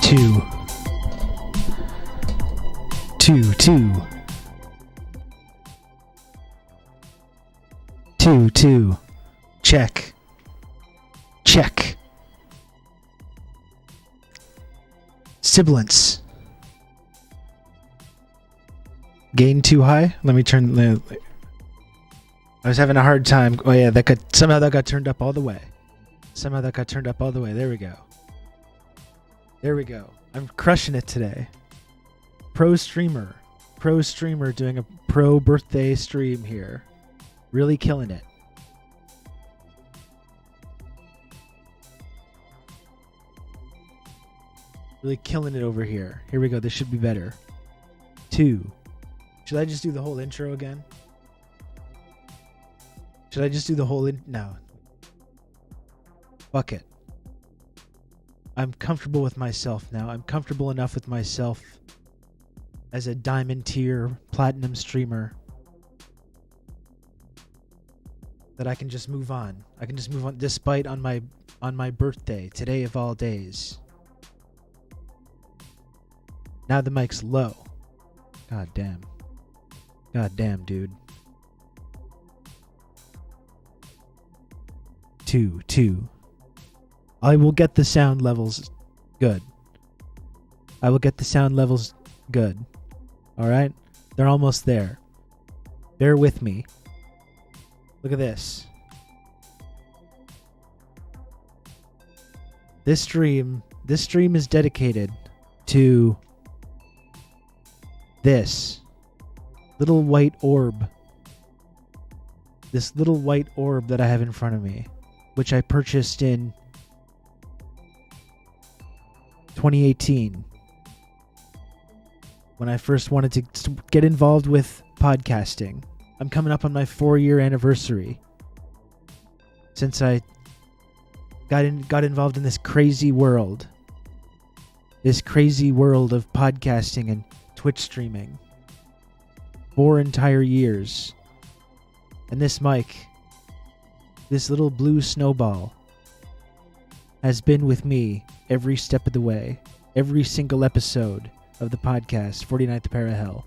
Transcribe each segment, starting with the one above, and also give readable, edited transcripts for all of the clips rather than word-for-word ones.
two. Two, two. Two, two. Check. Check. Sibilance. Gain too high? Let me turn. I was having a hard time. Oh yeah, somehow that got turned up all the way. There we go. There we go. I'm crushing it today. Pro streamer doing a pro birthday stream here. Really killing it. Really killing it over here. Here we go. This should be better. 2. Should I just do the whole intro again? No. Fuck it. I'm comfortable with myself now. I'm comfortable enough with myself as a diamond tier platinum streamer that I can just move on. Despite on my birthday, today of all days. Now the mic's low. God damn, dude. 2. I will get the sound levels good. Alright? They're almost there. Bear with me. Look at this. This stream is dedicated to this little white orb. This little white orb that I have in front of me, which I purchased in 2018 when I first wanted to get involved with podcasting. I'm coming up on my 4-year anniversary since I got involved in this crazy world of podcasting and Twitch streaming. 4 entire years. And this mic, this little blue snowball, has been with me every step of the way. Every single episode of the podcast, 49th Pair of Hell.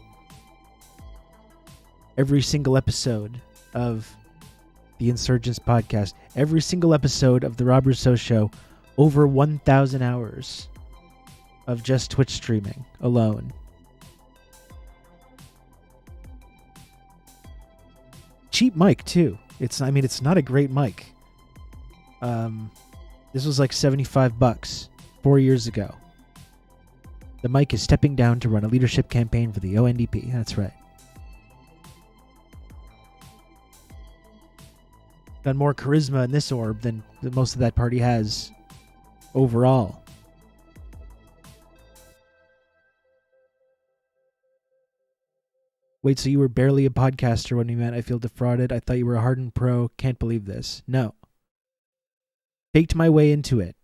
Every single episode of the Insurgents podcast. Every single episode of the Rob Rousseau Show. Over 1,000 hours of just Twitch streaming alone. Cheap mic too. It's not a great mic. This was like $75 4 years ago. The mic is stepping down to run a leadership campaign for the ONDP. That's right. Got more charisma in this orb than most of that party has overall. Wait, so you were barely a podcaster when you met I feel defrauded? I thought you were a hardened pro. Can't believe this. No. Faked my way into it.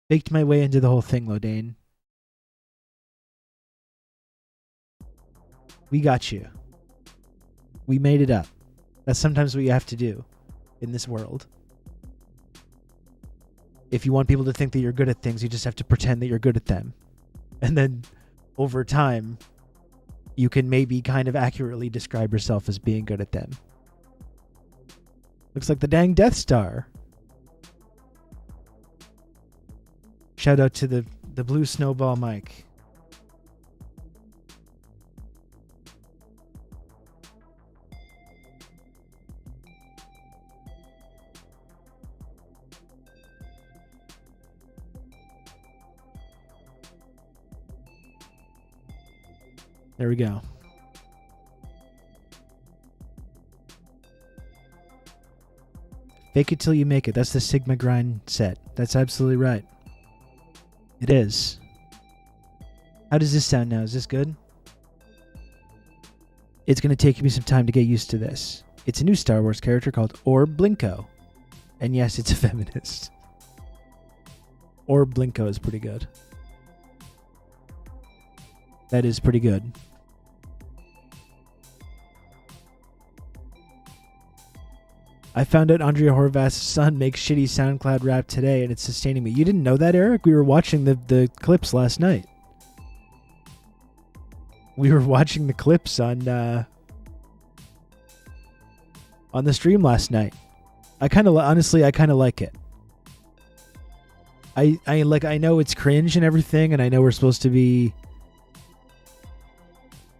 Faked my way into the whole thing, Lodane. We got you. We made it up. That's sometimes what you have to do in this world. If you want people to think that you're good at things, you just have to pretend that you're good at them. And then over time, you can maybe kind of accurately describe yourself as being good at them. Looks like the dang Death Star. Shout out to the blue snowball mic. There we go. Fake it till you make it. That's the Sigma grind set. That's absolutely right. It is. How does this sound now? Is this good? It's going to take me some time to get used to this. It's a new Star Wars character called Orb Blinko. And yes, it's a feminist. Orb Blinko is pretty good. That is pretty good. I found out Andrea Horvath's son makes shitty SoundCloud rap today, and it's sustaining me. You didn't know that, Eric? We were watching the clips last night. We were watching the clips on the stream last night. I kind of honestly like it. I know it's cringe and everything, and I know we're supposed to be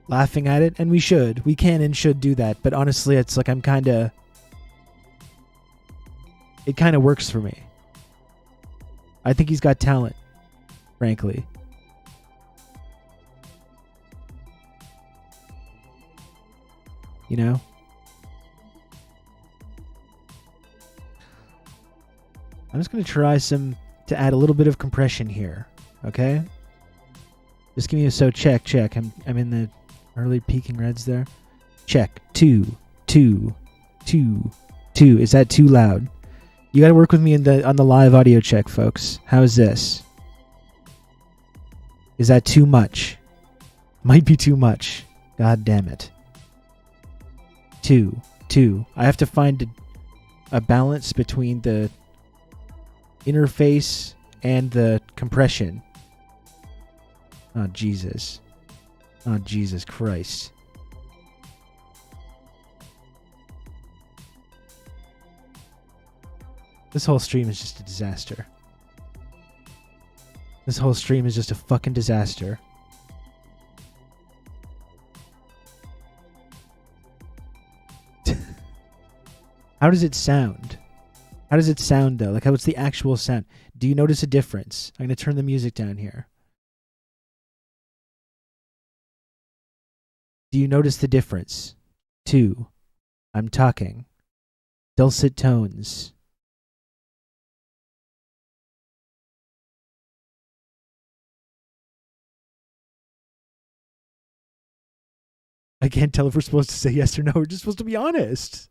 laughing at it, and we can and should do that. But honestly, it's like it kind of works for me. I think he's got talent, frankly. You know? I'm just going to try to add a little bit of compression here, okay? Just give me a check. I'm in the early peaking reds there. Check. 2, 2, 2, 2. Is that too loud? You got to work with me on the live audio check, folks. How's this? Is that too much? Might be too much. God damn it. 2, 2. I have to find a balance between the interface and the compression. Oh, Jesus. Oh, Jesus Christ. This whole stream is just a disaster. This whole stream is just a fucking disaster. How does it sound? How does it sound, though? Like, what's the actual sound? Do you notice a difference? I'm going to turn the music down here. Do you notice the difference? 2. I'm talking. Dulcet tones. I can't tell if we're supposed to say yes or no. We're just supposed to be honest.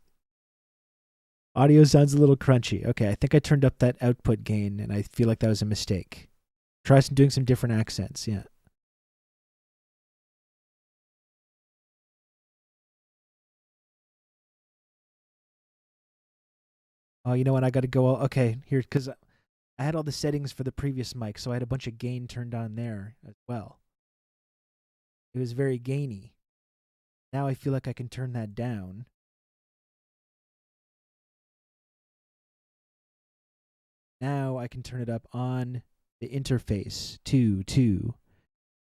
Audio sounds a little crunchy. Okay, I think I turned up that output gain, and I feel like that was a mistake. Try doing some different accents, yeah. Oh, you know what? I got to go. Okay, here, because I had all the settings for the previous mic, so I had a bunch of gain turned on there as well. It was very gainy. Now I feel like I can turn that down. Now I can turn it up on the interface. 2, 2.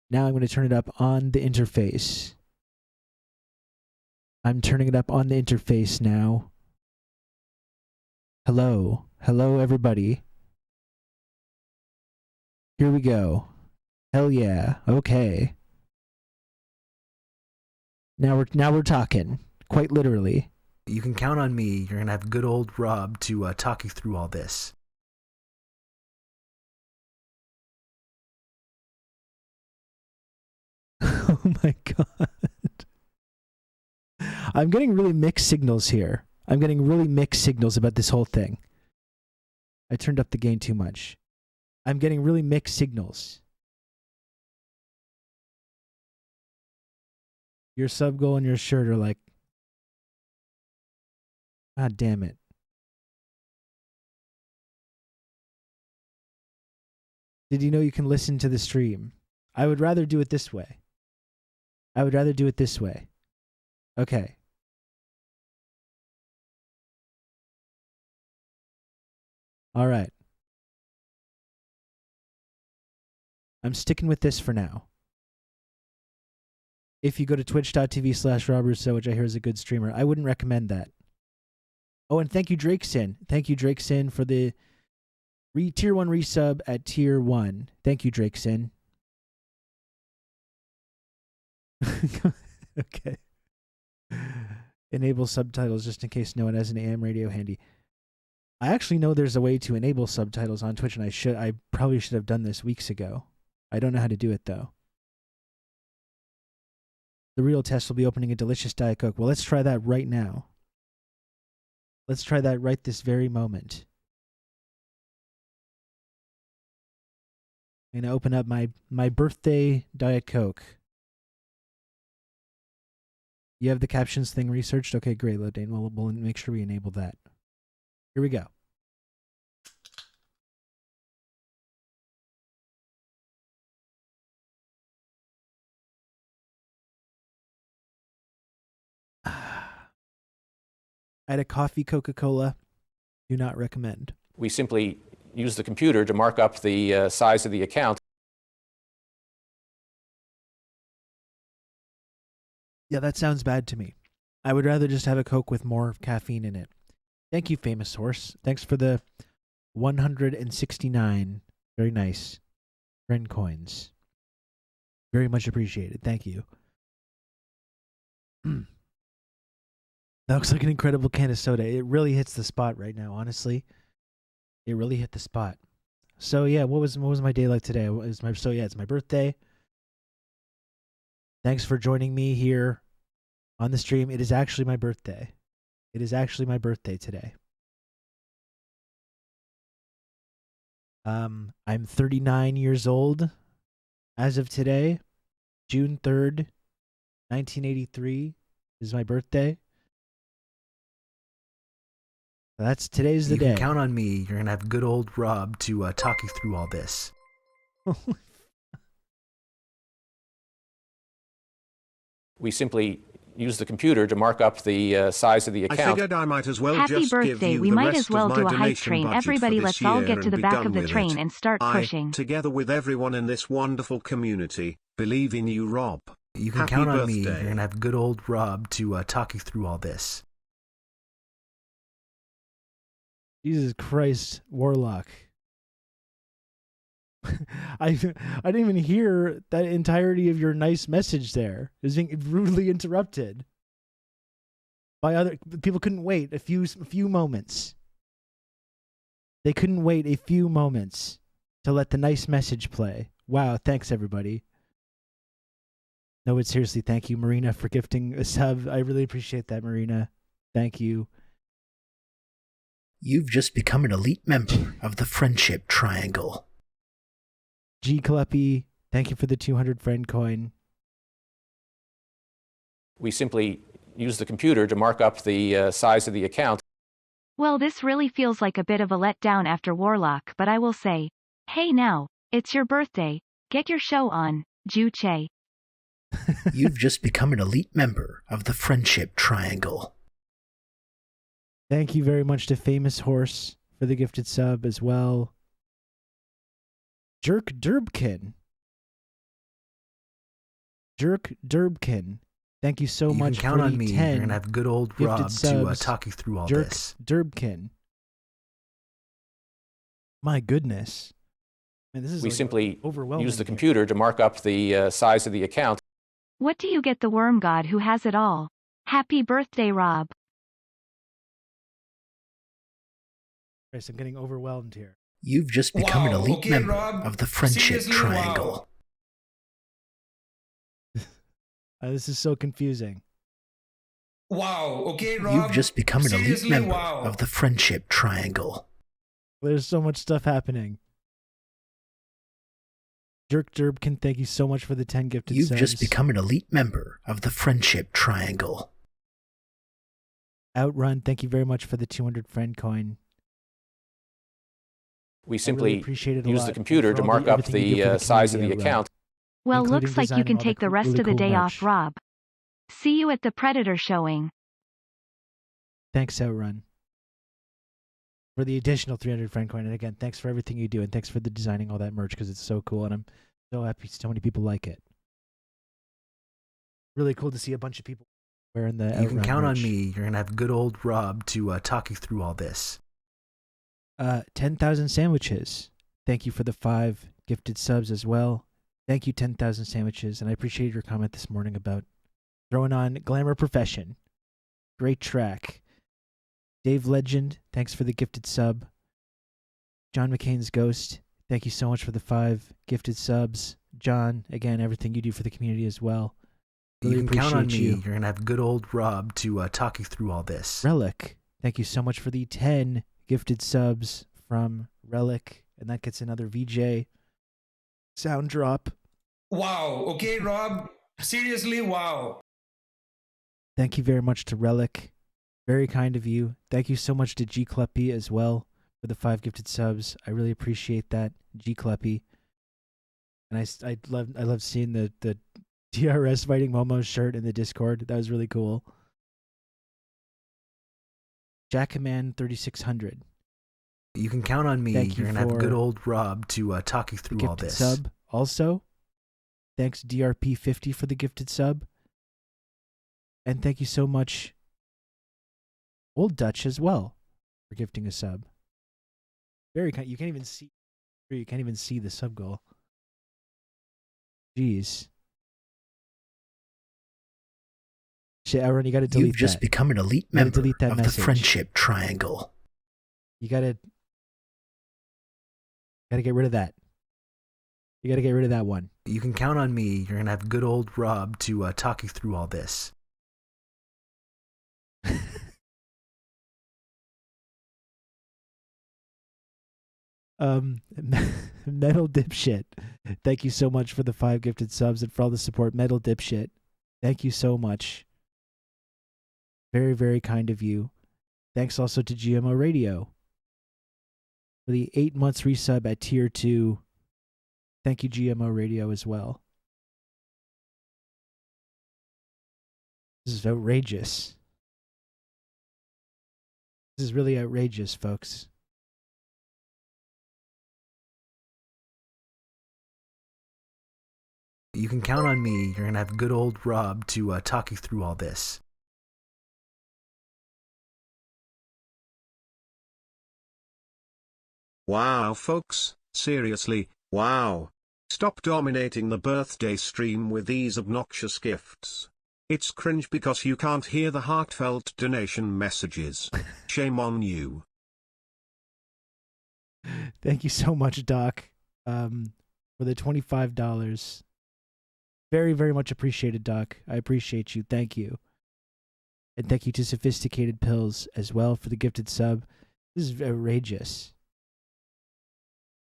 Now I'm going to turn it up on the interface. I'm turning it up on the interface now. Hello. Hello, everybody. Here we go. Hell yeah. Okay. Now we're talking. Quite literally. You can count on me. You're going to have good old Rob to talk you through all this. Oh my God. I'm getting really mixed signals here. I'm getting really mixed signals about this whole thing. I turned up the gain too much. I'm getting really mixed signals. Your sub goal and your shirt are like, God damn it. Did you know you can listen to the stream? I would rather do it this way. Okay. All right. I'm sticking with this for now. If you go to twitch.tv/RobRusso, which I hear is a good streamer, I wouldn't recommend that. Oh, and thank you, Drakeson. Thank you, Drakeson, for the tier 1 resub at tier 1. Thank you, Drakeson. Okay. Enable subtitles just in case no one has an AM radio handy. I actually know there's a way to enable subtitles on Twitch, and I probably should have done this weeks ago. I don't know how to do it, though. The real test will be opening a delicious Diet Coke. Well, let's try that right now. Let's try that right this very moment. I'm going to open up my birthday Diet Coke. You have the captions thing researched? Okay, great, Lodane. We'll make sure we enable that. Here we go. I had a coffee Coca-Cola. Do not recommend. We simply use the computer to mark up the size of the account. Yeah, that sounds bad to me. I would rather just have a Coke with more caffeine in it. Thank you, Famous Horse. Thanks for the 169. Very nice. Friend coins. Very much appreciated. Thank you. That looks like an incredible can of soda. It really hits the spot right now, honestly. It really hit the spot. So yeah, what was my day like today? It's my birthday. Thanks for joining me here on the stream. It is actually my birthday. It is actually my birthday today. I'm 39 years old as of today. June 3rd, 1983 is my birthday. Today's the day. You can count on me. You're gonna have good old Rob to talk you through all this. We simply use the computer to mark up the size of the account. I figured I might as well Happy just birthday. give you We the might rest as well of do my a hype donation train. budget Everybody, for let's this all year get to and the be back done of the with train it. and start pushing. Together with everyone in this wonderful community, believe in you, Rob. You can Happy count on me. birthday. You're gonna have good old Rob to talk you through all this. Jesus Christ, Warlock. I didn't even hear that entirety of your nice message there. It was being rudely interrupted by other people. Couldn't wait a few moments. They couldn't wait a few moments to let the nice message play. Wow, thanks everybody. No, but seriously, thank you, Marina, for gifting a sub. I really appreciate that, Marina. Thank you. You've just become an elite member of the Friendship Triangle. G Kleppy, thank you for the 200 friend coin. We simply use the computer to mark up the size of the account. Well, this really feels like a bit of a letdown after Warlock, but I will say, hey now, it's your birthday, get your show on, Juche. You've just become an elite member of the Friendship Triangle. Thank you very much to Famous Horse for the gifted sub as well. Jerk Durbkin. Thank you so much You can count for on the me. 10 You're gonna have good old gifted Rob to subs. talk you through all Jerk this. Durbkin. My goodness. Man, this is We like simply overwhelming use the here. computer to mark up the size of the account. What do you get the worm god who has it all? Happy birthday, Rob. Christ, I'm getting overwhelmed here. You've just become an elite member Rob. of the Friendship Seriously, Triangle. This is so confusing. Wow, okay, Rob. You've just become an elite Seriously, member wow. of the Friendship Triangle. There's so much stuff happening. Jerk Durbkin, thank you so much for the 10 gifted You've subs. just become an elite member of the Friendship Triangle. Outrun, thank you very much for the 200 friend coin. We I simply really appreciate it a use lot. the computer And to for all mark up everything you do for the size of the community, Outrun. account. Well, Including looks like you designing can all take the rest really of the cool day merch. off, Rob. See you at the Predator showing. Thanks, Outrun, for the additional 300 friend coin. And again, thanks for everything you do, and thanks for the designing all that merch, because it's so cool, and I'm so happy so many people like it. Really cool to see a bunch of people wearing the You can Outrun count on merch. me. You're gonna have good old Rob to talk you through all this. 10,000 sandwiches. Thank you for the 5 gifted subs as well. Thank you, 10,000 sandwiches, and I appreciate your comment this morning about throwing on Glamour Profession. Great track. Dave Legend, thanks for the gifted sub. John McCain's Ghost, thank you so much for the 5 gifted subs. John, again, everything you do for the community as well. Really You can count on me. appreciate you. You're gonna have good old Rob to talk you through all this. Relic, thank you so much for the 10 gifted subs from Relic, and that gets another VJ sound drop. Wow, okay, Rob. Seriously, wow. Thank you very much to Relic. Very kind of you. Thank you so much to G Kleppy as well for the 5 gifted subs. I really appreciate that, G Kleppy. And I love seeing the TRRS fighting Momo shirt in the Discord. That was really cool. Jackman 3600. You can count on me. Thank you You're going to have good for old Rob to talk you through all gifted this. sub also. Thanks DRP50 for the gifted sub. And thank you so much Old Dutch as well for gifting a sub. Very kind. You can't even see the sub goal. Jeez. Shit, Aaron, you got to delete You've just that. become an elite You gotta member delete that of message. the Friendship Triangle. You gotta get rid of that. You gotta get rid of that one. You can count on me. You're going to have good old Rob to talk you through all this. Metal Dipshit. Thank you so much for the 5 gifted subs and for all the support. Metal Dipshit. Thank you so much. Very, very kind of you. Thanks also to GMO Radio for the 8 months resub at tier 2. Thank you, GMO Radio, as well. This is outrageous. This is really outrageous, folks. You can count on me. You're going to have good old Rob to talk you through all this. Wow, folks, seriously, wow. Stop dominating the birthday stream with these obnoxious gifts. It's cringe because you can't hear the heartfelt donation messages. Shame on you. Thank you so much, Doc, for the $25. Very, very much appreciated, Doc. I appreciate you. Thank you. And thank you to Sophisticated Pills as well for the gifted sub. This is outrageous.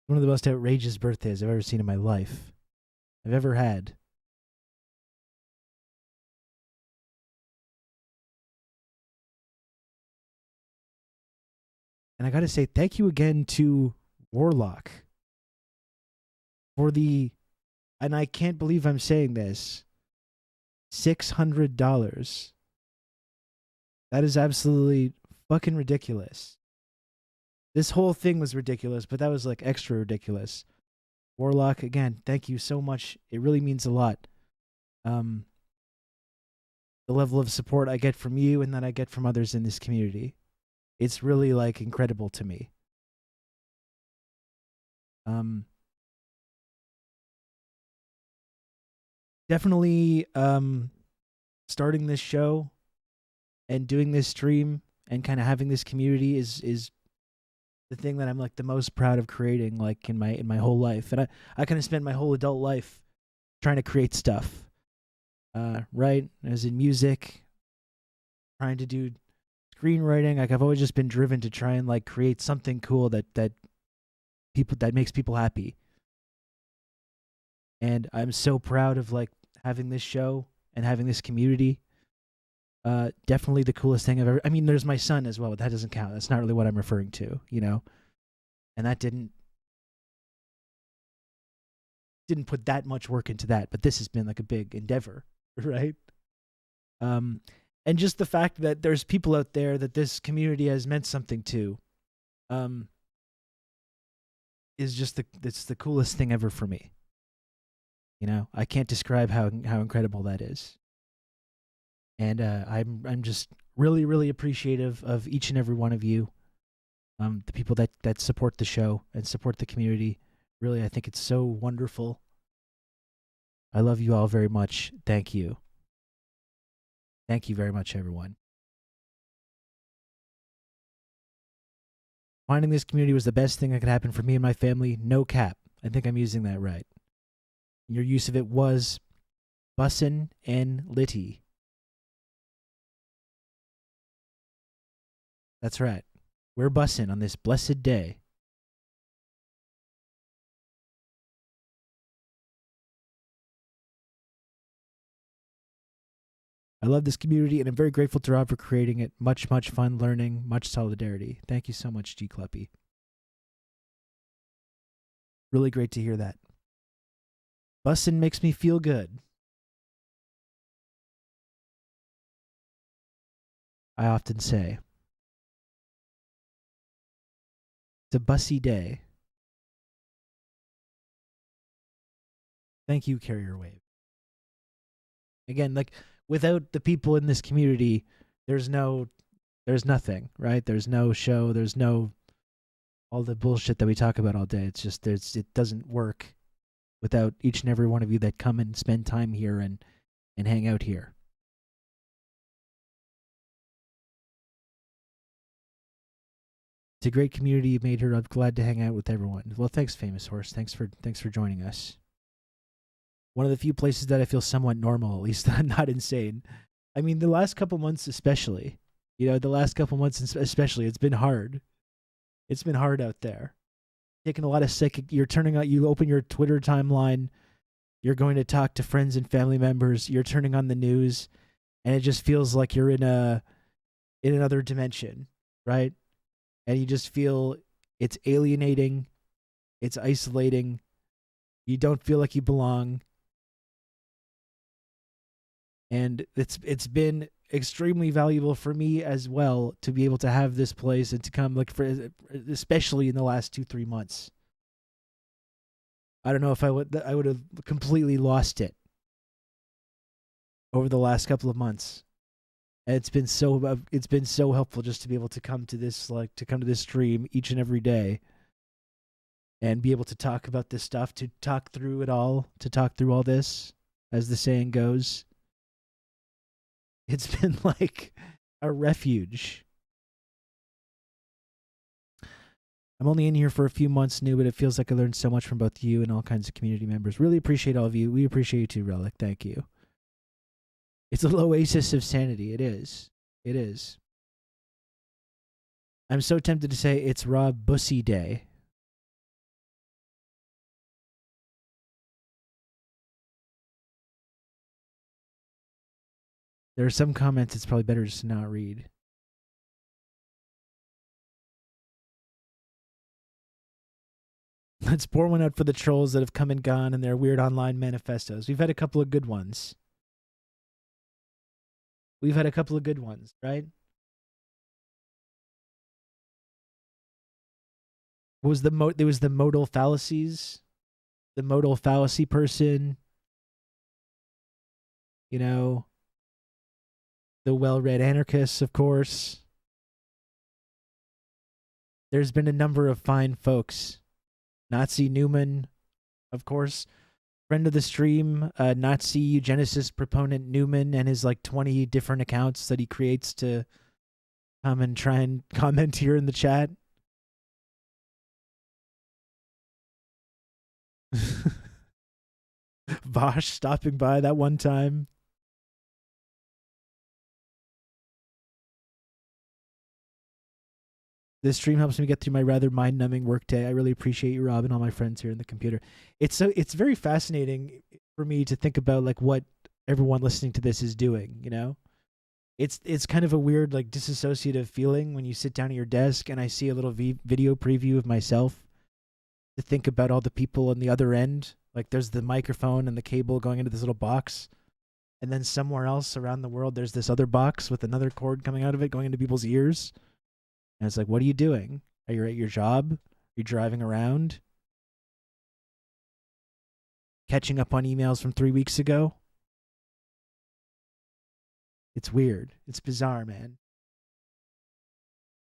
One of the most outrageous birthdays I've ever seen in my life. I've ever had. And I gotta say, thank you again to Warlock for the, and I can't believe I'm saying this, $600. That is absolutely fucking ridiculous. This whole thing was ridiculous, but that was like extra ridiculous. Warlock, again, thank you so much. It really means a lot. The level of support I get from you and that I get from others in this community. It's really like incredible to me. Definitely starting this show and doing this stream and kind of having this community is the thing that I'm like the most proud of creating, like in my whole life. And I kind of spent my whole adult life trying to create stuff. Right? As in music, trying to do screenwriting. Like I've always just been driven to try and like create something cool that makes people happy. And I'm so proud of like having this show and having this community. Definitely the coolest thing I've ever. I mean, there's my son as well, but that doesn't count. That's not really what I'm referring to, you know. And that didn't put that much work into that, but this has been like a big endeavor, right? And just the fact that there's people out there that this community has meant something to, is just it's the coolest thing ever for me. You know, I can't describe how incredible that is. And I'm just really, really appreciative of each and every one of you, the people that support the show and support the community. Really, I think it's so wonderful. I love you all very much. Thank you. Thank you very much, everyone. Finding this community was the best thing that could happen for me and my family. No cap. I think I'm using that right. Your use of it was bussin' and litty. That's right. We're bussin' on this blessed day. I love this community, and I'm very grateful to Rob for creating it. Much, much fun learning, much solidarity. Thank you so much, G. Cluppy. Really great to hear that. Bussin' makes me feel good. I often say. It's a bussy day. Thank you, Carrier Wave. Again, like, without the people in this community, there's nothing, right? There's no show, there's no all the bullshit that we talk about all day. It's just it doesn't work without each and every one of you that come and spend time here and hang out here. It's a great community you've made here. I'm glad to hang out with everyone. Well, thanks, Famous Horse. Thanks for joining us. One of the few places that I feel somewhat normal, at least not insane. I mean, the last couple months especially. It's been hard. It's been hard out there. Taking a lot of sick. You open your Twitter timeline, you're going to talk to friends and family members, you're turning on the news, and it just feels like you're in another dimension, right? And you just feel it's alienating, it's isolating, you don't feel like you belong. And it's been extremely valuable for me as well to be able to have this place and to come, especially in the last 2-3 months. I don't know if I would have completely lost it over the last couple of months. And it's been so helpful just to be able to come to this stream each and every day and be able to talk about this stuff, to talk through it all, to talk through all this, as the saying goes. It's been like a refuge. I'm only in here for a few months new, but it feels like I learned so much from both you and all kinds of community members. Really appreciate all of you. We appreciate you too, Relic. Thank you. It's a little oasis of sanity. It is. It is. I'm so tempted to say it's Rob Bussy Day. There are some comments it's probably better just to not read. Let's pour one out for the trolls that have come and gone and their weird online manifestos. We've had a couple of good ones. Right? There was the modal fallacies, the modal fallacy person, the well-read anarchists, of course. There's been a number of fine folks. Nazi Newman, of course. Friend of the stream, Nazi eugenicist proponent Newman and his 20 different accounts that he creates to come and try and comment here in the chat. Vosh stopping by that one time. This stream helps me get through my rather mind-numbing workday. I really appreciate you, Rob, and all my friends here in the computer. It's very fascinating for me to think about what everyone listening to this is doing. It's kind of a weird disassociative feeling when you sit down at your desk and I see a little video preview of myself. To think about all the people on the other end, there's the microphone and the cable going into this little box, and then somewhere else around the world there's this other box with another cord coming out of it going into people's ears. And it's what are you doing? Are you at your job? Are you driving around? Catching up on emails from 3 weeks ago? It's weird. It's bizarre, man.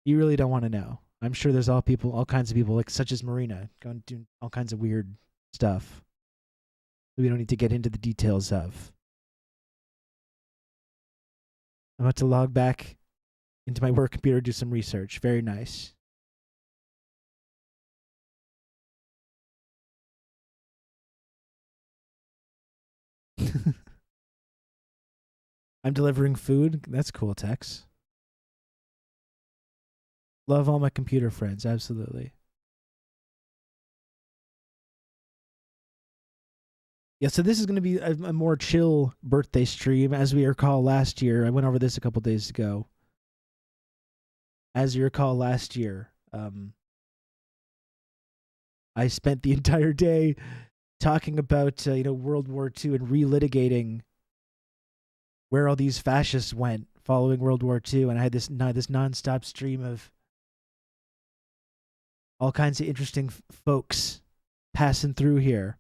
You really don't want to know. I'm sure there's all kinds of people, such as Marina, going to do all kinds of weird stuff that we don't need to get into the details of. I'm about to log back into my work computer, do some research. Very nice. I'm delivering food. That's cool, Tex. Love all my computer friends, absolutely. Yeah, so this is going to be a more chill birthday stream. As we recall last year, I went over this a couple days ago. As you recall last year, I spent the entire day talking about World War II and relitigating where all these fascists went following World War II, and I had this nonstop stream of all kinds of interesting folks passing through here,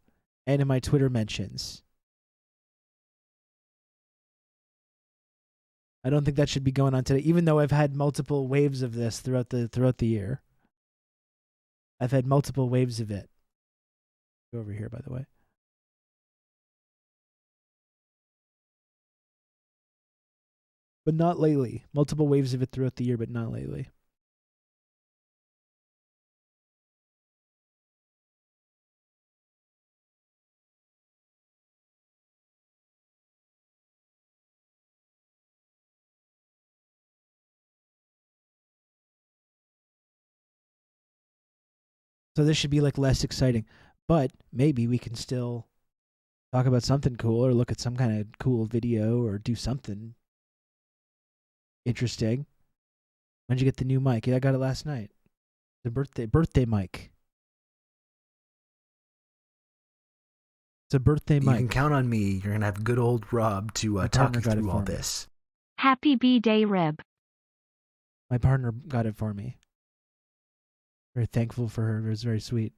and in my Twitter mentions. I don't think that should be going on today, even though I've had multiple waves of this throughout the year. I've had multiple waves of it. Go over here, by the way. But not lately. Multiple waves of it throughout the year, but not lately. So this should be like less exciting. But maybe we can still talk about something cool or look at some kind of cool video or do something interesting. When'd you get the new mic? Yeah, I got it last night. The birthday mic. It's a birthday mic. You can count on me. You're gonna have good old Rob to talk you through all this. Happy B-Day, Rib. My partner got it for me. Very thankful for her. It was very sweet.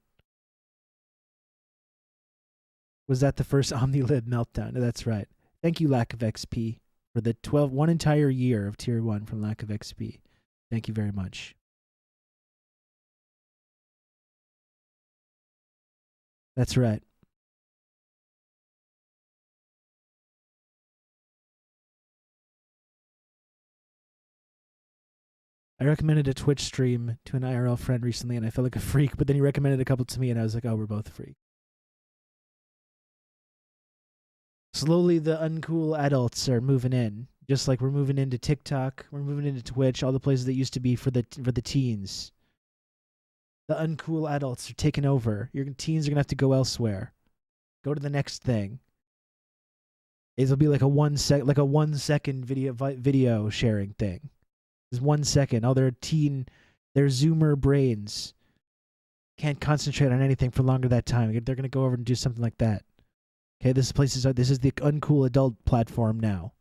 Was that the first OmniLib meltdown? That's right. Thank you, Lack of XP, for the 1 entire year of Tier 1 from Lack of XP. Thank you very much. That's right. I recommended a Twitch stream to an IRL friend recently, and I felt like a freak, but then he recommended a couple to me, and I was like, oh, we're both freaks. Slowly, the uncool adults are moving in, just like we're moving into TikTok, we're moving into Twitch, all the places that used to be for the teens. The uncool adults are taking over. Your teens are gonna have to go elsewhere. Go to the next thing. It'll be like a 1 second video sharing thing. Just 1 second. Oh, their Zoomer brains can't concentrate on anything for longer that time. They're gonna go over and do something like that. Okay, this is the uncool adult platform now.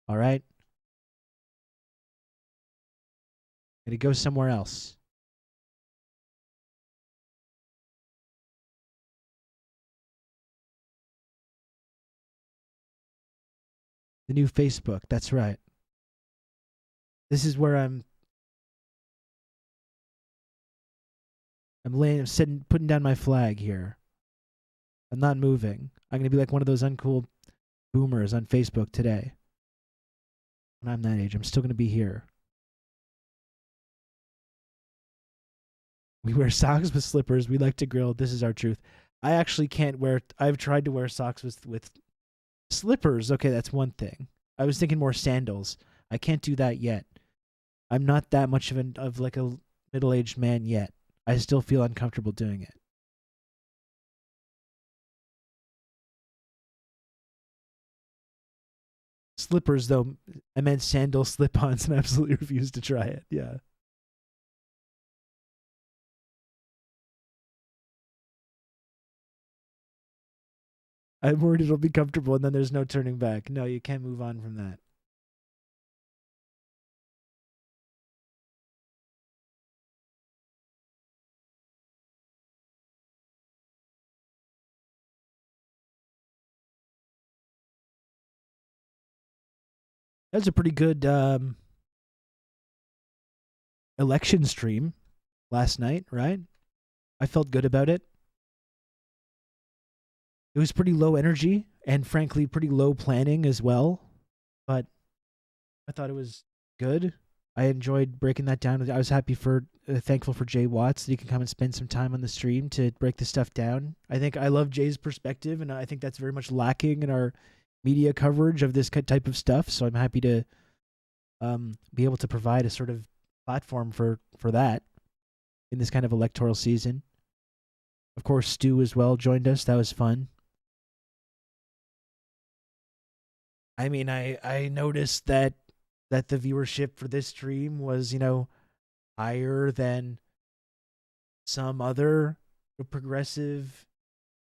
All right, gonna go somewhere else. The new Facebook. That's right. This is where I'm putting down my flag here. I'm not moving. I'm gonna be like one of those uncool boomers on Facebook today. When I'm that age, I'm still gonna be here. We wear socks with slippers. We like to grill. This is our truth. I actually can't wear. I've tried to wear socks with slippers. Okay, that's one thing. I was thinking more sandals. I can't do that yet. I'm not that much of like a middle-aged man yet. I still feel uncomfortable doing it. Slippers, though, I meant sandal slip-ons, and I absolutely refuse to try it. Yeah. I'm worried it'll be comfortable, and then there's no turning back. No, you can't move on from that. That was a pretty good election stream last night, right? I felt good about it. It was pretty low energy and frankly pretty low planning as well, but I thought it was good. I enjoyed breaking that down. I was thankful for Jay Watts that he can come and spend some time on the stream to break this stuff down. I think I love Jay's perspective, and I think that's very much lacking in our media coverage of this type of stuff. So I'm happy to be able to provide a sort of platform for that in this kind of electoral season. Of course, Stu as well joined us. That was fun. I mean, I noticed that the viewership for this stream was, higher than some other progressive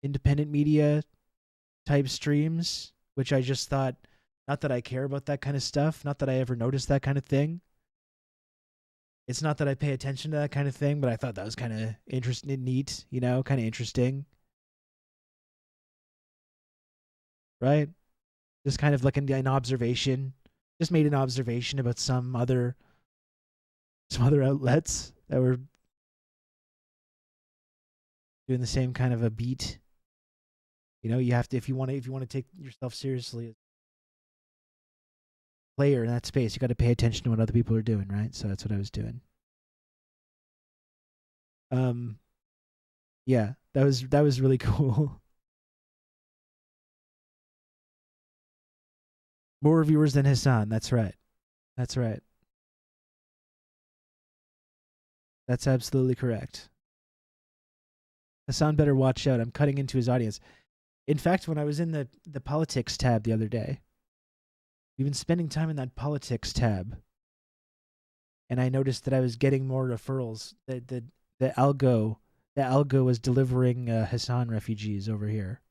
independent media type streams, which I just thought, not that I care about that kind of stuff, not that I ever noticed that kind of thing. It's not that I pay attention to that kind of thing, but I thought that was kind of interesting, neat, kind of interesting. Right? Just kind of like an observation. Just made an observation about some other outlets that were doing the same kind of a beat. You have to, if you want to take yourself seriously as a player in that space, you got to pay attention to what other people are doing, right? So that's what I was doing. Yeah, that was really cool. More viewers than Hassan. That's right. That's right. That's absolutely correct. Hassan better watch out. I'm cutting into his audience. In fact, when I was in the politics tab the other day, we've been spending time in that politics tab, and I noticed that I was getting more referrals. The algo was delivering Hassan refugees over here.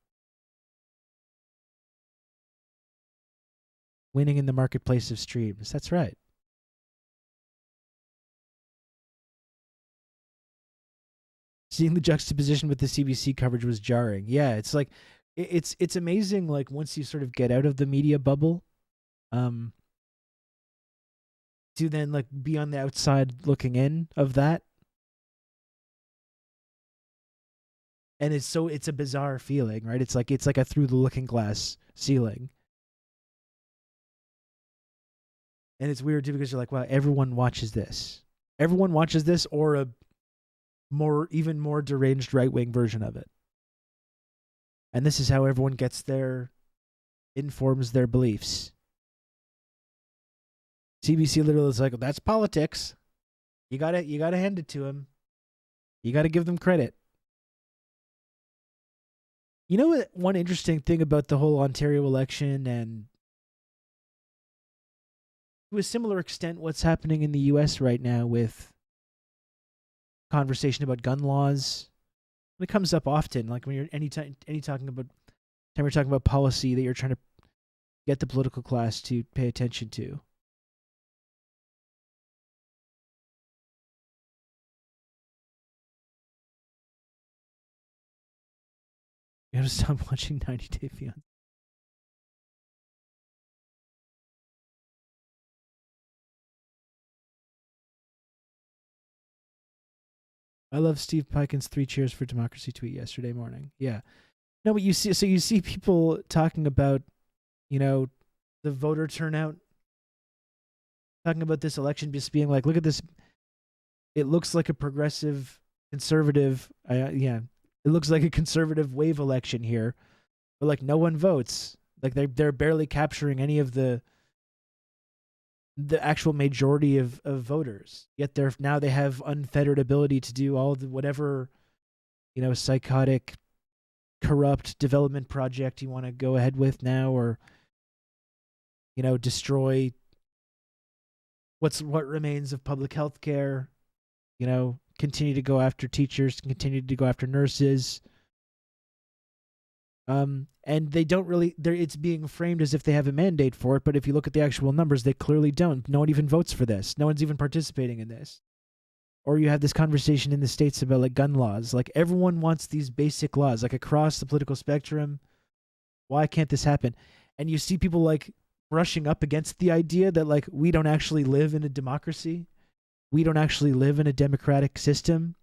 Winning in the marketplace of streams. That's right. Seeing the juxtaposition with the CBC coverage was jarring. Yeah, it's like it's amazing. Like once you sort of get out of the media bubble, to then like be on the outside looking in of that, and it's a bizarre feeling, right? It's like a through the looking glass ceiling. And it's weird too because you're like, wow, everyone watches this. Everyone watches this, or a even more deranged right-wing version of it. And this is how everyone informs their beliefs. CBC literally is like, that's politics. You gotta hand it to them. You gotta give them credit. You know what? One interesting thing about the whole Ontario election, and to a similar extent what's happening in the US right now with conversation about gun laws. It comes up often, like when you're time you're talking about policy that you're trying to get the political class to pay attention to. You gotta stop watching 90 Day Fiancé. I love Steve Piken's 3 Cheers for Democracy tweet yesterday morning. Yeah. No, but you see people talking about, the voter turnout, talking about this election, just being like, look at this. It looks like a progressive conservative. It looks like a conservative wave election here, but like no one votes. Like they're barely capturing any of the actual majority of voters. Yet they have unfettered ability to do all the whatever, psychotic, corrupt development project you want to go ahead with now, or destroy what remains of public health care. Continue to go after teachers, continue to go after nurses. And they don't really. It's being framed as if they have a mandate for it, but if you look at the actual numbers, they clearly don't. No one even votes for this. No one's even participating in this. Or you have this conversation in the States about like gun laws. Like everyone wants these basic laws, like across the political spectrum. Why can't this happen? And you see people like brushing up against the idea that like we don't actually live in a democracy. We don't actually live in a democratic system.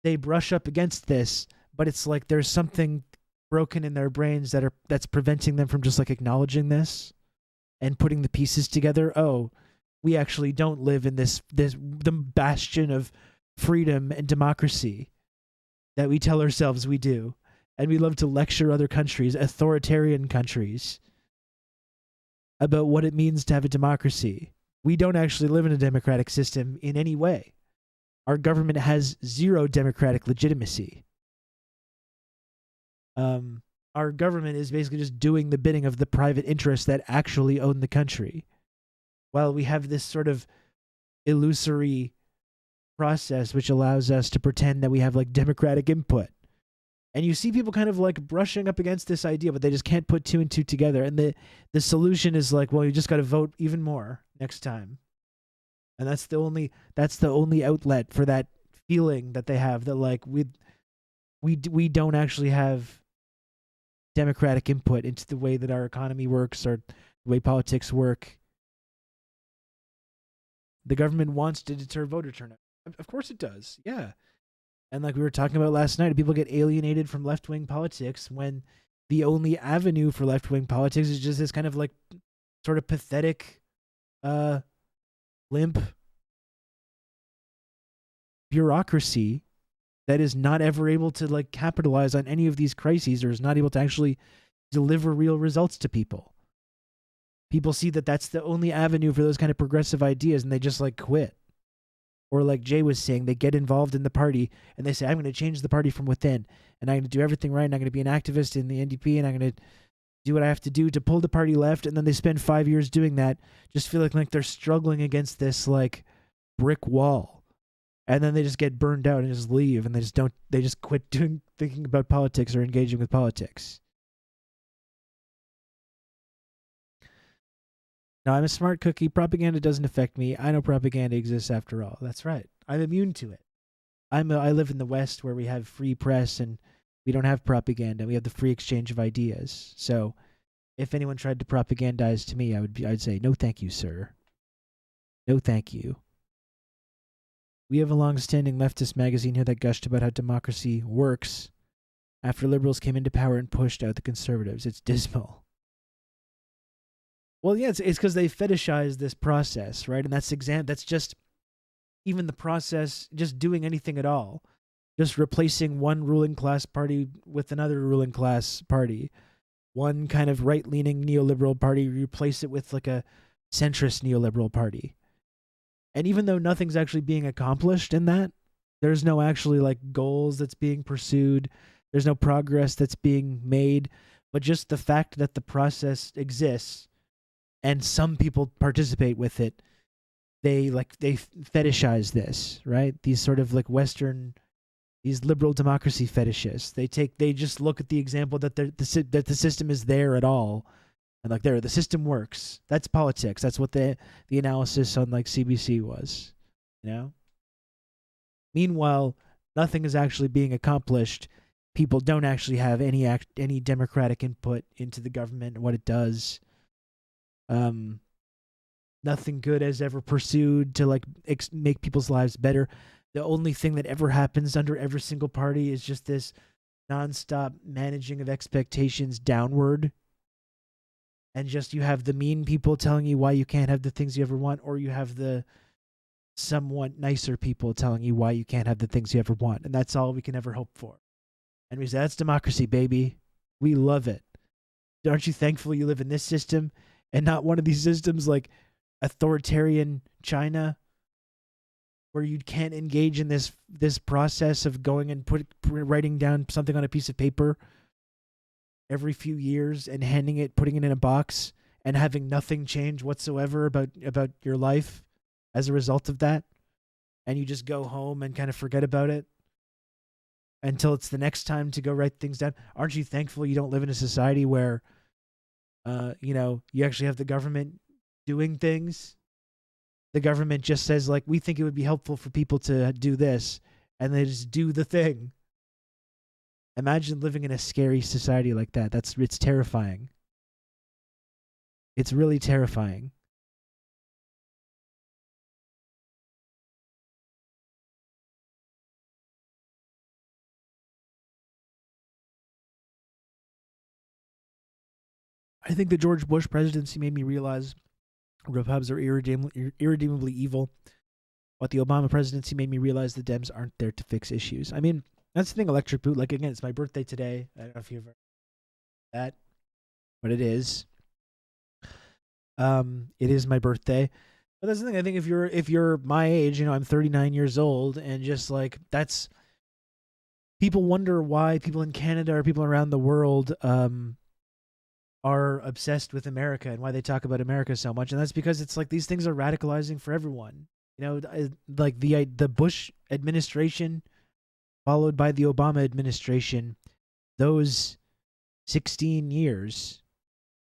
They brush up against this, but it's like there's something broken in their brains that's preventing them from just like acknowledging this and putting the pieces together. Oh, we actually don't live in the bastion of freedom and democracy that we tell ourselves we do. And we love to lecture other countries, authoritarian countries, about what it means to have a democracy. We don't actually live in a democratic system in any way. Our government has zero democratic legitimacy. our government is basically just doing the bidding of the private interests that actually own the country. While we have this sort of illusory process which allows us to pretend that we have like democratic input. And you see people kind of like brushing up against this idea, but they just can't put two and two together. And the solution is like, well, you just got to vote even more next time. And that's the only outlet for that feeling that they have, that like we don't actually have democratic input into the way that our economy works or the way politics work. The government wants to deter voter turnout. Of course it does. Yeah. And like we were talking about last night, people get alienated from left-wing politics when the only avenue for left-wing politics is just this kind of like sort of pathetic, limp bureaucracy that is not ever able to like capitalize on any of these crises, or is not able to actually deliver real results to people. People see that that's the only avenue for those kind of progressive ideas, and they just like quit. Or like Jay was saying, they get involved in the party and they say, I'm going to change the party from within, and I'm going to do everything right, and I'm going to be an activist in the NDP, and I'm going to do what I have to do to pull the party left. And then they spend 5 years doing that, just feeling like they're struggling against this like brick wall. And then they just get burned out and just leave, and they just quit thinking about politics or engaging with politics. Now, I'm a smart cookie. Propaganda doesn't affect me. I know propaganda exists after all. That's right. I'm immune to it. I live in the West where we have free press and we don't have propaganda. We have the free exchange of ideas. So if anyone tried to propagandize to me, I'd say, no thank you, sir. No thank you. We have a long-standing leftist magazine here that gushed about how democracy works after liberals came into power and pushed out the conservatives. It's dismal. Well, yeah, it's because they fetishize this process, right? And that's just even the process, just doing anything at all, just replacing one ruling class party with another ruling class party, one kind of right-leaning neoliberal party, replace it with like a centrist neoliberal party. And even though nothing's actually being accomplished in that, there's no actually like goals that's being pursued, there's no progress that's being made, but just the fact that the process exists and some people participate with it, they fetishize this, right? These sort of like these liberal democracy fetishists. They just look at the example that the system is there at all, and like the system works. That's politics. That's what the analysis on like CBC was, you know. Meanwhile, nothing is actually being accomplished. People don't actually have any democratic input into the government and what it does. Nothing good has ever pursued to like make people's lives better. The only thing that ever happens under every single party is just this nonstop managing of expectations downward. And just you have the mean people telling you why you can't have the things you ever want, or you have the somewhat nicer people telling you why you can't have the things you ever want. And that's all we can ever hope for. And we say, that's democracy, baby. We love it. Aren't you thankful you live in this system and not one of these systems like authoritarian China, where you can't engage in this process of going and writing down something on a piece of paper every few years and putting it in a box and having nothing change whatsoever about your life as a result of that, and you just go home and kind of forget about it until it's the next time to go write things down. Aren't you thankful you don't live in a society where you actually have the government doing things? The government just says, like, we think it would be helpful for people to do this, and they just do the thing. Imagine living in a scary society like that. It's terrifying. It's really terrifying. I think the George Bush presidency made me realize Repubs are irredeemably evil. What the Obama presidency made me realize the Dems aren't there to fix issues. I mean, that's the thing, Electric Boot. Like, again, it's my birthday today. I don't know if you've heard that, but it is. It is my birthday. But that's the thing. I think if you're my age, I'm 39 years old, and just like people wonder why people in Canada or people around the world are obsessed with America and why they talk about America so much, and that's because it's like these things are radicalizing for everyone. You know, like the Bush administration followed by the Obama administration, those 16 years,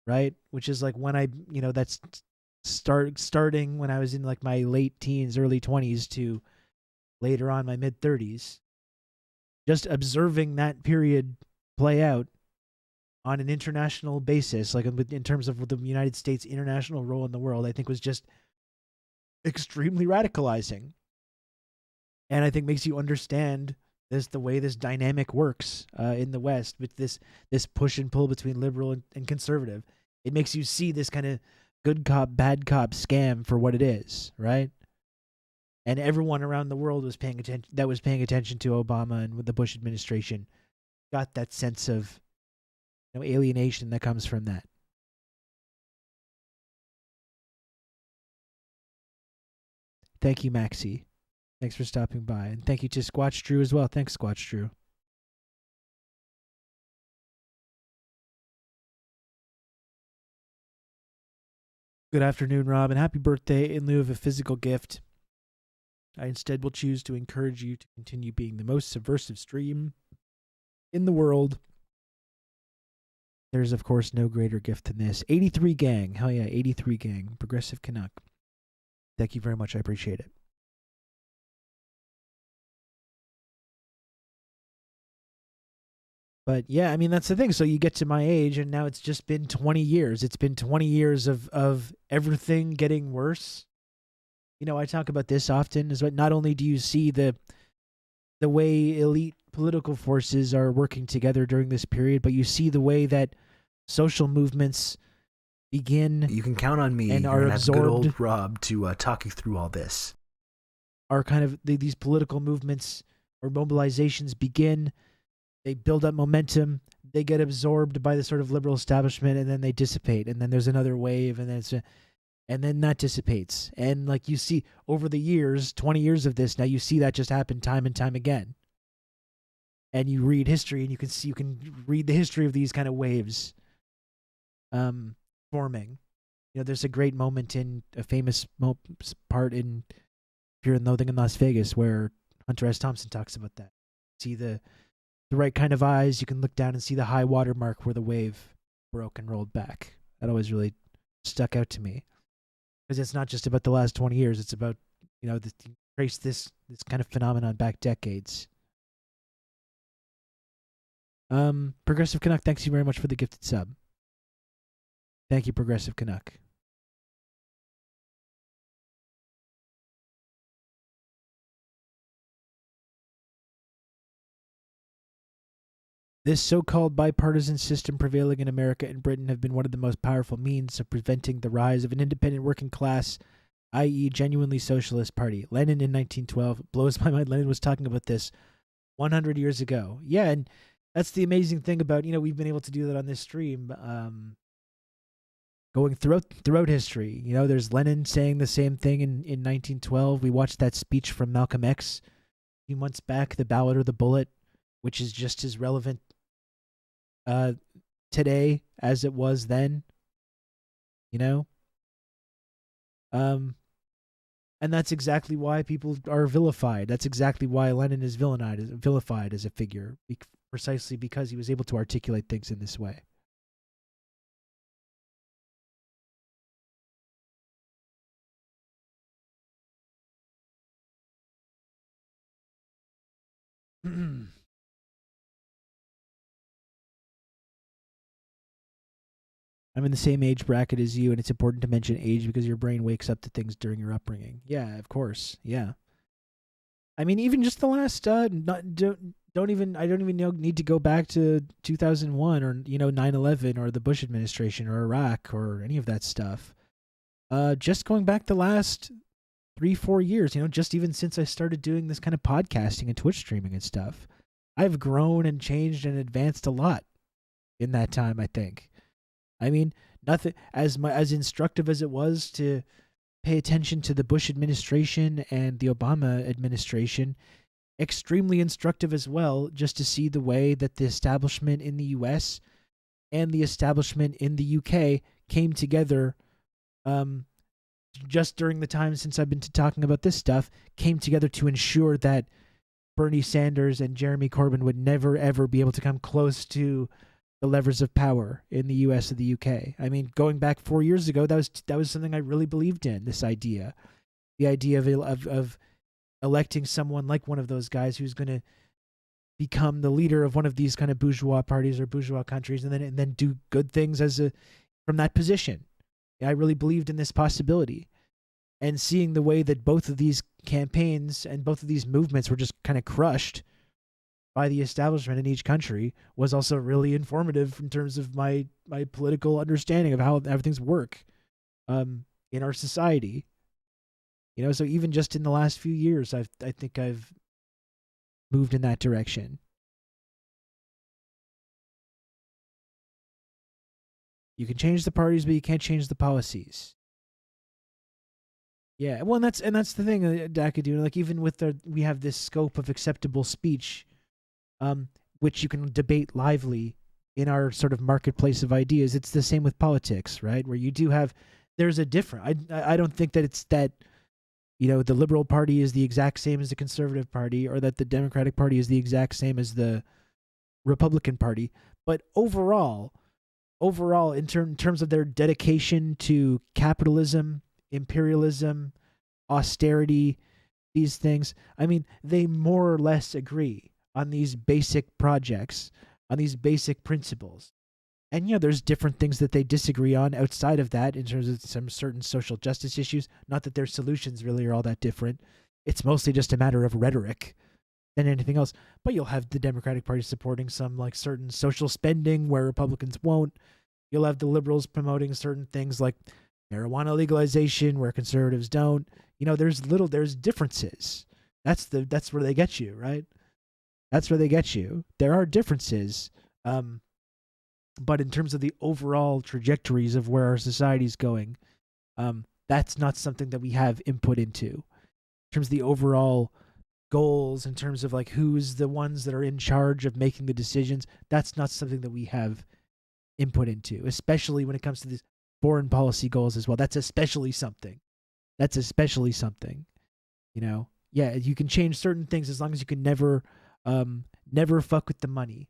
right? Which is like when that's starting when I was in like my late teens, early 20s to later on my mid 30s. Just observing that period play out on an international basis, like in terms of the United States' international role in the world, I think was just extremely radicalizing. And I think makes you understand the way this dynamic works in the West with this push and pull between liberal and conservative. It makes you see this kind of good cop, bad cop scam for what it is, right? And everyone around the world was paying attention to Obama and with the Bush administration got that sense of alienation that comes from that. Thank you, Maxie. Thanks for stopping by. And thank you to Squatch Drew as well. Thanks, Squatch Drew. Good afternoon, Rob, and happy birthday. In lieu of a physical gift, I instead will choose to encourage you to continue being the most subversive stream in the world. There's, of course, no greater gift than this. 83 gang. Hell yeah, 83 gang. Progressive Canuck. Thank you very much. I appreciate it. But yeah, I mean, that's the thing. So you get to my age, and now it's just been 20 years. It's been 20 years of everything getting worse. I talk about this often, is what not only do you see the way elite political forces are working together during this period, but you see the way that social movements begin. You can count on me and are absorbed. Good old Rob to talk you through all this. Are kind of these political movements or mobilizations begin. They build up momentum. They get absorbed by the sort of liberal establishment, and then they dissipate. And then there's another wave, and then that dissipates. And like you see over the years, 20 years of this, now you see that just happen time and time again. And you read history, and you can read the history of these kind of waves forming. There's a great moment in a famous part in Fear and Loathing in Las Vegas where Hunter S. Thompson talks about that. See the right kind of eyes, you can look down and see the high water mark where the wave broke and rolled back. That always really stuck out to me. Because it's not just about the last 20 years, it's about, trace this kind of phenomenon back decades. Progressive Canuck, thanks you very much for the gifted sub. Thank you, Progressive Canuck. This so-called bipartisan system prevailing in America and Britain have been one of the most powerful means of preventing the rise of an independent working class, i.e. genuinely socialist party. Lenin in 1912. Blows my mind. Lenin was talking about this 100 years ago. Yeah, and that's the amazing thing about, we've been able to do that on this stream, going throughout history. There's Lenin saying the same thing in 1912. We watched that speech from Malcolm X a few months back, The Ballot or the Bullet, which is just as relevant today as it was then. And that's exactly why people are vilified. That's exactly why Lenin is vilified as a figure, precisely because he was able to articulate things in this way. I'm in the same age bracket as you, and it's important to mention age because your brain wakes up to things during your upbringing. Yeah, of course. Yeah. I mean, even just the last, I don't even need to go back to 2001 or 9/11 or the Bush administration or Iraq or any of that stuff. Just going back the last 3-4 years, just even since I started doing this kind of podcasting and Twitch streaming and stuff, I've grown and changed and advanced a lot in that time, I think. I mean, nothing as instructive as it was to pay attention to the Bush administration and the Obama administration. extremely instructive as well, just to see the way that the establishment in the US and the establishment in the UK came together, just during the time since I've been talking about this stuff, came together to ensure that Bernie Sanders and Jeremy Corbyn would never, ever be able to come close to the levers of power in the US or the UK. I mean, going back 4 years ago, that was something I really believed in, this idea. The idea of electing someone like one of those guys who's going to become the leader of one of these kind of bourgeois parties or bourgeois countries, and then do good things from that position. I really believed in this possibility. And seeing the way that both of these campaigns and both of these movements were just kind of crushed by the establishment in each country was also really informative in terms of my political understanding of how things work in our society. So even just in the last few years, I think I've moved in that direction. You can change the parties, but you can't change the policies. Yeah, well, and that's the thing, Dakadu. Like, even with we have this scope of acceptable speech, which you can debate lively in our sort of marketplace of ideas. It's the same with politics, right? Where you do have, there's a different. I don't think that it's that, the Liberal Party is the exact same as the Conservative Party, or that the Democratic Party is the exact same as the Republican Party. But overall, in terms of their dedication to capitalism, imperialism, austerity, these things, I mean, they more or less agree on these basic projects, on these basic principles. And, there's different things that they disagree on outside of that in terms of some certain social justice issues. Not that their solutions really are all that different. It's mostly just a matter of rhetoric than anything else. But you'll have the Democratic Party supporting some like certain social spending where Republicans won't. You'll have the liberals promoting certain things like marijuana legalization where conservatives don't. There's differences. That's where they get you, right? That's where they get you. There are differences. But in terms of the overall trajectories of where our society's going, that's not something that we have input into. In terms of the overall goals, in terms of like who's the ones that are in charge of making the decisions, that's not something that we have input into, especially when it comes to these foreign policy goals as well. That's especially something. Yeah, you can change certain things as long as you can never fuck with the money.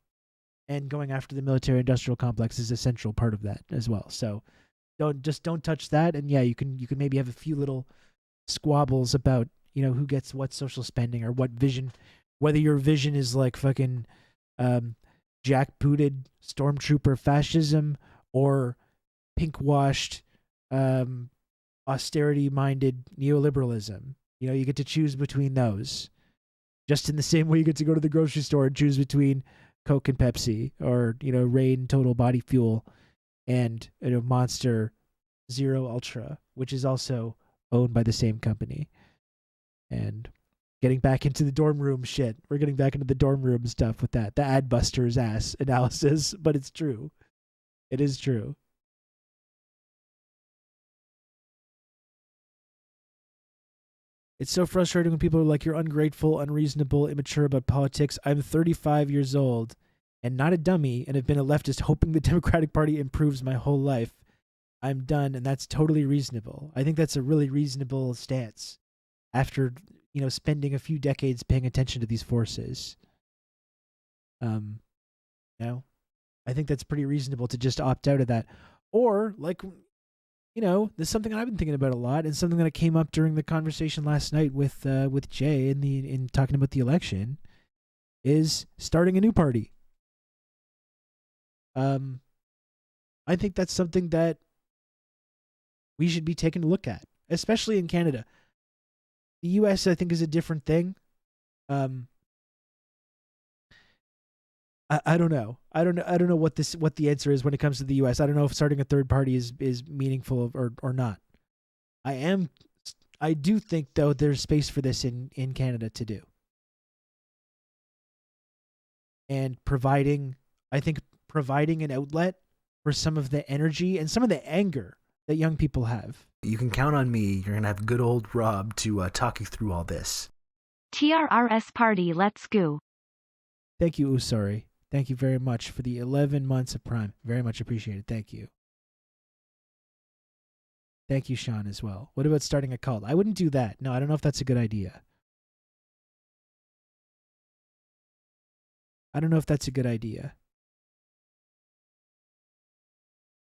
And going after the military-industrial complex is a central part of that as well. So don't touch that. And yeah, you can maybe have a few little squabbles about who gets what social spending or what vision, whether your vision is like fucking jackbooted stormtrooper fascism or pink-washed austerity-minded neoliberalism. You get to choose between those. Just in the same way you get to go to the grocery store and choose between Coke and Pepsi, or Rain Total Body Fuel and Monster Zero Ultra, which is also owned by the same company. And getting back into the dorm room shit. We're getting back into the dorm room stuff with that. The Adbusters ass analysis, but it's true. It is true. It's so frustrating when people are like, you're ungrateful, unreasonable, immature about politics. I'm 35 years old and not a dummy and have been a leftist hoping the Democratic Party improves my whole life. I'm done, and that's totally reasonable. I think that's a really reasonable stance after, spending a few decades paying attention to these forces. I think that's pretty reasonable to just opt out of that. Or, like, there's something I've been thinking about a lot, and something that came up during the conversation last night with Jay in talking about the election, is starting a new party. I think that's something that we should be taking a look at, especially in Canada. The U.S., I think, is a different thing. I don't know. I don't know what the answer is when it comes to the U.S. I don't know if starting a third party is meaningful or not. I do think, though, there's space for this in Canada to do. And providing an outlet for some of the energy and some of the anger that young people have. You can count on me. You're going to have good old Rob to talk you through all this. TRRS party, let's go. Thank you, Usari. Thank you very much for the 11 months of Prime. Very much appreciated. Thank you. Thank you, Sean, as well. What about starting a cult? I wouldn't do that. No, I don't know if that's a good idea. I don't know if that's a good idea.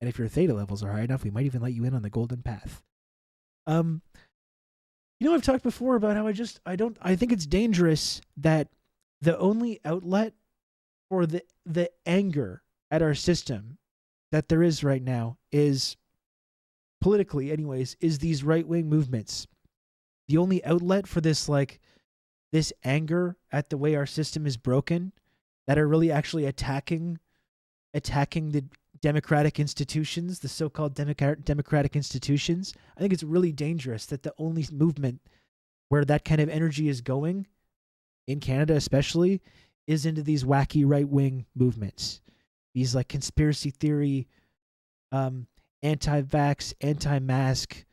And if your theta levels are high enough, we might even let you in on the golden path. I've talked before about how I think it's dangerous that the only outlet for the anger at our system that there is right now is, politically anyways, is these right-wing movements. The only outlet for this anger at the way our system is broken, that are really actually attacking the democratic institutions, the so-called democratic institutions. I think it's really dangerous that the only movement where that kind of energy is going, in Canada especially, is into these wacky right-wing movements. These conspiracy theory, anti-vax, anti-mask,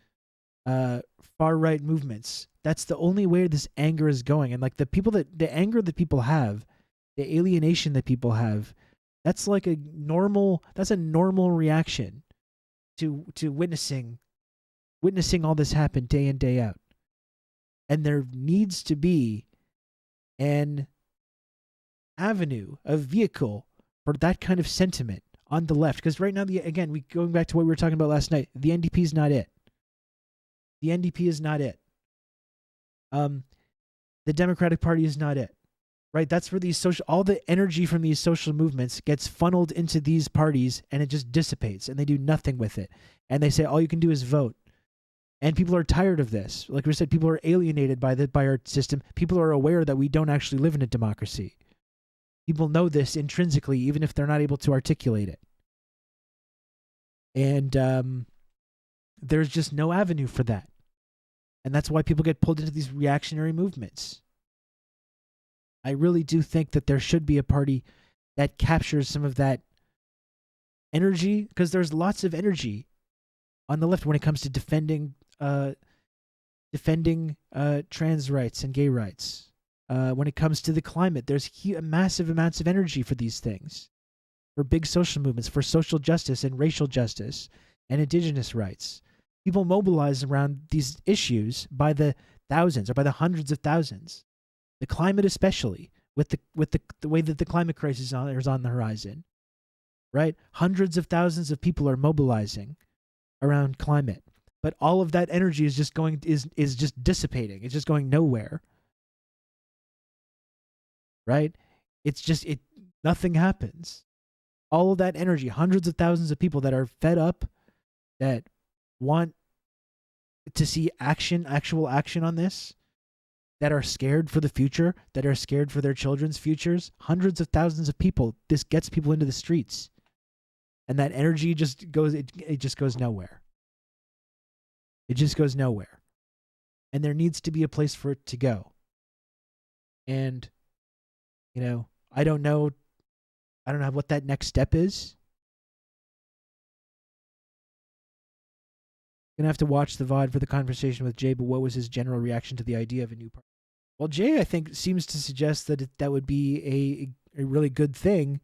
far-right movements. That's the only way this anger is going. And the anger that people have, the alienation that people have, that's a normal reaction to witnessing all this happen day in, day out. And there needs to be an avenue, a vehicle for that kind of sentiment on the left. Because right now, going back to what we were talking about last night, the NDP is not it. The NDP is not it. The Democratic Party is not it. Right? That's where all the energy from these social movements gets funneled into these parties, and it just dissipates, and they do nothing with it. And they say all you can do is vote. And people are tired of this. Like we said, people are alienated by our system. People are aware that we don't actually live in a democracy. People know this intrinsically, even if they're not able to articulate it. And there's just no avenue for that. And that's why people get pulled into these reactionary movements. I really do think that there should be a party that captures some of that energy, because there's lots of energy on the left when it comes to defending trans rights and gay rights. When it comes to the climate, there's massive amounts of energy for these things, for big social movements, for social justice and racial justice and indigenous rights. People mobilize around these issues by the thousands or by the hundreds of thousands. The climate, especially with the way that the climate crisis is on the horizon, right? Hundreds of thousands of people are mobilizing around climate, but all of that energy is just dissipating. It's just going nowhere, right? Nothing happens. All of that energy, hundreds of thousands of people that are fed up, that want to see actual action on this, that are scared for the future, that are scared for their children's futures, hundreds of thousands of people. This gets people into the streets, and that energy just goes. It just goes nowhere. It just goes nowhere, and there needs to be a place for it to go. And I don't know what that next step is. Gonna have to watch the VOD for the conversation with Jay, but what was his general reaction to the idea of a new party? Well, Jay, I think, seems to suggest that that would be a really good thing,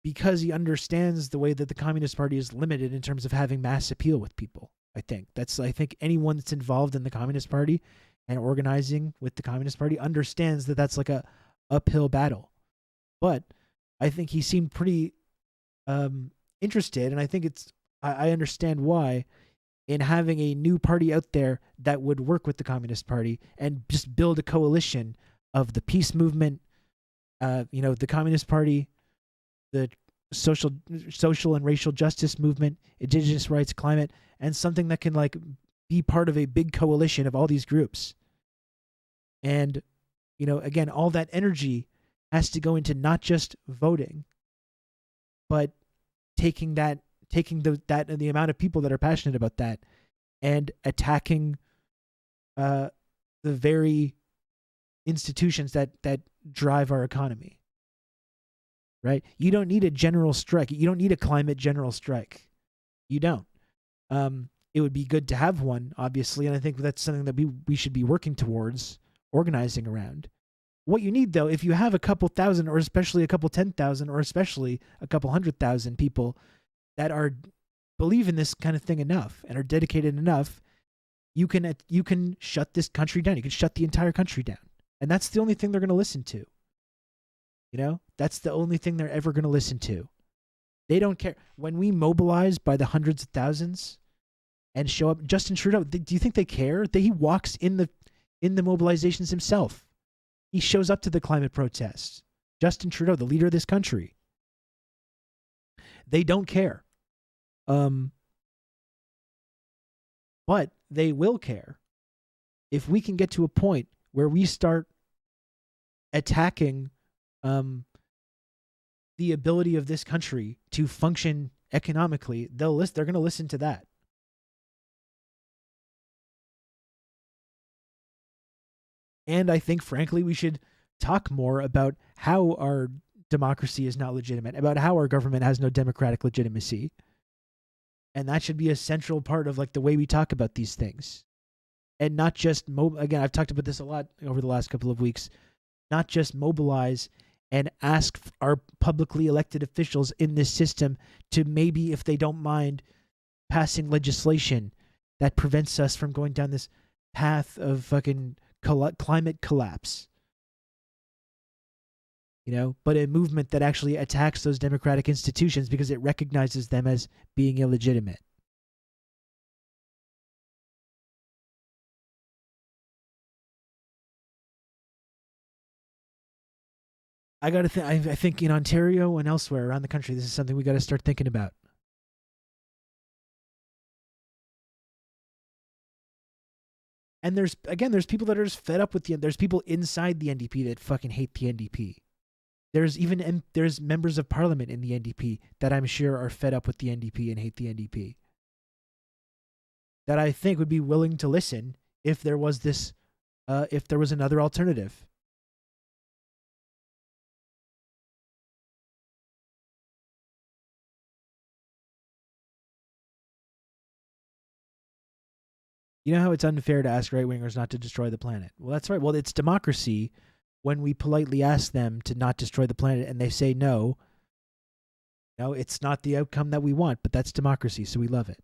because he understands the way that the Communist Party is limited in terms of having mass appeal with people. I think anyone that's involved in the Communist Party and organizing with the Communist Party understands that that's a uphill battle. But I think he seemed pretty interested, and I think I understand why, in having a new party out there that would work with the Communist Party and just build a coalition of the peace movement, the Communist Party, the social and racial justice movement, indigenous rights, climate, and something that can be part of a big coalition of all these groups. And again, all that energy has to go into not just voting, but taking the amount of people that are passionate about that and attacking the very institutions that drive our economy. Right? You don't need a general strike. You don't need a climate general strike. You don't. It would be good to have one, obviously, and I think that's something that we should be working towards organizing around. What you need, though, if you have a couple thousand, or especially a couple 10,000, or especially a couple 100,000 people that are believe in this kind of thing enough and are dedicated enough, you can shut this country down. You can shut the entire country down, and that's the only thing they're going to listen to. You know, that's the only thing they're ever going to listen to. They don't care. When we mobilize by the hundreds of thousands and show up, Justin Trudeau, do you think they care? He walks in the mobilizations himself. He shows up to the climate protests. Justin Trudeau, the leader of this country. They don't care. But they will care if we can get to a point where we start attacking the ability of this country to function economically. They're going to listen to that. And I think, frankly, we should talk more about how our democracy is not legitimate, about how our government has no democratic legitimacy. And that should be a central part of like the way we talk about these things. And not just, again, I've talked about this a lot over the last couple of weeks, not just mobilize and ask our publicly elected officials in this system to maybe, if they don't mind, passing legislation that prevents us from going down this path of fucking climate collapse. You know, but a movement that actually attacks those democratic institutions because it recognizes them as being illegitimate. I think in Ontario and elsewhere around the country, this is something we got to start thinking about. And there's people that are just fed up with there's people inside the NDP that fucking hate the NDP. There's members of parliament in the NDP that I'm sure are fed up with the NDP and hate the NDP. That I think would be willing to listen if there was another alternative. You know how it's unfair to ask right-wingers not to destroy the planet? Well, that's right. Well, it's democracy when we politely ask them to not destroy the planet and they say no. No, it's not the outcome that we want, but that's democracy, so we love it.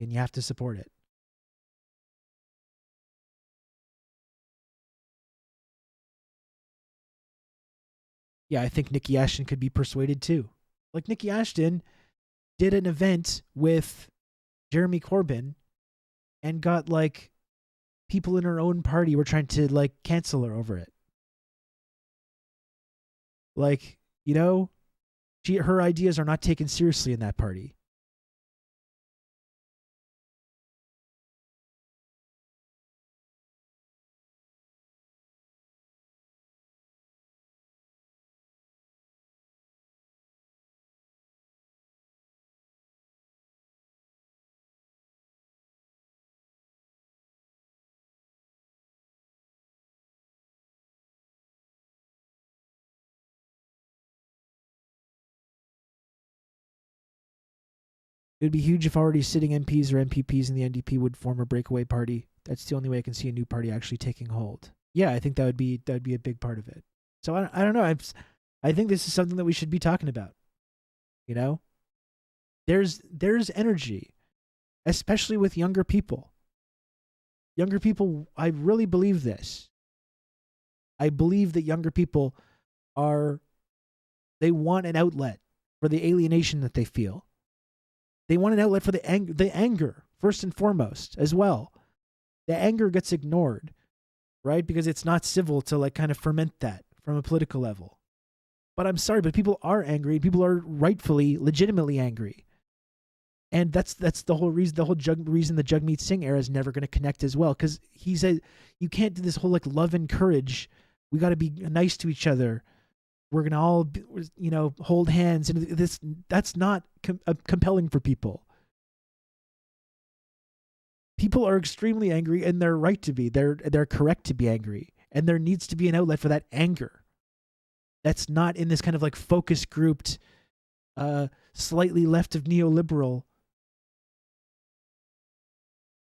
And you have to support it. Yeah, I think Nikki Ashton could be persuaded too. Like, Nikki Ashton did an event with Jeremy Corbyn and got like people in her own party were trying to like cancel her over it. Like, you know, her ideas are not taken seriously in that party. It would be huge if already sitting MPs or MPPs in the NDP would form a breakaway party. That's the only way I can see a new party actually taking hold. Yeah, I think that would be a big part of it. So I don't know. I think this is something that we should be talking about. You know, there's energy, especially with younger people. Younger people, I really believe this. I believe that younger people they want an outlet for the alienation that they feel. They want an outlet for the anger, first and foremost, as well. The anger gets ignored, right? Because it's not civil to like kind of ferment that from a political level. But I'm sorry, but people are angry. People are rightfully, legitimately angry. And that's the whole reason, reason the Jagmeet Singh era is never going to connect as well. Because he said, you can't do this whole like love and courage. We got to be nice to each other. We're going to all, hold hands. And that's not compelling for people. People are extremely angry, and they're right to be. They're correct to be angry. And there needs to be an outlet for that anger. That's not in this kind of like focus grouped, slightly left of neoliberal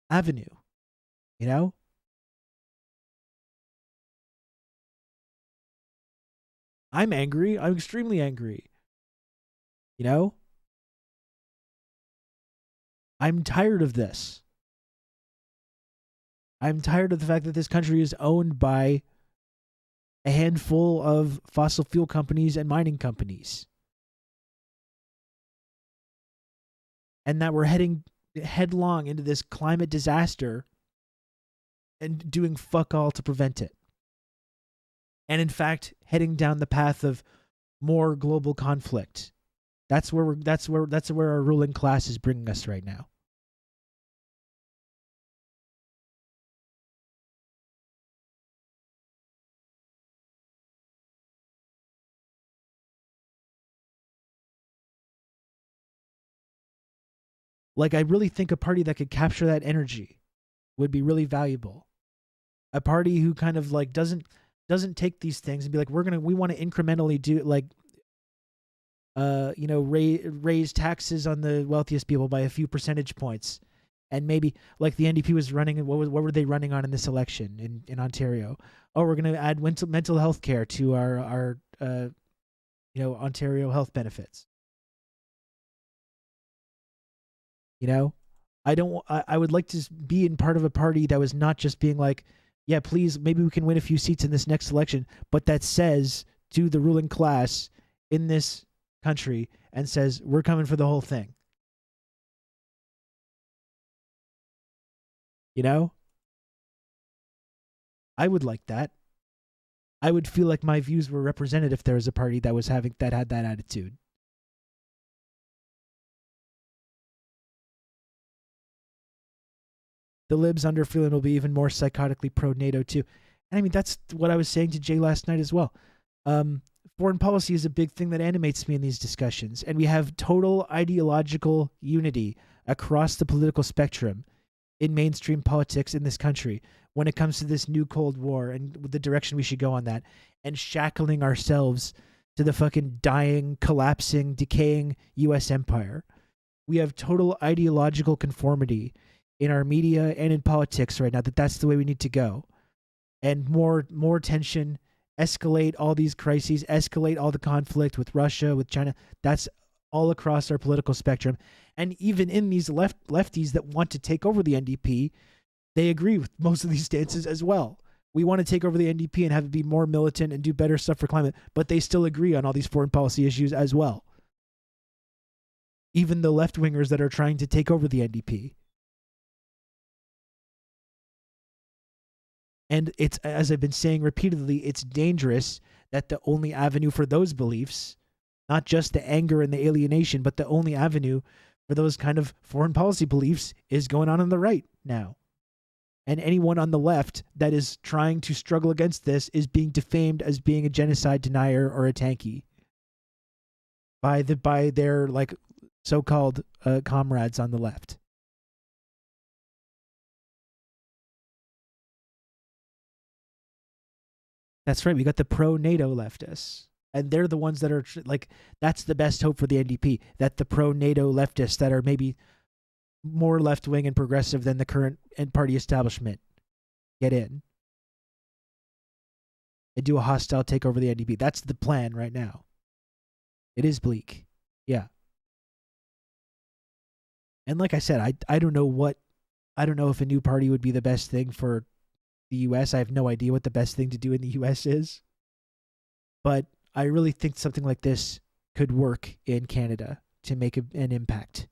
avenue. You know? I'm angry. I'm extremely angry. You know? I'm tired of this. I'm tired of the fact that this country is owned by a handful of fossil fuel companies and mining companies. And that we're heading headlong into this climate disaster and doing fuck all to prevent it. And in fact, heading down the path of more global conflict. That's where our ruling class is bringing us right now. Like, I really think a party that could capture that energy would be really valuable. A party who kind of like doesn't take these things and be like, we want to incrementally do like, raise taxes on the wealthiest people by a few percentage points, and maybe like the NDP was running. What were they running on in this election in Ontario? Oh, we're going to add mental health care to our Ontario health benefits. I would like to be in part of a party that was not just being like, yeah, please, maybe we can win a few seats in this next election, but that says to the ruling class in this country and says, we're coming for the whole thing. I would like that. I would feel like my views were represented if there was a party that had that attitude. The libs under Freeland will be even more psychotically pro-NATO too. And I mean, that's what I was saying to Jay last night as well. Foreign policy is a big thing that animates me in these discussions. And we have total ideological unity across the political spectrum in mainstream politics in this country when it comes to this new Cold War and the direction we should go on that, and shackling ourselves to the fucking dying, collapsing, decaying U.S. empire. We have total ideological conformity in our media and in politics right now that's the way we need to go. And more tension, escalate all these crises, escalate all the conflict with Russia, with China. That's all across our political spectrum. And even in these lefties that want to take over the NDP, they agree with most of these stances as well. We want to take over the NDP and have it be more militant and do better stuff for climate, but they still agree on all these foreign policy issues as well. Even the left-wingers that are trying to take over the NDP. And it's, as I've been saying repeatedly, it's dangerous that the only avenue for those beliefs, not just the anger and the alienation, but the only avenue for those kind of foreign policy beliefs is going on the right now. And anyone on the left that is trying to struggle against this is being defamed as being a genocide denier or a tanky by their like so-called comrades on the left. That's right. We got the pro-NATO leftists. And they're the ones that are like, that's the best hope for the NDP, that the pro-NATO leftists that are maybe more left-wing and progressive than the current party establishment get in and do a hostile takeover of the NDP. That's the plan right now. It is bleak. Yeah. And like I said, I don't know if a new party would be the best thing for the U.S. I have no idea what the best thing to do in the U.S. is. But I really think something like this could work in Canada to make an impact.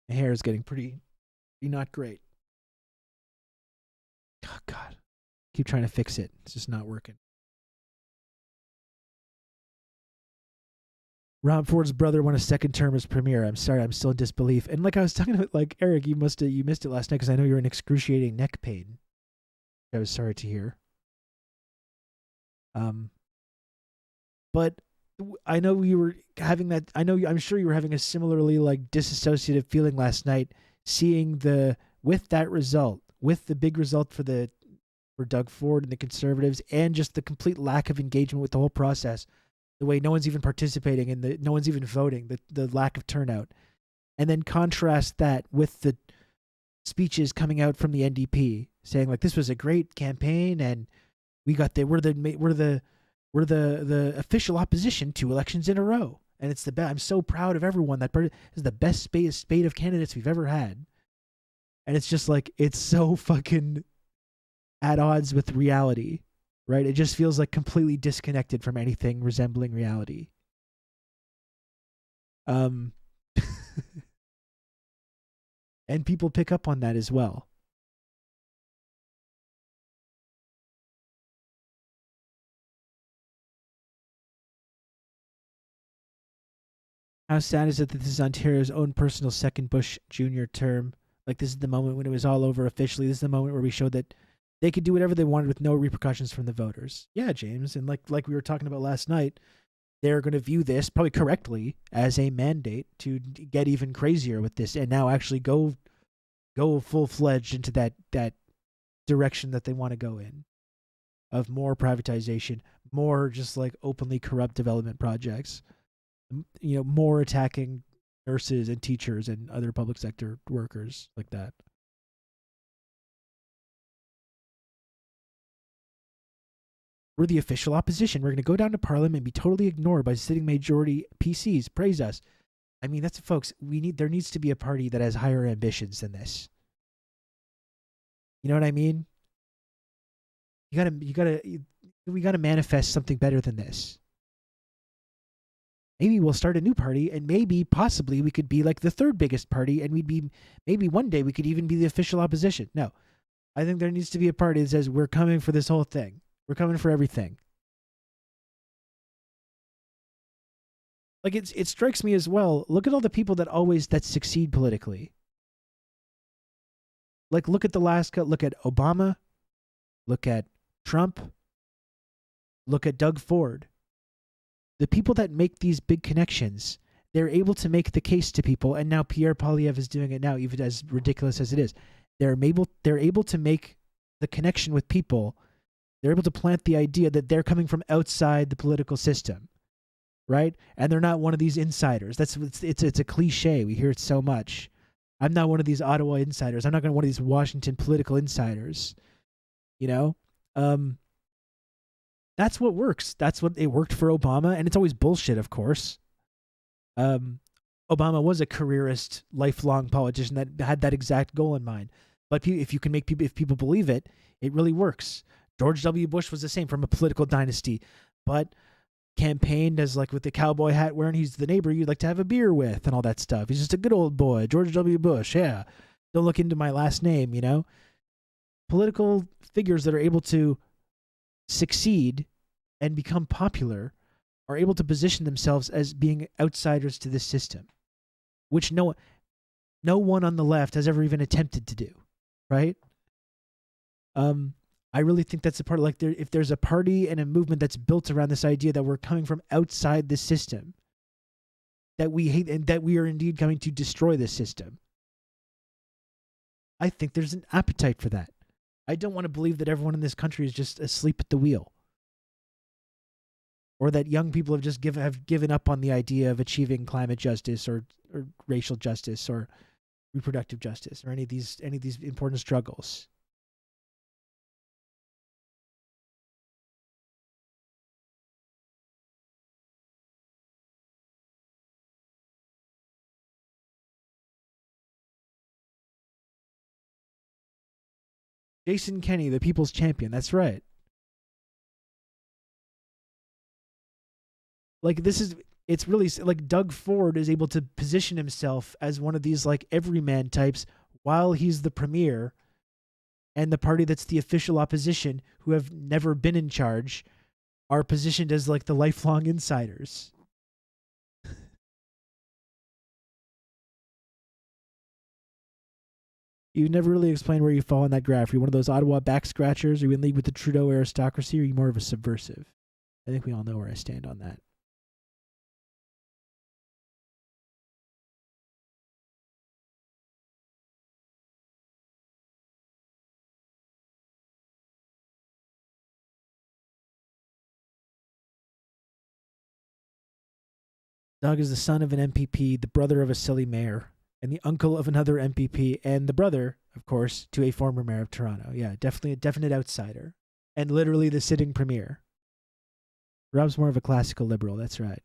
My hair is getting pretty not great. Oh, God. Keep trying to fix it. It's just not working. Rob Ford's brother won a second term as premier. I'm sorry, I'm still in disbelief. And like I was talking about, like, Eric, you missed it last night because I know you're in excruciating neck pain. I was sorry to hear. But I know you were having that. I'm sure you were having a similarly like disassociative feeling last night, seeing with that result, with the big result for Doug Ford and the Conservatives, and just the complete lack of engagement with the whole process. The way no one's even participating and no one's even voting, the lack of turnout. and then contrast that with the speeches coming out from the NDP saying like this was a great campaign and we're the official opposition 2 elections in a row, and it's the best. I'm so proud of everyone. That is the best spate of candidates we've ever had, and it's just like it's so fucking at odds with reality, right? It just feels like completely disconnected from anything resembling reality. And people pick up on that as well. How sad is it that this is Ontario's own personal second Bush Jr. term? Like, this is the moment when it was all over officially. This is the moment where we showed that they could do whatever they wanted with no repercussions from the voters. Yeah, James. And like we were talking about last night, they're going to view this, probably correctly, as a mandate to get even crazier with this and now actually go full-fledged into that direction that they want to go in, of more privatization, more just like openly corrupt development projects, you know, more attacking nurses and teachers and other public sector workers like that. We're the official opposition. We're going to go down to Parliament and be totally ignored by sitting majority PCs. Praise us. I mean, that's, folks, there needs to be a party that has higher ambitions than this. You know what I mean? We gotta manifest something better than this. Maybe we'll start a new party, and maybe, possibly, we could be like the third biggest party, and maybe one day we could even be the official opposition. No, I think there needs to be a party that says we're coming for this whole thing. We're coming for everything. Like, it strikes me as well. Look at all the people that succeed politically. Like, look at look at Obama, look at Trump, look at Doug Ford. The people that make these big connections, they're able to make the case to people, and now Pierre Poilievre is doing it now, even as ridiculous as it is. They're able to make the connection with people. They're able to plant the idea that they're coming from outside the political system, right? And they're not one of these insiders. It's a cliche. We hear it so much. I'm not one of these Ottawa insiders. I'm not going to one of these Washington political insiders. You know? That's what works. That's what it worked for Obama, and it's always bullshit, of course. Obama was a careerist, lifelong politician that had that exact goal in mind. But if people believe it, it really works. George W. Bush was the same, from a political dynasty, but campaigned as, like, with the cowboy hat wearing, he's the neighbor you'd like to have a beer with and all that stuff. He's just a good old boy, George W. Bush. Yeah, don't look into my last name, you know. Political figures that are able to succeed and become popular are able to position themselves as being outsiders to this system, which no one on the left has ever even attempted to do, right? I really think that's a part of, like, if there's a party and a movement that's built around this idea that we're coming from outside the system, that we hate, and that we are indeed coming to destroy this system, I think there's an appetite for that. I don't want to believe that everyone in this country is just asleep at the wheel, or that young people have given up on the idea of achieving climate justice or racial justice or reproductive justice or any of these important struggles. Jason Kenney, the people's champion. That's right. Like, it's really like Doug Ford is able to position himself as one of these, like, everyman types while he's the premier, and the party that's the official opposition, who have never been in charge, are positioned as, like, the lifelong insiders. You never really explained where you fall in that graph. Are you one of those Ottawa back scratchers? Are you in league with the Trudeau aristocracy? Or are you more of a subversive? I think we all know where I stand on that. Doug is the son of an MPP, the brother of a silly mayor. and the uncle of another MPP, and the brother, of course, to a former mayor of Toronto. Yeah, definitely a definite outsider, and literally the sitting premier. Rob's more of a classical liberal. That's right.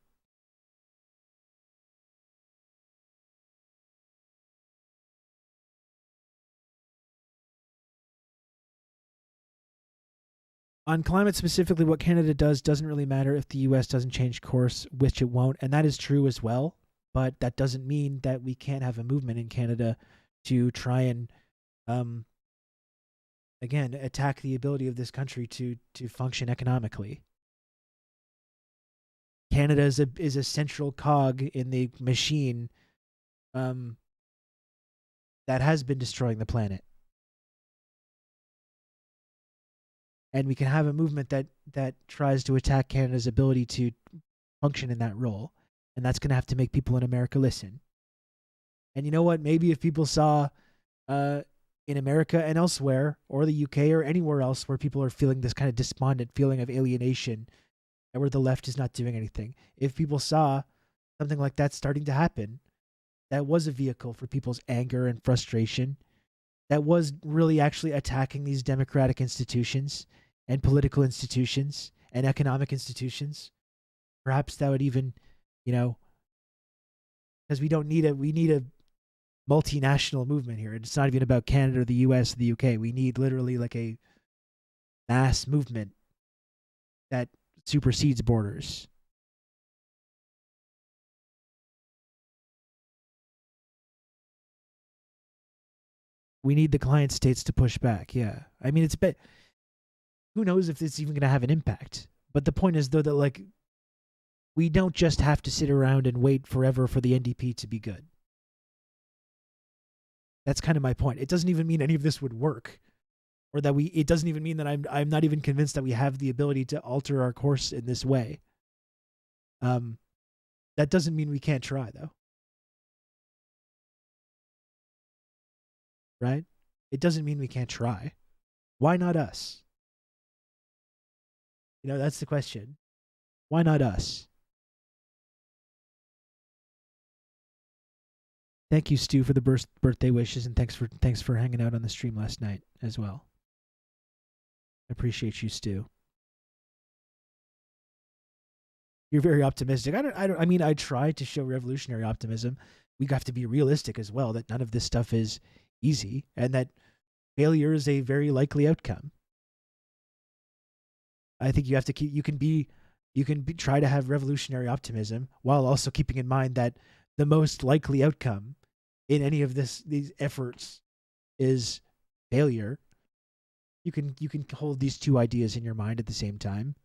On climate specifically, what Canada does doesn't really matter if the U.S. doesn't change course, which it won't, and that is true as well. But that doesn't mean that we can't have a movement in Canada to try and, again, attack the ability of this country to function economically. Canada is a central cog in the machine that has been destroying the planet. And we can have a movement that tries to attack Canada's ability to function in that role. And that's going to have to make people in America listen. And you know what? Maybe if people saw in America and elsewhere, or the UK or anywhere else where people are feeling this kind of despondent feeling of alienation and where the left is not doing anything, if people saw something like that starting to happen, that was a vehicle for people's anger and frustration, that was really actually attacking these democratic institutions and political institutions and economic institutions, perhaps that would even, because we need a multinational movement here. It's not even about Canada or the US or the UK. We need literally like a mass movement that supersedes borders. We need the client states to push back. Yeah. I mean, who knows if it's even going to have an impact. But the point is, though, that like we don't just have to sit around and wait forever for the NDP to be good. That's kind of my point. It doesn't even mean any of this would work, or that it doesn't even mean that I'm not even convinced that we have the ability to alter our course in this way. That doesn't mean we can't try, though. Right? It doesn't mean we can't try. Why not us? That's the question. Why not us? Thank you, Stu, for the birthday wishes, and thanks for hanging out on the stream last night as well. I appreciate you, Stu. You're very optimistic. I mean, I try to show revolutionary optimism. We have to be realistic as well, that none of this stuff is easy, and that failure is a very likely outcome. I think you have to try to have revolutionary optimism while also keeping in mind that the most likely outcome in any of these efforts is failure. You can hold these two ideas in your mind at the same time.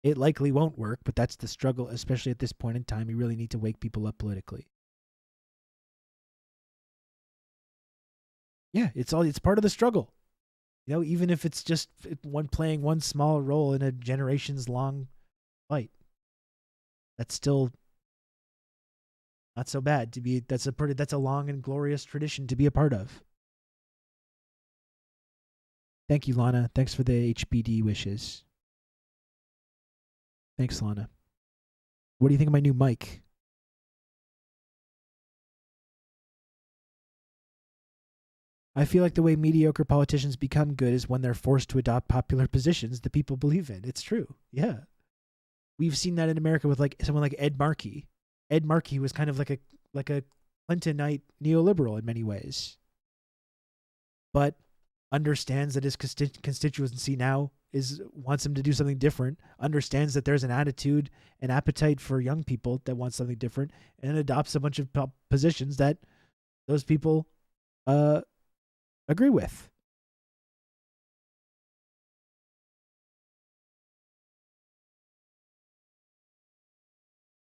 It likely won't work, but that's the struggle, especially at this point in time. You really need to wake people up politically. Yeah, it's part of the struggle. Even if it's just playing one small role in a generations long fight, that's still not so bad to be. That's a long and glorious tradition to be a part of. Thank you, Lana. Thanks for the HBD wishes. Thanks, Lana. What do you think of my new mic? I feel like the way mediocre politicians become good is when they're forced to adopt popular positions that people believe in. It's true. Yeah. We've seen that in America with like someone like Ed Markey. Ed Markey was kind of like a Clintonite neoliberal in many ways, but understands that his constituency now wants him to do something different, understands that there's an attitude, an appetite for young people that want something different, and adopts a bunch of positions that those people agree with.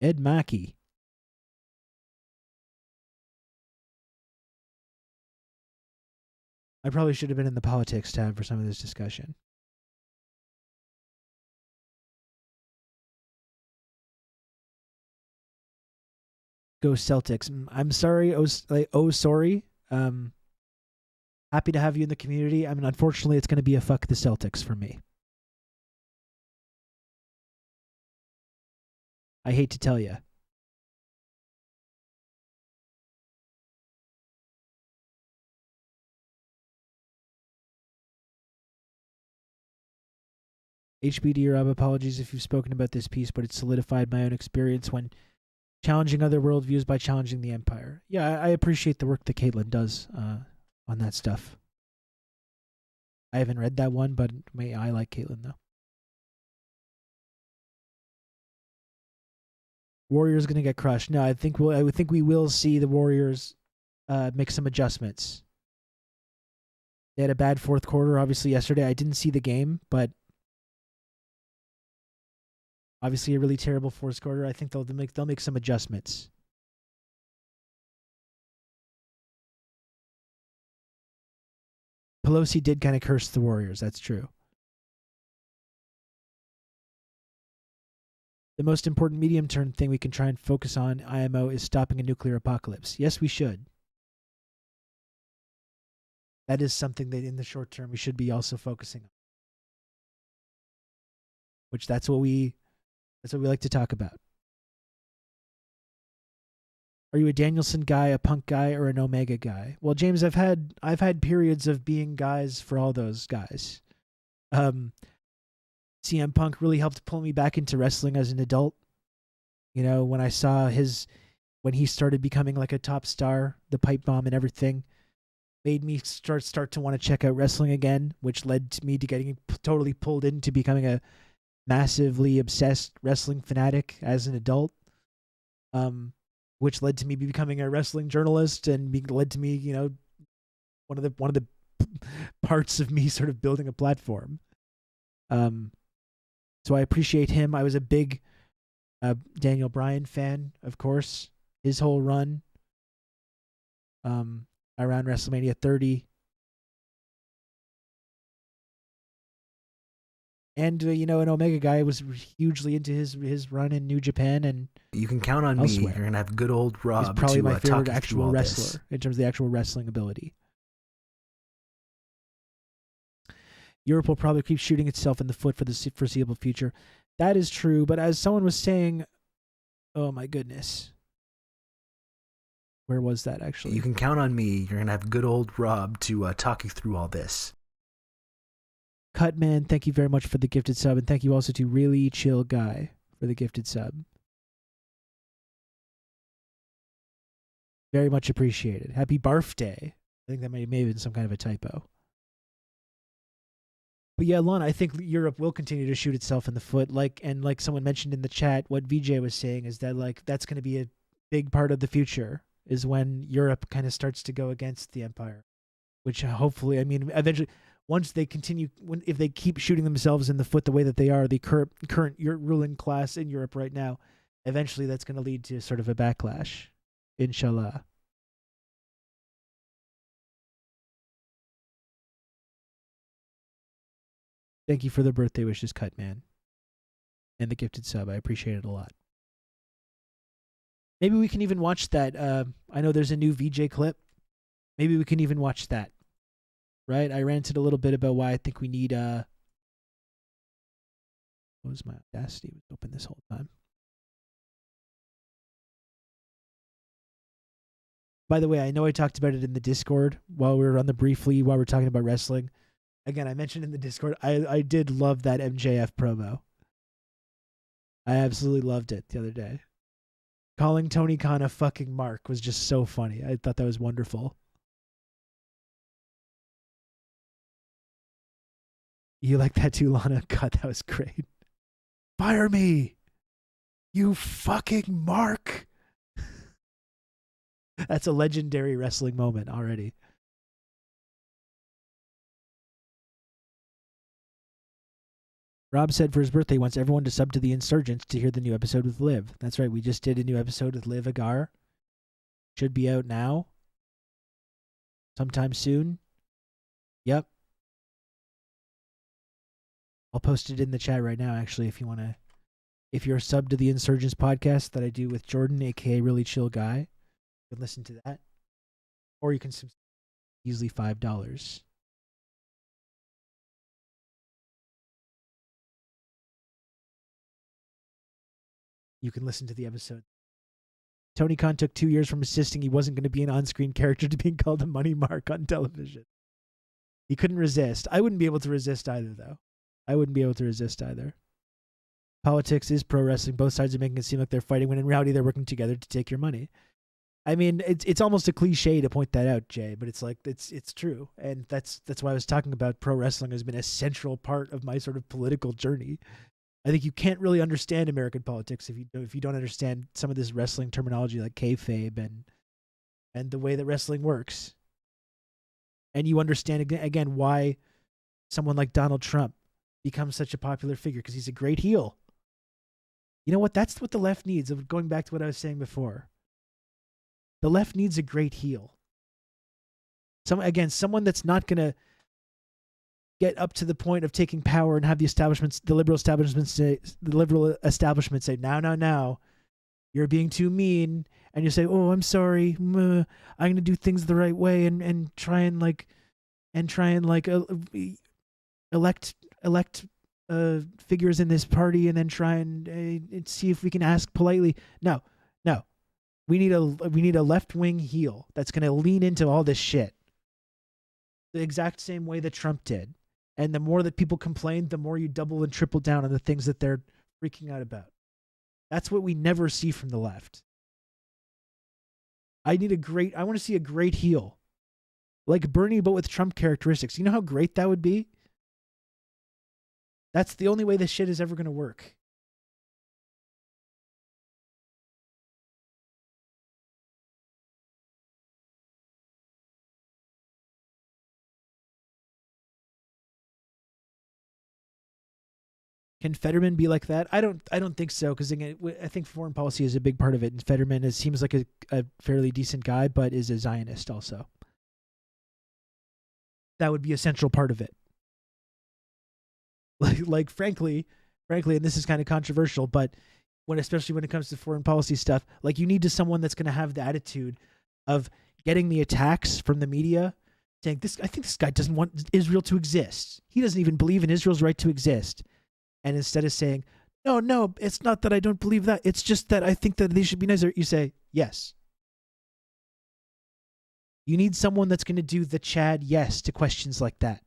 Ed Mackey. I probably should have been in the politics tab for some of this discussion. Go Celtics. I'm sorry. Sorry. Happy to have you in the community. I mean, unfortunately, it's going to be a fuck the Celtics for me. I hate to tell you. HBD Rob, apologies if you've spoken about this piece, but it solidified my own experience when challenging other worldviews by challenging the Empire. Yeah, I appreciate the work that Caitlin does on that stuff. I haven't read that one, but I like Caitlin, though. Warriors going to get crushed. No, I think we will see the Warriors make some adjustments. They had a bad fourth quarter, obviously, yesterday. I didn't see the game, but obviously a really terrible fourth quarter. I think they'll make some adjustments. Pelosi did kind of curse the Warriors. That's true. The most important medium-term thing we can try and focus on, IMO, is stopping a nuclear apocalypse. Yes, we should. That is something that in the short term we should be also focusing on. Which that's what we like to talk about. Are you a Danielson guy, a Punk guy, or an Omega guy? Well, James, I've had periods of being guys for all those guys. CM Punk really helped pull me back into wrestling as an adult. You know, when I saw when he started becoming like a top star, the pipe bomb and everything, made me start to want to check out wrestling again, which led to me to getting totally pulled into becoming a massively obsessed wrestling fanatic as an adult. Which led to me becoming a wrestling journalist and led to me, you know, one of the parts of me sort of building a platform. So I appreciate him. I was a big Daniel Bryan fan, of course. His whole run around WrestleMania 30. And, you know, an Omega guy was hugely into his run in New Japan and you can count on elsewhere. me. You're going to have good old Rob. He's probably my favorite actual wrestler this. in terms of the actual wrestling ability. Europe will probably keep shooting itself in the foot for the foreseeable future. That is true, but as someone was saying, oh my goodness. Where was that actually? You can count on me. You're going to have good old Rob to talk you through all this. Cutman, thank you very much for the gifted sub, and thank you also to Really Chill Guy for the gifted sub. Very much appreciated. Happy birthday. I think that may have been some kind of a typo. But yeah, Lon, I think Europe will continue to shoot itself in the foot. Like someone mentioned in the chat, what VJ was saying is that that's going to be a big part of the future, is when Europe kind of starts to go against the Empire. Which hopefully, I mean, eventually, once they continue, if they keep shooting themselves in the foot the way that they are, the current ruling class in Europe right now, eventually that's going to lead to sort of a backlash. Inshallah. Thank you for the birthday wishes, Cutman. And the gifted sub. I appreciate it a lot. Maybe we can even watch that. I know there's a new VJ clip. Maybe we can even watch that. Right? I ranted a little bit about why I think we need... What was my Audacity? It was open this whole time. By the way, I know I talked about it in the Discord while we were talking about wrestling. Again, I mentioned in the Discord, I did love that MJF promo. I absolutely loved it the other day. Calling Tony Khan a fucking mark was just so funny. I thought that was wonderful. You like that too, Lana? God, that was great. Fire me! You fucking mark! That's a legendary wrestling moment already. Rob said for his birthday he wants everyone to sub to the Insurgents to hear the new episode with Liv. That's right, we just did a new episode with Liv Agar. Should be out now. Sometime soon. Yep. I'll post it in the chat right now, actually, if you want to. If you're a sub to the Insurgents podcast that I do with Jordan, a.k.a. Really Chill Guy, you can listen to that. Or you can subscribe easily $5. You can listen to the episode. Tony Khan took 2 years from insisting he wasn't going to be an on-screen character to being called a money mark on television. He couldn't resist. I wouldn't be able to resist either, though. I wouldn't be able to resist either. Politics is pro wrestling. Both sides are making it seem like they're fighting when in reality they're working together to take your money. I mean, it's almost a cliche to point that out, Jay, but it's like it's true, and that's why I was talking about pro wrestling has been a central part of my sort of political journey. I think you can't really understand American politics if you don't understand some of this wrestling terminology like kayfabe and the way that wrestling works, and you understand again why someone like Donald Trump becomes such a popular figure, because he's a great heel. You know what? That's what the left needs. Going back to what I was saying before. The left needs a great heel. Someone that's not going to get up to the point of taking power and have the liberal establishment say, now, you're being too mean, and you say, oh, I'm sorry, I'm going to do things the right way and try and elect figures in this party and then try and see if we can ask politely. No. We need a left-wing heel that's going to lean into all this shit the exact same way that Trump did. And the more that people complain, the more you double and triple down on the things that they're freaking out about. That's what we never see from the left. I want to see a great heel. Like Bernie, but with Trump characteristics. You know how great that would be? That's the only way this shit is ever going to work. Can Fetterman be like that? I don't think so, because I think foreign policy is a big part of it, and Fetterman seems like a fairly decent guy, but is a Zionist also. That would be a central part of it. Like frankly, and this is kind of controversial, but especially when it comes to foreign policy stuff, like you need someone that's going to have the attitude of getting the attacks from the media, saying I think this guy doesn't want Israel to exist. He doesn't even believe in Israel's right to exist. And instead of saying, no, it's not that I don't believe that. It's just that I think that they should be nicer. You say, yes. You need someone that's going to do the Chad yes to questions like that.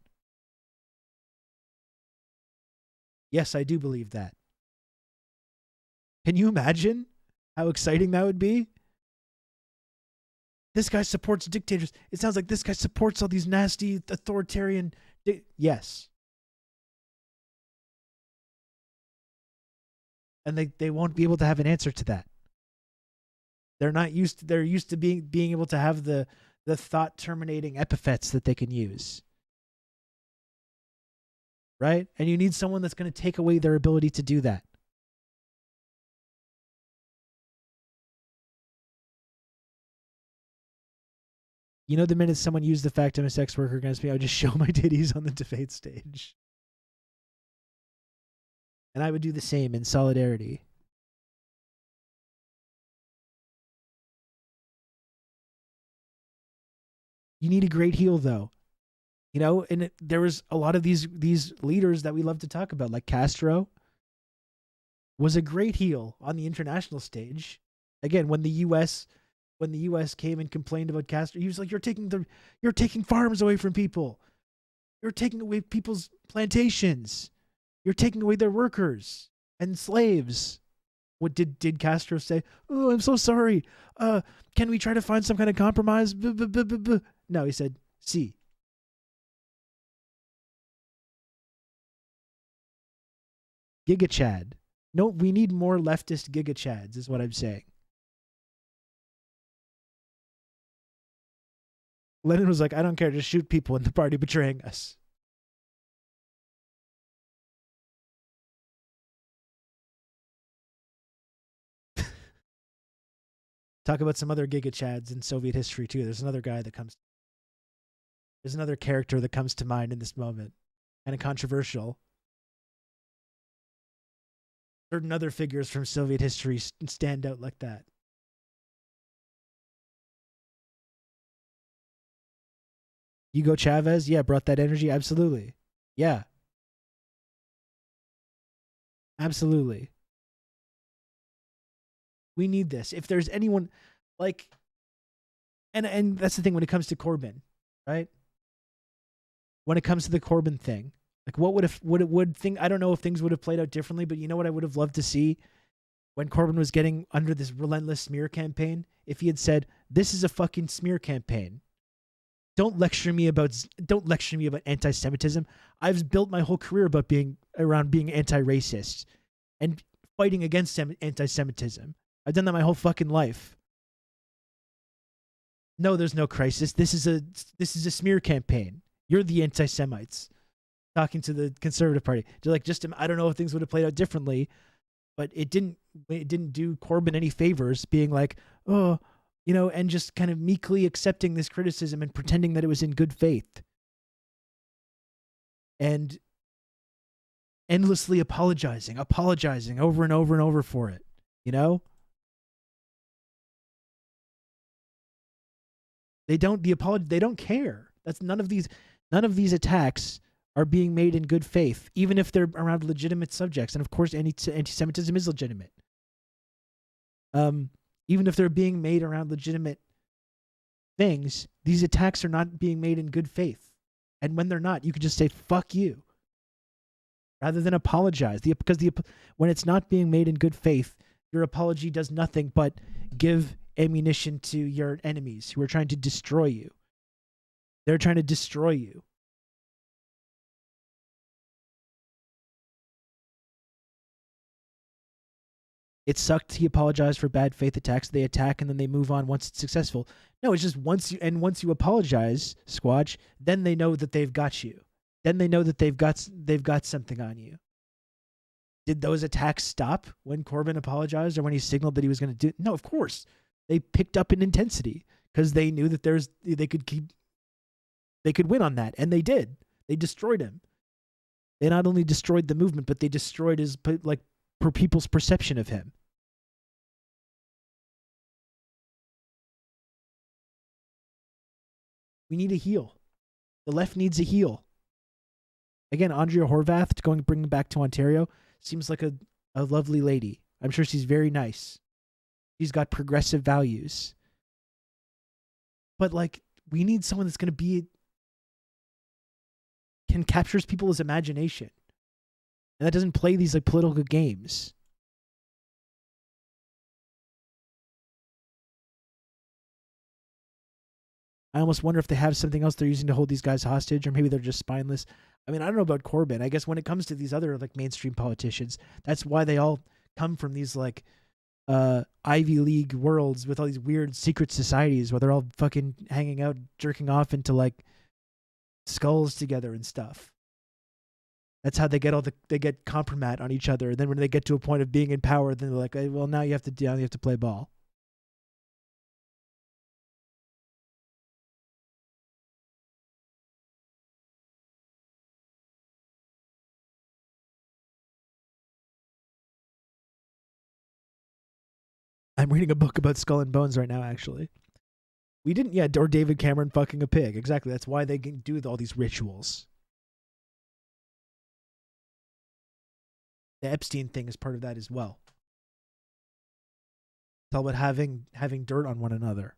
Yes, I do believe that. Can you imagine how exciting that would be? This guy supports dictators. It sounds like this guy supports all these nasty authoritarian... Yes. And they won't be able to have an answer to that. They're used to being able to have the thought terminating epithets that they can use. Right? And you need someone that's going to take away their ability to do that. You know, the minute someone used the fact I'm a sex worker against me, I would just show my titties on the debate stage. And I would do the same in solidarity. You need a great heel, though. You know, and there was a lot of these leaders that we love to talk about, like Castro was a great heel on the international stage. Again, when the U.S. came and complained about Castro, he was like, "You're taking farms away from people. You're taking away people's plantations. You're taking away their workers and slaves." What did Castro say? "Oh, I'm so sorry. Can we try to find some kind of compromise?" No, he said, "See." Giga Chad. No, we need more leftist Giga Chads, is what I'm saying. Lenin was like, "I don't care, just shoot people in the party betraying us." Talk about some other Giga Chads in Soviet history too. There's another character that comes to mind in this moment. Kind of controversial. Certain other figures from Soviet history stand out like that. Hugo Chavez, yeah, brought that energy. Absolutely. Yeah. Absolutely. We need this. If there's anyone like, and that's the thing when it comes to Corbyn, right? When it comes to the Corbyn thing, Like, what would have would thing? I don't know if things would have played out differently, but you know what I would have loved to see when Corbyn was getting under this relentless smear campaign? If he had said, "This is a fucking smear campaign. Don't lecture me about anti-Semitism. I've built my whole career about being anti-racist and fighting against anti-Semitism. I've done that my whole fucking life. No, there's no crisis. This is a smear campaign. You're the anti-Semites." Talking to the Conservative Party, I don't know if things would have played out differently, but it didn't do Corbyn any favors, being like, oh, and just kind of meekly accepting this criticism and pretending that it was in good faith, and endlessly apologizing over and over and over for it. They don't care. That's none of these attacks are being made in good faith, even if they're around legitimate subjects. And of course, anti-Semitism is legitimate. Even if they're being made around legitimate things, these attacks are not being made in good faith. And when they're not, you could just say, fuck you, rather than apologize. Because when it's not being made in good faith, your apology does nothing but give ammunition to your enemies who are trying to destroy you. They're trying to destroy you. It sucked. He apologized for bad faith attacks. They attack and then they move on once it's successful. No, it's just once you apologize, Squatch, then they know that they've got you. Then they know that they've got something on you. Did those attacks stop when Corbyn apologized or when he signaled that he was going to do it? No, of course. They picked up in intensity because they knew that they could win on that, and they did. They destroyed him. They not only destroyed the movement, but they destroyed his people's perception of him. We need a heel. The left needs a heel. Again, Andrea Horwath, bringing back to Ontario, seems like a lovely lady. I'm sure she's very nice. She's got progressive values. But we need someone that's going to can captures people's imagination. And that doesn't play these political games. I almost wonder if they have something else they're using to hold these guys hostage, or maybe they're just spineless. I mean, I don't know about Corbyn. I guess when it comes to these other mainstream politicians, that's why they all come from these Ivy League worlds with all these weird secret societies where they're all fucking hanging out, jerking off into skulls together and stuff. That's how they get compromat on each other. And then when they get to a point of being in power, then they're like, well, now you have to play ball. I'm reading a book about Skull and Bones right now, actually. We didn't yet, or David Cameron fucking a pig. Exactly. That's why they can do all these rituals. The Epstein thing is part of that as well. It's all about having dirt on one another.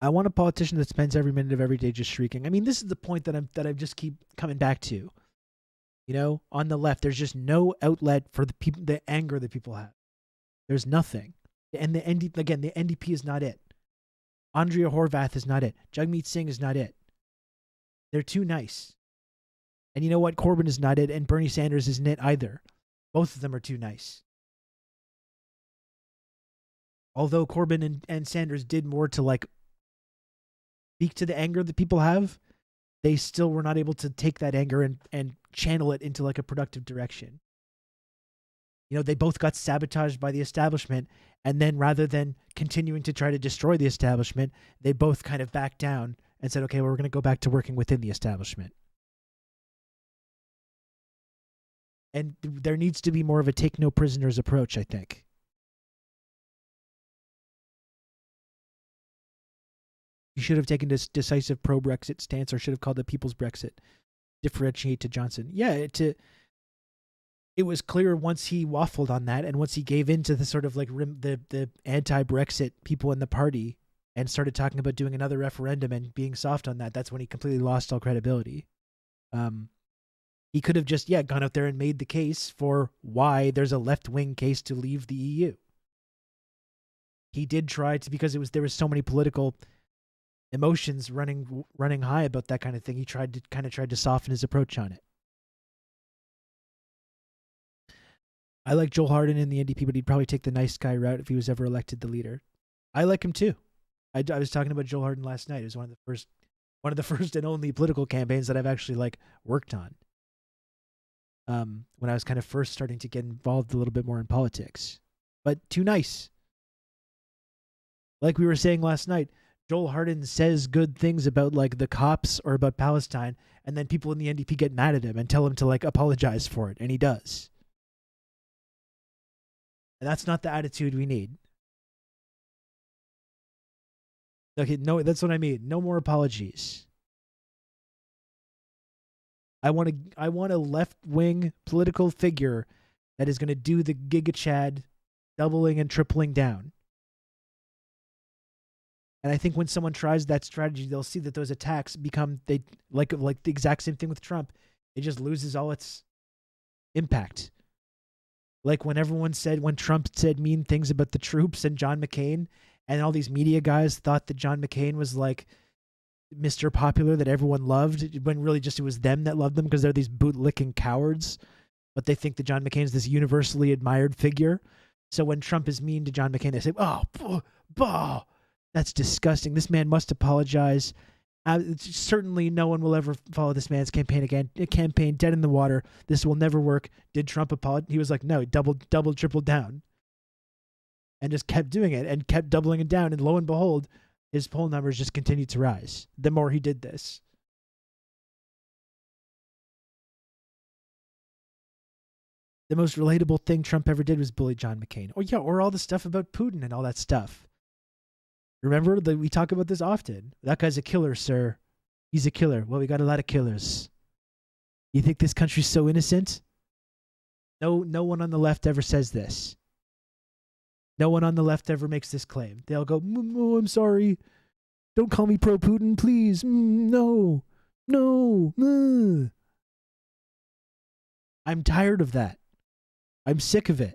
I want a politician that spends every minute of every day just shrieking. I mean, this is the point that I just keep coming back to. On the left, there's just no outlet for the anger that people have. There's nothing. And the NDP is not it. Andrea Horwath is not it. Jagmeet Singh is not it. They're too nice. And you know what? Corbyn is not it, and Bernie Sanders isn't it either. Both of them are too nice. Although Corbyn and Sanders did more to speak to the anger that people have, they still were not able to take that anger and channel it into a productive direction. They both got sabotaged by the establishment, and then rather than continuing to try to destroy the establishment, they both kind of backed down and said, okay, well, we're going to go back to working within the establishment. And there needs to be more of a take no prisoners approach, I think. You should have taken this decisive pro-Brexit stance, or should have called it People's Brexit. Differentiate to Johnson. Yeah, it was clear once he waffled on that, and once he gave in to the sort of the anti-Brexit people in the party and started talking about doing another referendum and being soft on that, that's when he completely lost all credibility. He could have just, gone out there and made the case for why there's a left-wing case to leave the EU. He did try to, because there was so many political emotions running high about that kind of thing. He tried to soften his approach on it. I like Joel Harden in the NDP, but he'd probably take the nice guy route if he was ever elected the leader. I like him too. I was talking about Joel Harden last night. It was one of the first and only political campaigns that I've actually worked on. When I was kind of first starting to get involved a little bit more in politics, but too nice. Like we were saying last night, Joel Harden says good things about the cops or about Palestine, and then people in the NDP get mad at him and tell him to apologize for it, and he does. And that's not the attitude we need. Okay, no, that's what I mean. No more apologies. I want a left-wing political figure that is going to do the Giga Chad doubling and tripling down. And I think when someone tries that strategy, they'll see that those attacks become like the exact same thing with Trump. It just loses all its impact. Like when Trump said mean things about the troops and John McCain, and all these media guys thought that John McCain was Mr. Popular that everyone loved, when really just it was them that loved them because they're these boot-licking cowards. But they think that John McCain's this universally admired figure. So when Trump is mean to John McCain, they say, "Oh, that's disgusting. This man must apologize. Certainly no one will ever follow this man's campaign again. A campaign dead in the water. This will never work." Did Trump apologize? He was like, no, he doubled, tripled down. And just kept doing it and kept doubling it down. And lo and behold, his poll numbers just continued to rise the more he did this. The most relatable thing Trump ever did was bully John McCain. Or all the stuff about Putin and all that stuff. Remember, we talk about this often. That guy's a killer, sir. He's a killer. Well, we got a lot of killers. You think this country's so innocent? No one on the left ever says this. No one on the left ever makes this claim. They all go, "Oh, I'm sorry. Don't call me pro-Putin, please. No. I'm tired of that. I'm sick of it.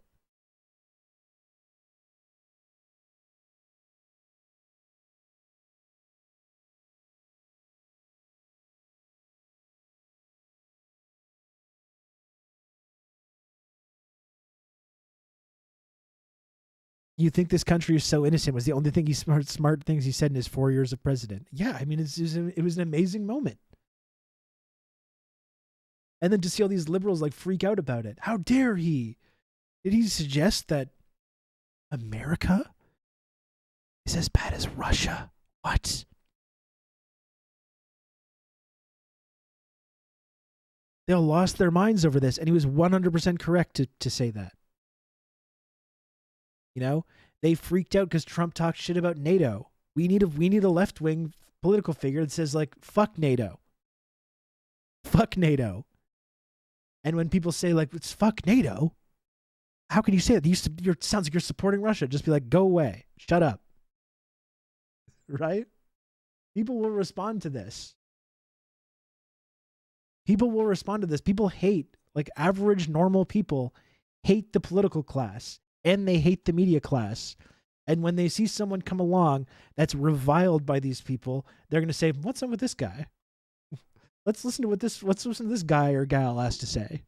You think this country is so innocent was the only thing smart things he said in his 4 years of president. Yeah, I mean, it was an amazing moment. And then to see all these liberals freak out about it. How dare he? Did he suggest that America is as bad as Russia? What? They all lost their minds over this, and he was 100% correct to say that. They freaked out because Trump talked shit about NATO. We need a left-wing political figure that says fuck NATO. Fuck NATO. And when people say it's fuck NATO, how can you say it? It sounds like you're supporting Russia. Just be like, go away. Shut up. Right? People will respond to this. People hate, average normal people hate the political class. And they hate the media class. And when they see someone come along that's reviled by these people, they're going to say, what's up with this guy? Let's listen to this guy or gal has to say.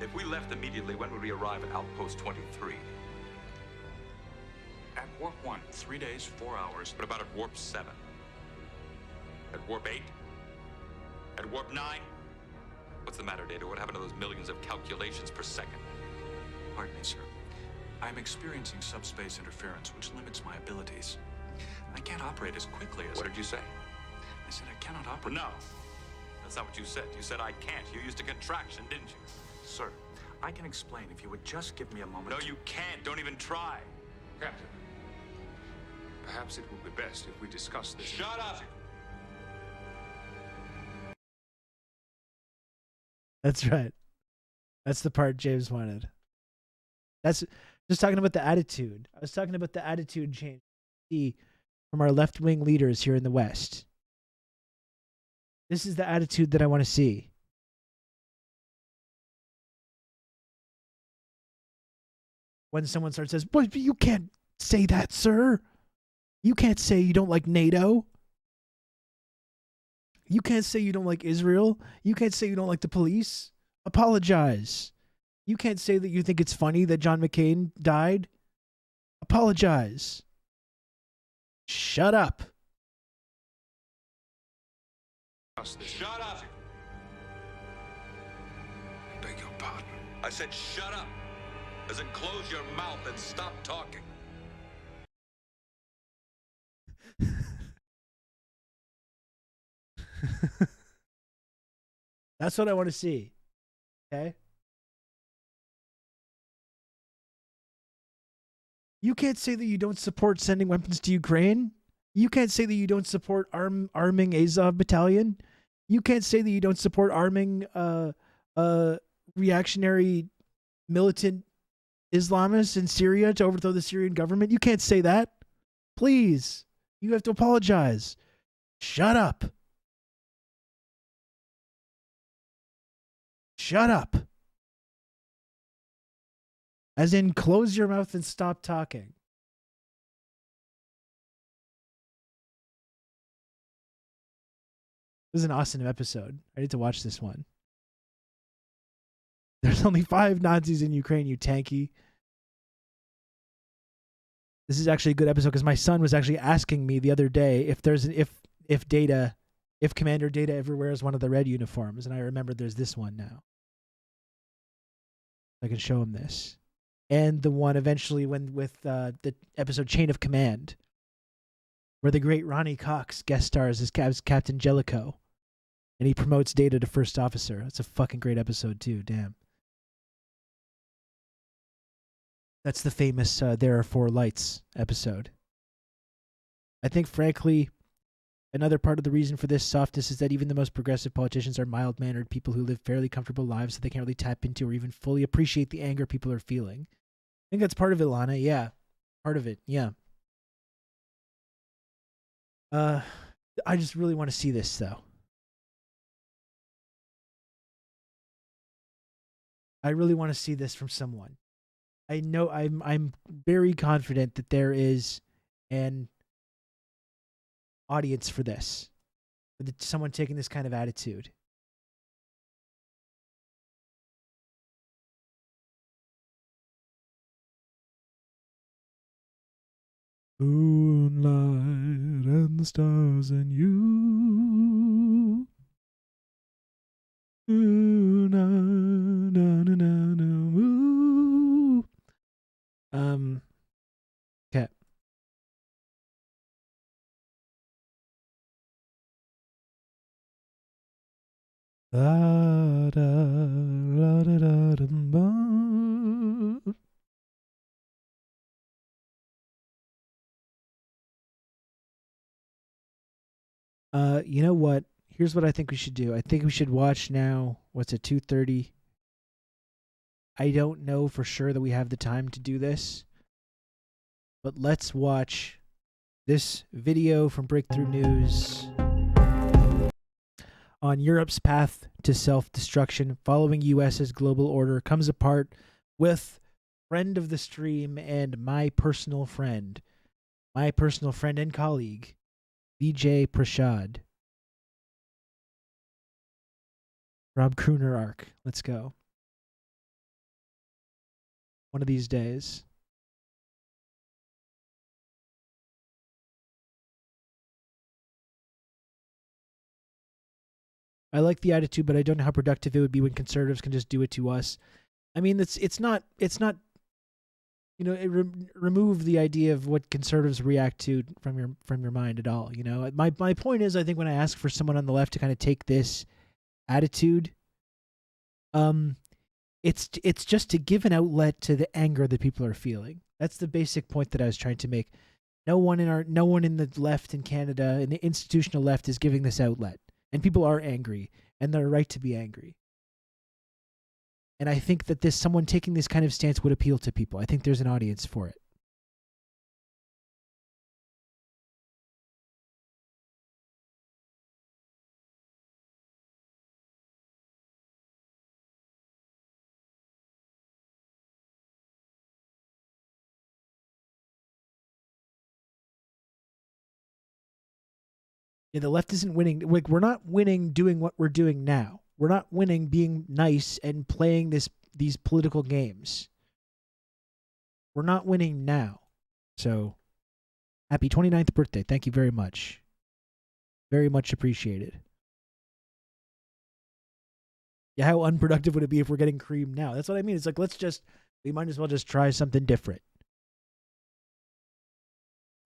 If we left immediately, when would we arrive at Outpost 23? At warp 1, 3 days, 4 hours. What about at warp 7? At warp 8? At warp 9? What's the matter, Data? What happened to those millions of calculations per second? Pardon me, sir. I'm experiencing subspace interference, which limits my abilities. I can't operate as quickly as... What did you say? I said I cannot operate... No. That's not what you said. You said I can't. You used a contraction, didn't you? Sir, I can explain if you would just give me a moment. No, you can't. Don't even try. Captain, perhaps it would be best if we discuss this. Shut up! That's right. That's the part James wanted. That's just talking about the attitude. I was talking about the attitude change from our left-wing leaders here in the West. This is the attitude that I want to see. When someone starts says, "But you can't say that, sir. You can't say you don't like NATO. You can't say you don't like Israel. You can't say you don't like the police. Apologize. You can't say that you think it's funny that John McCain died. Apologize. Shut up." Shut up! Beg your pardon. I said shut up! As in close your mouth and stop talking. That's what I want to see. Okay? You can't say that you don't support sending weapons to Ukraine. You can't say that you don't support arming Azov battalion. You can't say that you don't support arming reactionary militant Islamists in Syria to overthrow the Syrian government. You can't say that. Please. You have to apologize. Shut up. Shut up. As in, close your mouth and stop talking. This is an awesome episode. I need to watch this one. There's only 5 Nazis in Ukraine, you tanky. This is actually a good episode because my son was actually asking me the other day if there's an if Commander Data ever wears one of the red uniforms, and I remember there's this one now. I can show him this. And the one eventually with the episode Chain of Command, where the great Ronnie Cox guest stars as Captain Jellicoe. And he promotes Data to first officer. That's a fucking great episode too, damn. That's the famous There Are Four Lights episode. I think, frankly, another part of the reason for this softness is that even the most progressive politicians are mild-mannered people who live fairly comfortable lives that they can't really tap into or even fully appreciate the anger people are feeling. I think that's part of it, Lana. Yeah. Part of it. Yeah. I just really want to see this, though. I really want to see this from someone. I know I'm very confident that there is an audience for this. Someone taking this kind of attitude. Moonlight and the stars and you. Ooh, na, na, na, na, na, ooh. Okay. Da, da, la, da, da, da, ba. You know what? Here's what I think we should do. I think we should watch now. What's it, 2:30? I don't know for sure that we have the time to do this. But let's watch this video from Breakthrough News on Europe's path to self-destruction following U.S.'s global order comes apart with friend of the stream and my personal friend and colleague, Vijay Prashad. Rob Crooner arc. Let's go. one of these days. I like the attitude, but I don't know how productive it would be when conservatives can just do it to us. I mean, it's not remove the idea of what conservatives react to from your mind at all. My point is, I think when I ask for someone on the left to kind of take this attitude, it's just to give an outlet to the anger that people are feeling. That's the basic point that I was trying to make. No one in the left in Canada, in the institutional left, is giving this outlet, and people are angry, and they're right to be angry. And I think that someone taking this kind of stance would appeal to people. I think there's an audience for it. Yeah, the left isn't winning. Like, we're not winning doing what we're doing now. We're not winning being nice and playing these political games. We're not winning now. So, happy 29th birthday. Thank you very much. Very much appreciated. Yeah, how unproductive would it be if we're getting cream now? That's what I mean. It's like, we might as well just try something different.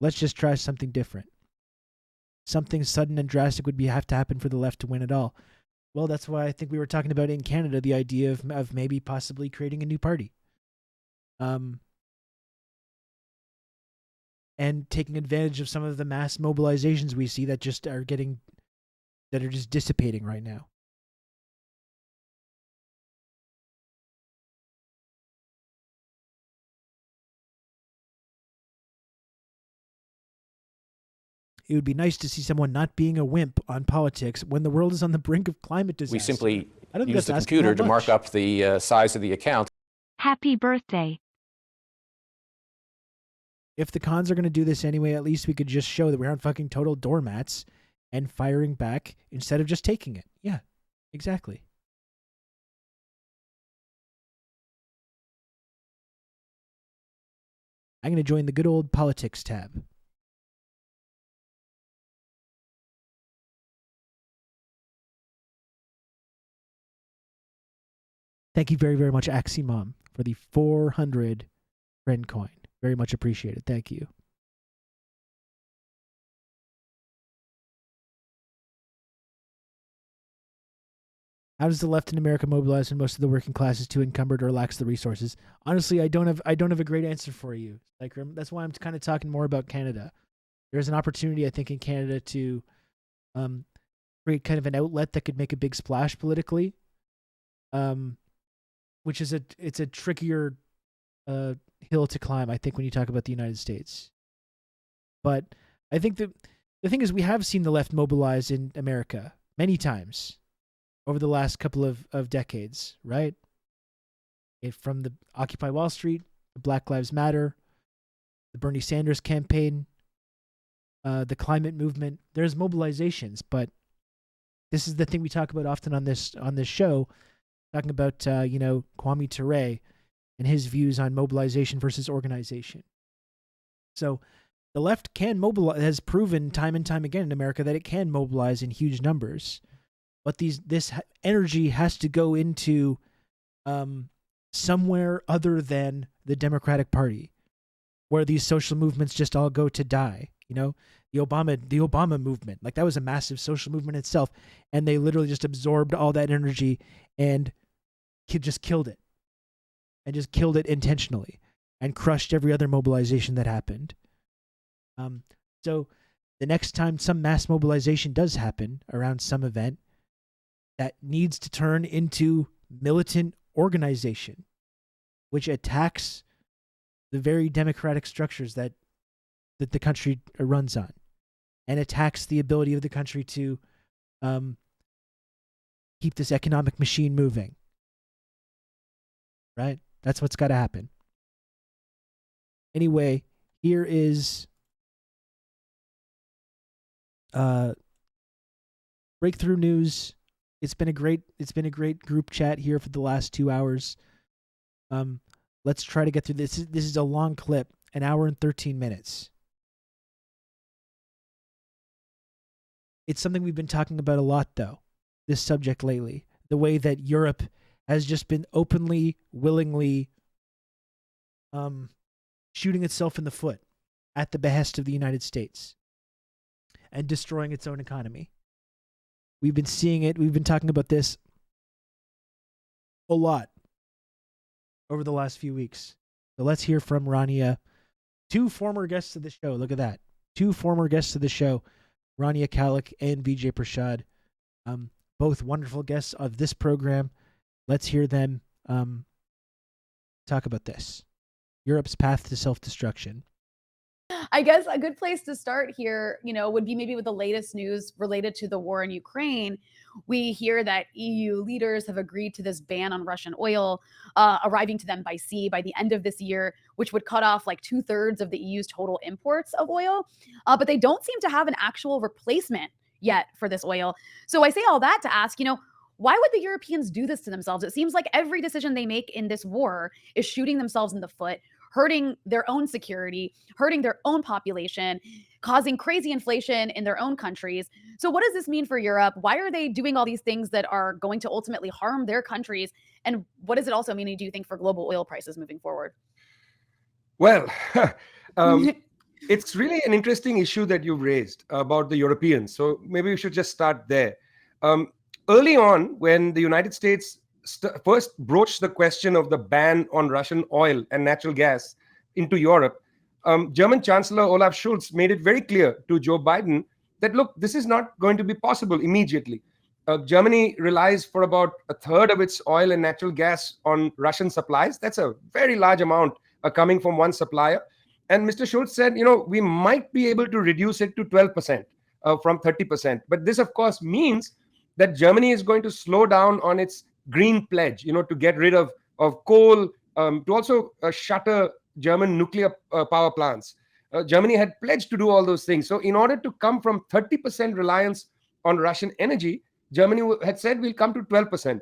Let's just try something different. Something sudden and drastic would have to happen for the left to win it all. Well, that's why I think we were talking about in Canada the idea of maybe possibly creating a new party. And taking advantage of some of the mass mobilizations we see that are just dissipating right now. It would be nice to see someone not being a wimp on politics when the world is on the brink of climate disaster. We simply use the computer to mark up the size of the account. Happy birthday. If the cons are going to do this anyway, at least we could just show that we aren't fucking total doormats and firing back instead of just taking it. Yeah, exactly. I'm going to join the good old politics tab. Thank you very, very much, Aximom, for the 400 friend coin. Very much appreciated. Thank you. How does the left in America mobilize when most of the working class is too encumbered or lacks the resources? Honestly, I don't have a great answer for you. Like, that's why I'm kind of talking more about Canada. There's an opportunity, I think, in Canada to create kind of an outlet that could make a big splash politically. Which is it's a trickier hill to climb, I think, when you talk about the United States. But I think the thing is, we have seen the left mobilize in America many times over the last couple of decades, right? From the Occupy Wall Street, the Black Lives Matter, the Bernie Sanders campaign, the climate movement. There's mobilizations, but this is the thing we talk about often on this show, talking about Kwame Ture and his views on mobilization versus organization. So the left can mobilize, has proven time and time again in America that it can mobilize in huge numbers. But this energy has to go into somewhere other than the Democratic Party, where these social movements just all go to die. The Obama movement, like, that was a massive social movement itself, and they literally just absorbed all that energy and just killed it, and just killed it intentionally, and crushed every other mobilization that happened. So the next time some mass mobilization does happen around some event, that needs to turn into militant organization, which attacks the very democratic structures that the country runs on, and attacks the ability of the country to keep this economic machine moving. Right? That's what's got to happen. Anyway, here is breakthrough news. It's been a great group chat here for the last 2 hours. Let's try to get through this. This is a long clip, an hour and 13 minutes. It's something we've been talking about a lot, though, this subject lately. The way that Europe has just been openly, willingly shooting itself in the foot at the behest of the United States and destroying its own economy. We've been seeing it. We've been talking about this a lot over the last few weeks. So let's hear from Rania. 2 former guests of the show. Look at that. 2 former guests of the show, Rania Kalik and Vijay Prashad. Both wonderful guests of this program. Let's hear them talk about this. Europe's path to self-destruction. I guess a good place to start here, would be maybe with the latest news related to the war in Ukraine. We hear that EU leaders have agreed to this ban on Russian oil arriving to them by sea by the end of this year, which would cut off like 2/3 of the EU's total imports of oil. But they don't seem to have an actual replacement yet for this oil. So I say all that to ask, why would the Europeans do this to themselves? It seems like every decision they make in this war is shooting themselves in the foot, hurting their own security, hurting their own population, causing crazy inflation in their own countries. So what does this mean for Europe? Why are they doing all these things that are going to ultimately harm their countries? And what does it also mean, do you think, for global oil prices moving forward? Well, it's really an interesting issue that you've raised about the Europeans. So maybe we should just start there. Early on, when the United States first broached the question of the ban on Russian oil and natural gas into Europe, German Chancellor Olaf Scholz made it very clear to Joe Biden that, look, this is not going to be possible immediately. Germany relies for about 1/3 of its oil and natural gas on Russian supplies. That's a very large amount coming from one supplier. And Mr. Scholz said, we might be able to reduce it to 12% from 30%. But this, of course, means that Germany is going to slow down on its green pledge, to get rid of coal, to also shutter German nuclear power plants. Germany had pledged to do all those things. So in order to come from 30% reliance on Russian energy, Germany had said we'll come to 12%.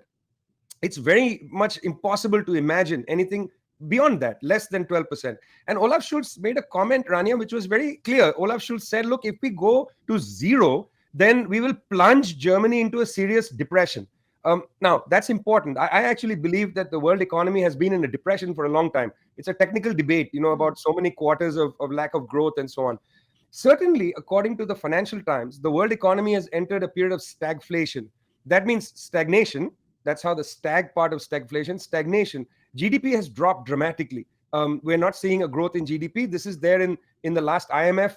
It's very much impossible to imagine anything beyond that, less than 12%. And Olaf Scholz made a comment, Rania, which was very clear. Olaf Scholz said, look, if we go to zero, then we will plunge Germany into a serious depression. Now, that's important. I actually believe that the world economy has been in a depression for a long time. It's a technical debate, about so many quarters of lack of growth and so on. Certainly, according to the Financial Times, the world economy has entered a period of stagflation. That means stagnation. That's how the stag part of stagflation, stagnation. GDP has dropped dramatically. We're not seeing a growth in GDP. This is there in the last IMF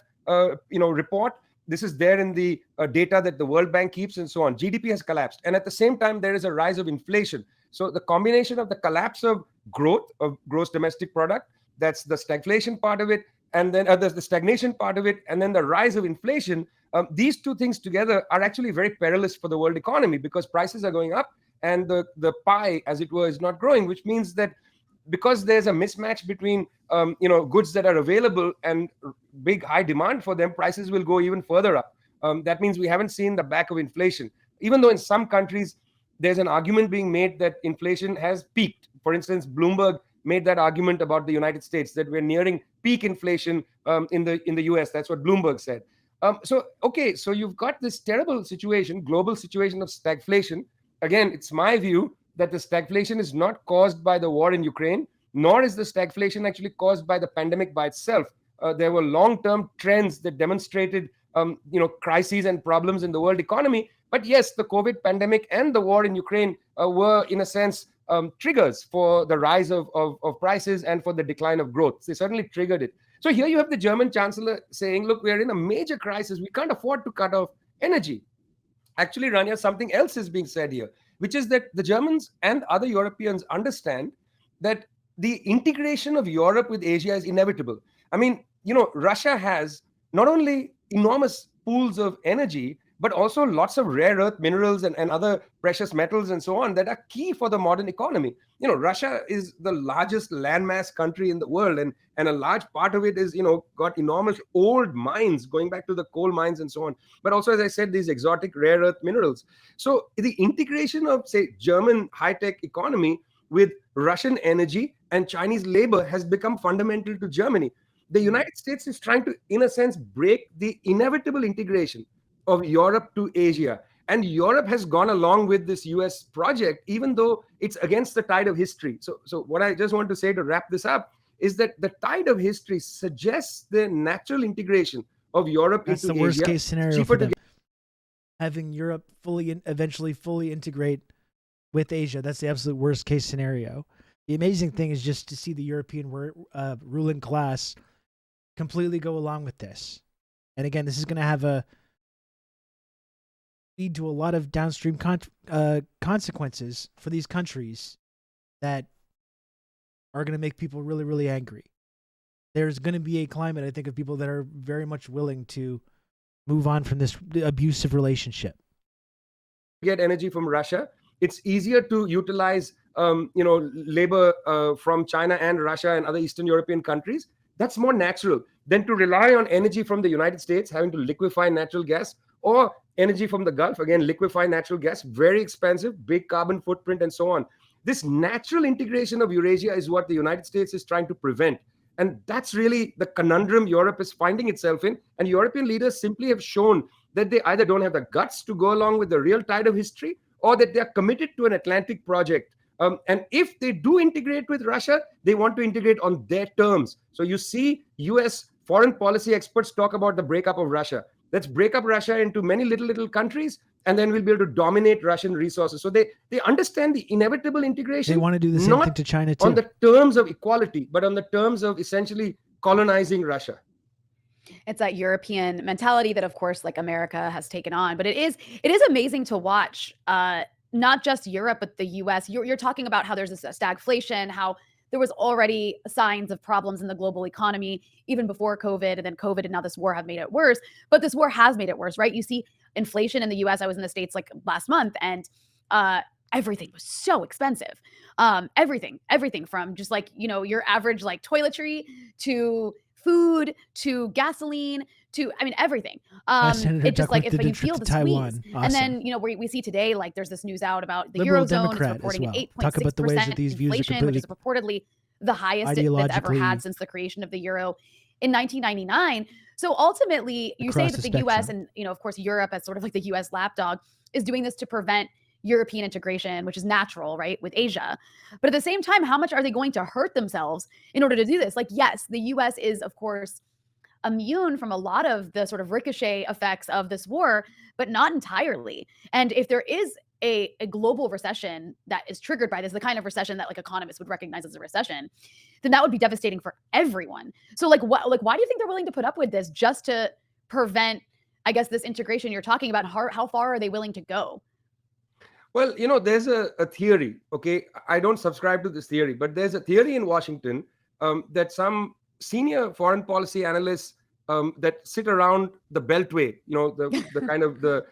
report. This is there in the data that the World Bank keeps and so on. GDP has collapsed. And at the same time, there is a rise of inflation. So the combination of the collapse of growth, of gross domestic product, that's the stagflation part of it, and then there's the stagnation part of it, and then the rise of inflation. These two things together are actually very perilous for the world economy because prices are going up and the pie, as it were, is not growing, which means that because there's a mismatch between goods that are available and big high demand for them, prices will go even further up. That means we haven't seen the back of inflation, even though in some countries there's an argument being made that inflation has peaked. For instance, Bloomberg made that argument about the United States, that we're nearing peak inflation in the US. That's what Bloomberg said. So you've got this terrible situation, global situation of stagflation. Again, it's my view that the stagflation is not caused by the war in Ukraine, nor is the stagflation actually caused by the pandemic by itself. There were long-term trends that demonstrated, crises and problems in the world economy. But yes, the COVID pandemic and the war in Ukraine were, in a sense, triggers for the rise of prices and for the decline of growth. They certainly triggered it. So here you have the German chancellor saying, look, we're in a major crisis. We can't afford to cut off energy. Actually, Rania, something else is being said here, which is that the Germans and other Europeans understand that the integration of Europe with Asia is inevitable. I mean, Russia has not only enormous pools of energy, but also lots of rare earth minerals and other precious metals and so on that are key for the modern economy. Russia is the largest landmass country in the world, and a large part of it is, got enormous old mines going back to the coal mines and so on. But also, as I said, these exotic rare earth minerals. So the integration of, say, German high-tech economy with Russian energy and Chinese labor has become fundamental to Germany. The United States is trying to, in a sense, break the inevitable integration of Europe to Asia. And Europe has gone along with this US project, even though it's against the tide of history. So what I just want to say to wrap this up is that the tide of history suggests the natural integration of Europe That's into the worst Asia. case scenario for them. Having Europe eventually fully integrate with Asia. That's the absolute worst case scenario. The amazing thing is just to see the European ruling class completely go along with this. And again, this is going to lead to a lot of downstream consequences for these countries that are going to make people really, really angry. There's going to be a climate, I think, of people that are very much willing to move on from this abusive relationship. Get energy from Russia. It's easier to utilize, labor from China and Russia and other Eastern European countries. That's more natural than to rely on energy from the United States, having to liquefy natural gas, or energy from the Gulf, again, liquefy natural gas, very expensive, big carbon footprint, and so on. This natural integration of Eurasia is what the United States is trying to prevent. And that's really the conundrum Europe is finding itself in. And European leaders simply have shown that they either don't have the guts to go along with the real tide of history, or that they are committed to an Atlantic project. And if they do integrate with Russia, they want to integrate on their terms. So you see US foreign policy experts talk about the breakup of Russia. Let's break up Russia into many little countries, and then we'll be able to dominate Russian resources. So they understand the inevitable integration. They want to do the same thing to China too. On the terms of equality, but on the terms of essentially colonizing Russia. It's that European mentality that, of course, like America has taken on. But it is amazing to watch, not just Europe, but the US. You're talking about how there's this stagflation, how there was already signs of problems in the global economy even before COVID, and then COVID and now this war have made it worse. But this war has made it worse, right? You see inflation in the US. I was in the States like last month, and everything was so expensive. Everything from just like, your average like toiletry to food to gasoline to, I mean, everything. It just like, if you feel the squeeze. Awesome. And then, we see today, like there's this news out about the Liberal Eurozone Democrat is reporting as well. 8.6% Talk about the ways that these views are inflation, which is reportedly the highest it's ever had since the creation of the euro in 1999. So ultimately, you say that the US and, of course, Europe as sort of like the US lapdog is doing this to prevent European integration, which is natural, right, with Asia. But at the same time, how much are they going to hurt themselves in order to do this? Like, yes, the US is, of course, immune from a lot of the sort of ricochet effects of this war, but not entirely. And if there is a global recession that is triggered by this, the kind of recession that like economists would recognize as a recession, then that would be devastating for everyone. So why do you think they're willing to put up with this just to prevent, I guess, this integration you're talking about? How far are they willing to go? Well, there's a theory, okay? I don't subscribe to this theory, but there's a theory in Washington that some senior foreign policy analysts that sit around the Beltway, the kind of the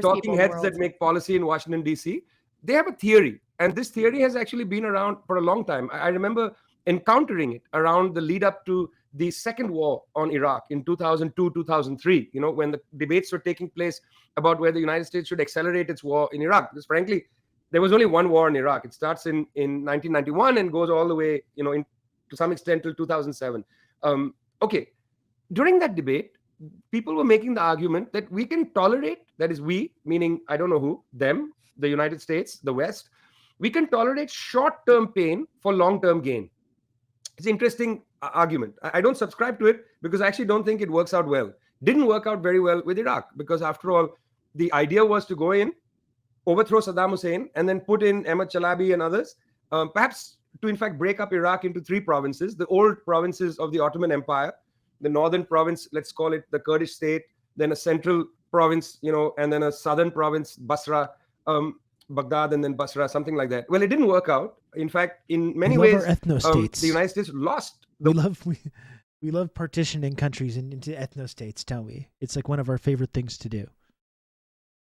talking heads that make policy in Washington, D.C., they have a theory. And this theory has actually been around for a long time. I remember encountering it around the lead up to the second war on Iraq in 2002, 2003, when the debates were taking place about whether the United States should accelerate its war in Iraq. Because frankly, there was only one war in Iraq. It starts in 1991 and goes all the way, to some extent till 2007. Okay. During that debate, people were making the argument that we can tolerate, that is we, meaning I don't know who, them, the United States, the West, we can tolerate short-term pain for long-term gain. It's an interesting argument. I don't subscribe to it because I actually don't think it works out well. Didn't work out very well with Iraq because after all, the idea was to go in, overthrow Saddam Hussein, and then put in Ahmad Chalabi and others, perhaps to in fact break up Iraq into three provinces, the old provinces of the Ottoman Empire, the northern province, let's call it the Kurdish state, then a central province, and then a southern province, Basra, Baghdad, and then Basra, something like that. Well, it didn't work out. In fact, in many ways, the United States lost. We love partitioning countries into ethno-states, don't we? It's like one of our favorite things to do.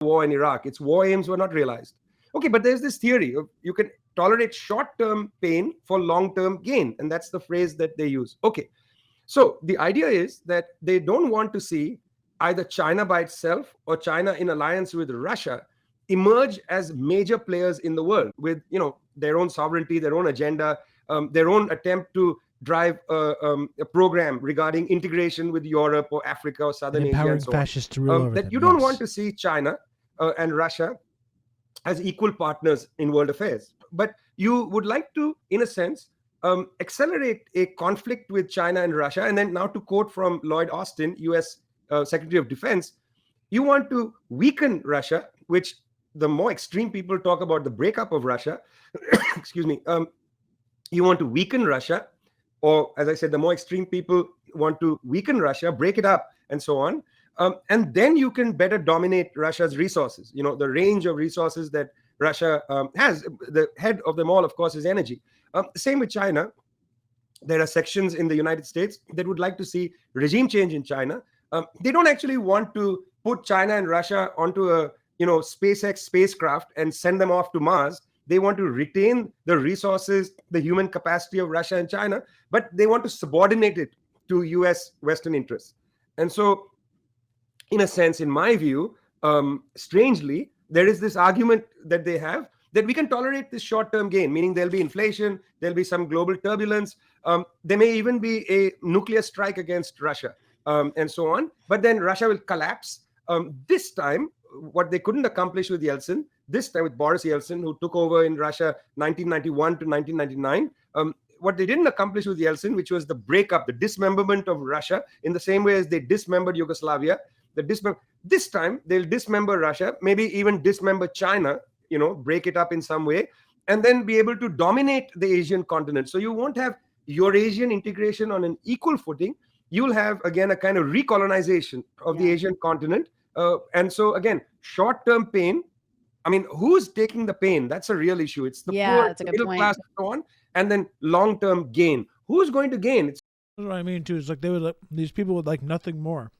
War in Iraq, its war aims were not realized. Okay, but there's this theory of you can tolerate short-term pain for long-term gain, and that's the phrase that they use. Okay, so the idea is that they don't want to see either China by itself or China in alliance with Russia emerge as major players in the world with, their own sovereignty, their own agenda, their own attempt to drive a program regarding integration with Europe or Africa or Southern and Asia empowering and so on. fascists to rule over That them. you don't yes. want to see China and Russia as equal partners in world affairs, but you would like to, in a sense, accelerate a conflict with China and Russia. And then now, to quote from Lloyd Austin, US Secretary of Defense, you want to weaken Russia, which the more extreme people talk about the breakup of Russia. Excuse me. You want to weaken Russia, or as I said, the more extreme people want to weaken Russia, break it up, and so on. And then you can better dominate Russia's resources. The range of resources that Russia has. The head of them all, of course, is energy. Same with China. There are sections in the United States that would like to see regime change in China. They don't actually want to put China and Russia onto a SpaceX spacecraft and send them off to Mars. They want to retain the resources, the human capacity of Russia and China, but they want to subordinate it to US Western interests. And so, in a sense, in my view, strangely, there is this argument that they have that we can tolerate this short-term gain, meaning there'll be inflation, there'll be some global turbulence, there may even be a nuclear strike against Russia, and so on. But then Russia will collapse. This time, what they couldn't accomplish with Yeltsin, this time with Boris Yeltsin, who took over in Russia 1991 to 1999, what they didn't accomplish with Yeltsin, which was the breakup, the dismemberment of Russia, in the same way as they dismembered Yugoslavia, this time they'll dismember Russia, maybe even dismember China, break it up in some way, and then be able to dominate the Asian continent. So you won't have Eurasian integration on an equal footing. You'll have, again, a kind of recolonization of the Asian continent. And so, again, short-term pain. I mean, who's taking the pain? That's a real issue. It's the poor, the middle class, and so on. And then long-term gain. Who's going to gain? That's what I mean, too. Is like these people would like nothing more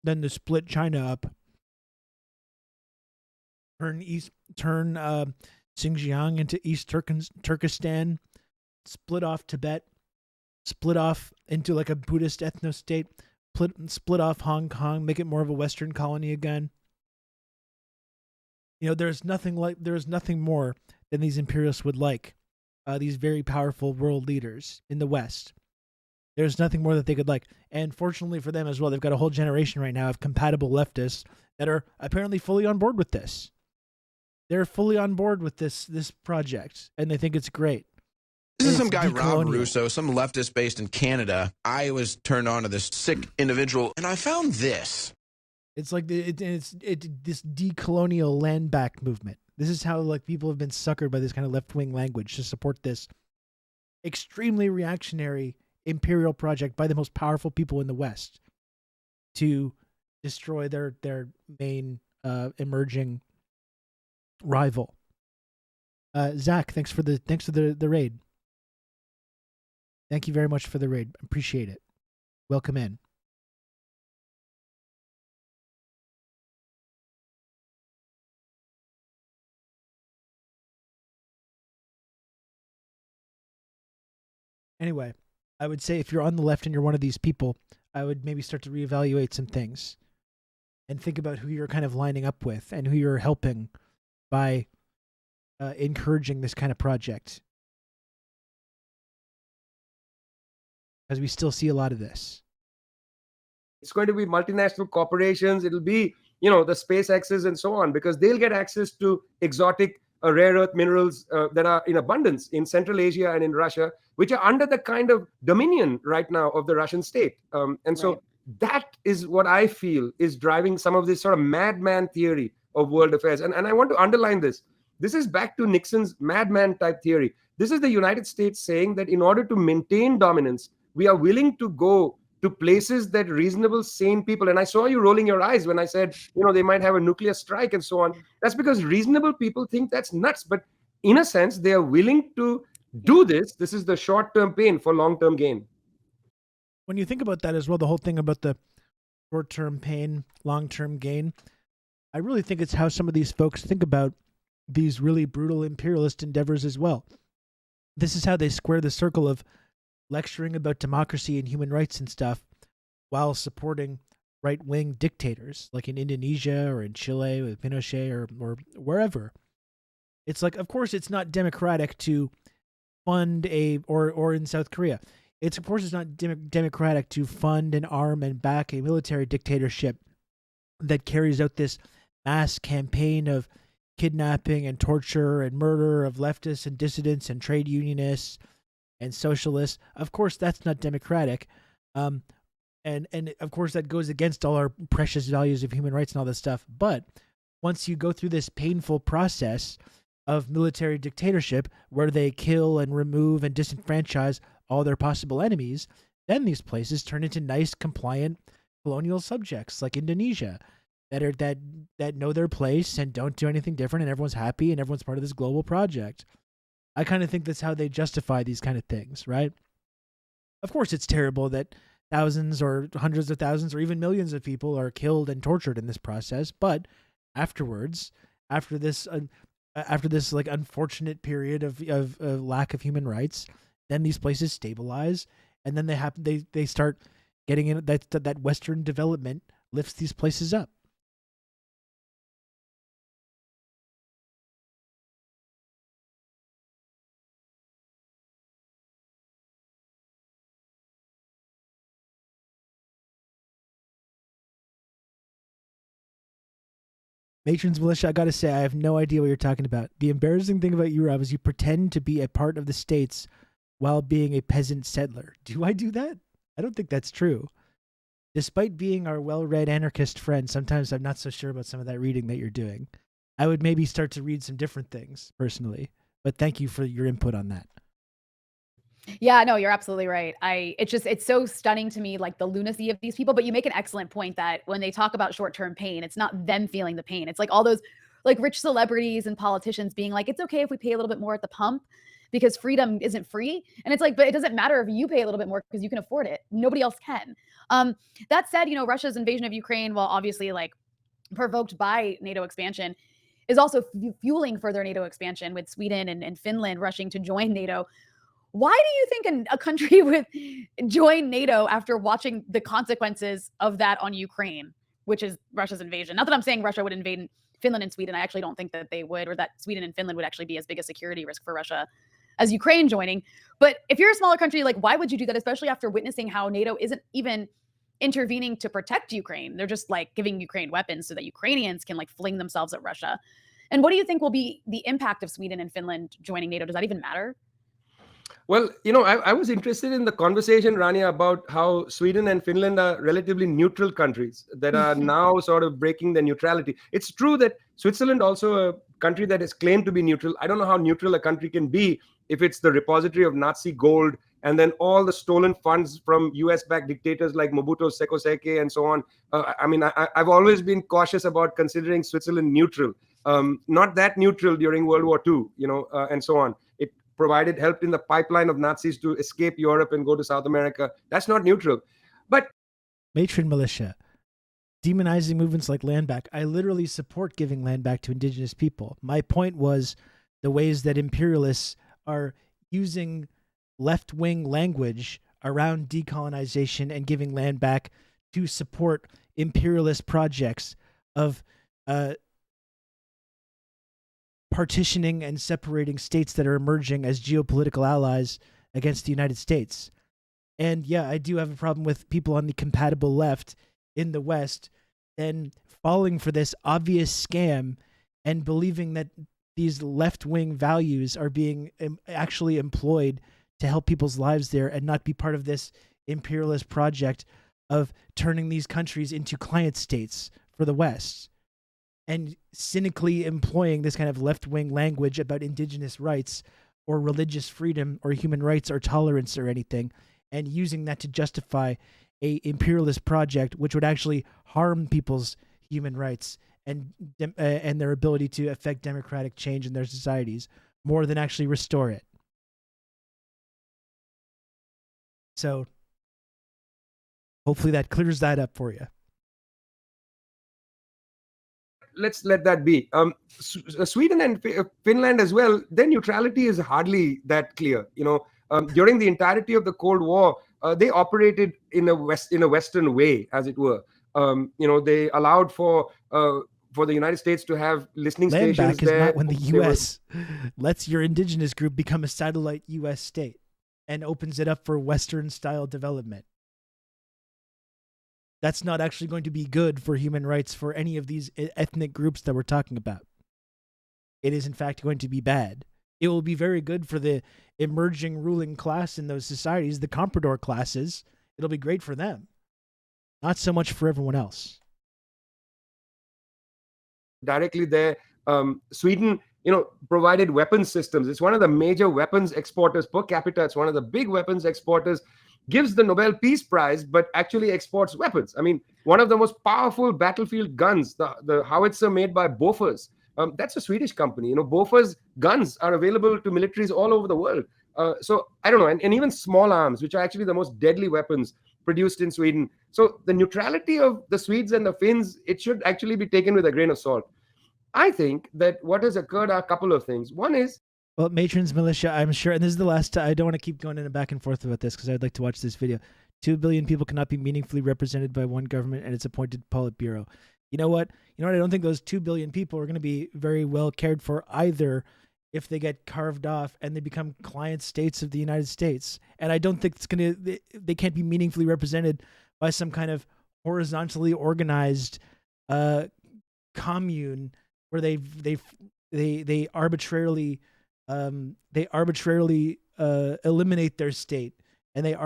than to split China up, turn Xinjiang into East Turkestan, split off Tibet, split off into like a Buddhist ethno-state, split off Hong Kong, make it more of a Western colony again. There's nothing more than these imperialists would like, these very powerful world leaders in the West. There's nothing more that they could like. And fortunately for them as well, they've got a whole generation right now of compatible leftists that are apparently fully on board with this. They're fully on board with this project, and they think it's great. This is some guy, Rob Russo, some leftist based in Canada. I was turned on to this sick individual, and I found this. It's like it's this decolonial land back movement. This is how like people have been suckered by this kind of left-wing language to support this extremely reactionary imperial project by the most powerful people in the West to destroy their main emerging rival. Zach, thanks for the raid. Thank you very much for the raid. Appreciate it. Welcome in. Anyway, I would say if you're on the left and you're one of these people, I would maybe start to reevaluate some things and think about who you're kind of lining up with and who you're helping by encouraging this kind of project. Because we still see a lot of this. It's going to be multinational corporations. It'll be, the SpaceXs and so on, because they'll get access to exotic rare earth minerals that are in abundance in Central Asia and in Russia, which are under the kind of dominion right now of the Russian state. So that is what I feel is driving some of this sort of madman theory of world affairs. And I want to underline this. This is back to Nixon's madman type theory. This is the United States saying that in order to maintain dominance, we are willing to go to places that reasonable, sane people, and I saw you rolling your eyes when I said, they might have a nuclear strike and so on. That's because reasonable people think that's nuts. But in a sense, they are willing to do this. This is the short-term pain for long-term gain. When you think about that as well, the whole thing about the short-term pain, long-term gain, I really think it's how some of these folks think about these really brutal imperialist endeavors as well. This is how they square the circle of lecturing about democracy and human rights and stuff while supporting right-wing dictators like in Indonesia or in Chile with Pinochet or wherever. It's like, of course, it's not democratic to fund or in South Korea. It's of course it's not democratic to fund and arm and back a military dictatorship that carries out this mass campaign of kidnapping and torture and murder of leftists and dissidents and trade unionists and socialists. Of course, that's not democratic. And of course that goes against all our precious values of human rights and all this stuff. But once you go through this painful process of military dictatorship where they kill and remove and disenfranchise all their possible enemies, then these places turn into nice, compliant colonial subjects like Indonesia that know their place and don't do anything different, and everyone's happy and everyone's part of this global project. I kind of think that's how they justify these kind of things, right? Of course, it's terrible that thousands or hundreds of thousands or even millions of people are killed and tortured in this process, but afterwards, after this like unfortunate period of lack of human rights, then these places stabilize, and then they start getting in that Western development lifts these places up. Matron's Militia, I gotta say, I have no idea what you're talking about. The embarrassing thing about you, Rob, is you pretend to be a part of the states while being a peasant settler. Do I do that? I don't think that's true. Despite being our well-read anarchist friend, sometimes I'm not so sure about some of that reading that you're doing. I would maybe start to read some different things, personally. But thank you for your input on that. Yeah, no, you're absolutely right. It's so stunning to me, like the lunacy of these people. But you make an excellent point that when they talk about short-term pain, it's not them feeling the pain. It's like all those like rich celebrities and politicians being like, it's okay if we pay a little bit more at the pump because freedom isn't free. And it's like, but it doesn't matter if you pay a little bit more because you can afford it. Nobody else can. That said, Russia's invasion of Ukraine, while obviously like provoked by NATO expansion, is also fueling further NATO expansion with Sweden and Finland rushing to join NATO. Why do you think a country would join NATO after watching the consequences of that on Ukraine, which is Russia's invasion? Not that I'm saying Russia would invade Finland and Sweden. I actually don't think that they would, or that Sweden and Finland would actually be as big a security risk for Russia as Ukraine joining. But if you're a smaller country, like why would you do that, especially after witnessing how NATO isn't even intervening to protect Ukraine? They're just like giving Ukraine weapons so that Ukrainians can like fling themselves at Russia. And what do you think will be the impact of Sweden and Finland joining NATO? Does that even matter? Well, I was interested in the conversation, Rania, about how Sweden and Finland are relatively neutral countries that are now sort of breaking their neutrality. It's true that Switzerland, also a country that is claimed to be neutral. I don't know how neutral a country can be if it's the repository of Nazi gold and then all the stolen funds from US-backed dictators like Mobutu Seko Seke and so on. I've always been cautious about considering Switzerland neutral. Not that neutral during World War II, and so on. It helped in the pipeline of Nazis to escape Europe and go to South America. That's not neutral. But Matron Militia, demonizing movements like land back. I literally support giving land back to indigenous people. My point was the ways that imperialists are using left-wing language around decolonization and giving land back to support imperialist projects of partitioning and separating states that are emerging as geopolitical allies against the United States. And yeah, I do have a problem with people on the compatible left in the West then falling for this obvious scam and believing that these left-wing values are being actually employed to help people's lives there and not be part of this imperialist project of turning these countries into client states for the West. And cynically employing this kind of left-wing language about indigenous rights or religious freedom or human rights or tolerance or anything, and using that to justify a imperialist project which would actually harm people's human rights and their ability to affect democratic change in their societies more than actually restore it. So hopefully that clears that up for you. Let's let that be. Sweden and Finland as well, their neutrality is hardly that clear. During the entirety of the Cold War, they operated in a Western way, as it were. They allowed for for the United States to have listening Land stations back is there. not when the They were- U.S. lets your indigenous group become a satellite U.S. state and opens it up for Western-style development. That's not actually going to be good for human rights for any of these ethnic groups that we're talking about. It is, in fact, going to be bad. It will be very good for the emerging ruling class in those societies, the comprador classes. It'll be great for them. Not so much for everyone else. Directly there, Sweden, provided weapons systems. It's one of the major weapons exporters per capita. It's one of the big weapons exporters. Gives the Nobel Peace Prize, but actually exports weapons. I mean, one of the most powerful battlefield guns, the howitzer made by Bofors. That's a Swedish company. Bofors guns are available to militaries all over the world. So I don't know, and even small arms, which are actually the most deadly weapons produced in Sweden. So the neutrality of the Swedes and the Finns, it should actually be taken with a grain of salt. I think that what has occurred are a couple of things. One is, well, Matron's Militia, I'm sure, and this is the last time, I don't want to keep going in and back and forth about this because I'd like to watch this video. 2 billion people cannot be meaningfully represented by one government and its appointed Politburo. You know what? I don't think those 2 billion people are going to be very well cared for either if they get carved off and they become client states of the United States. And I don't think they can't be meaningfully represented by some kind of horizontally organized commune where they arbitrarily eliminate their state, and they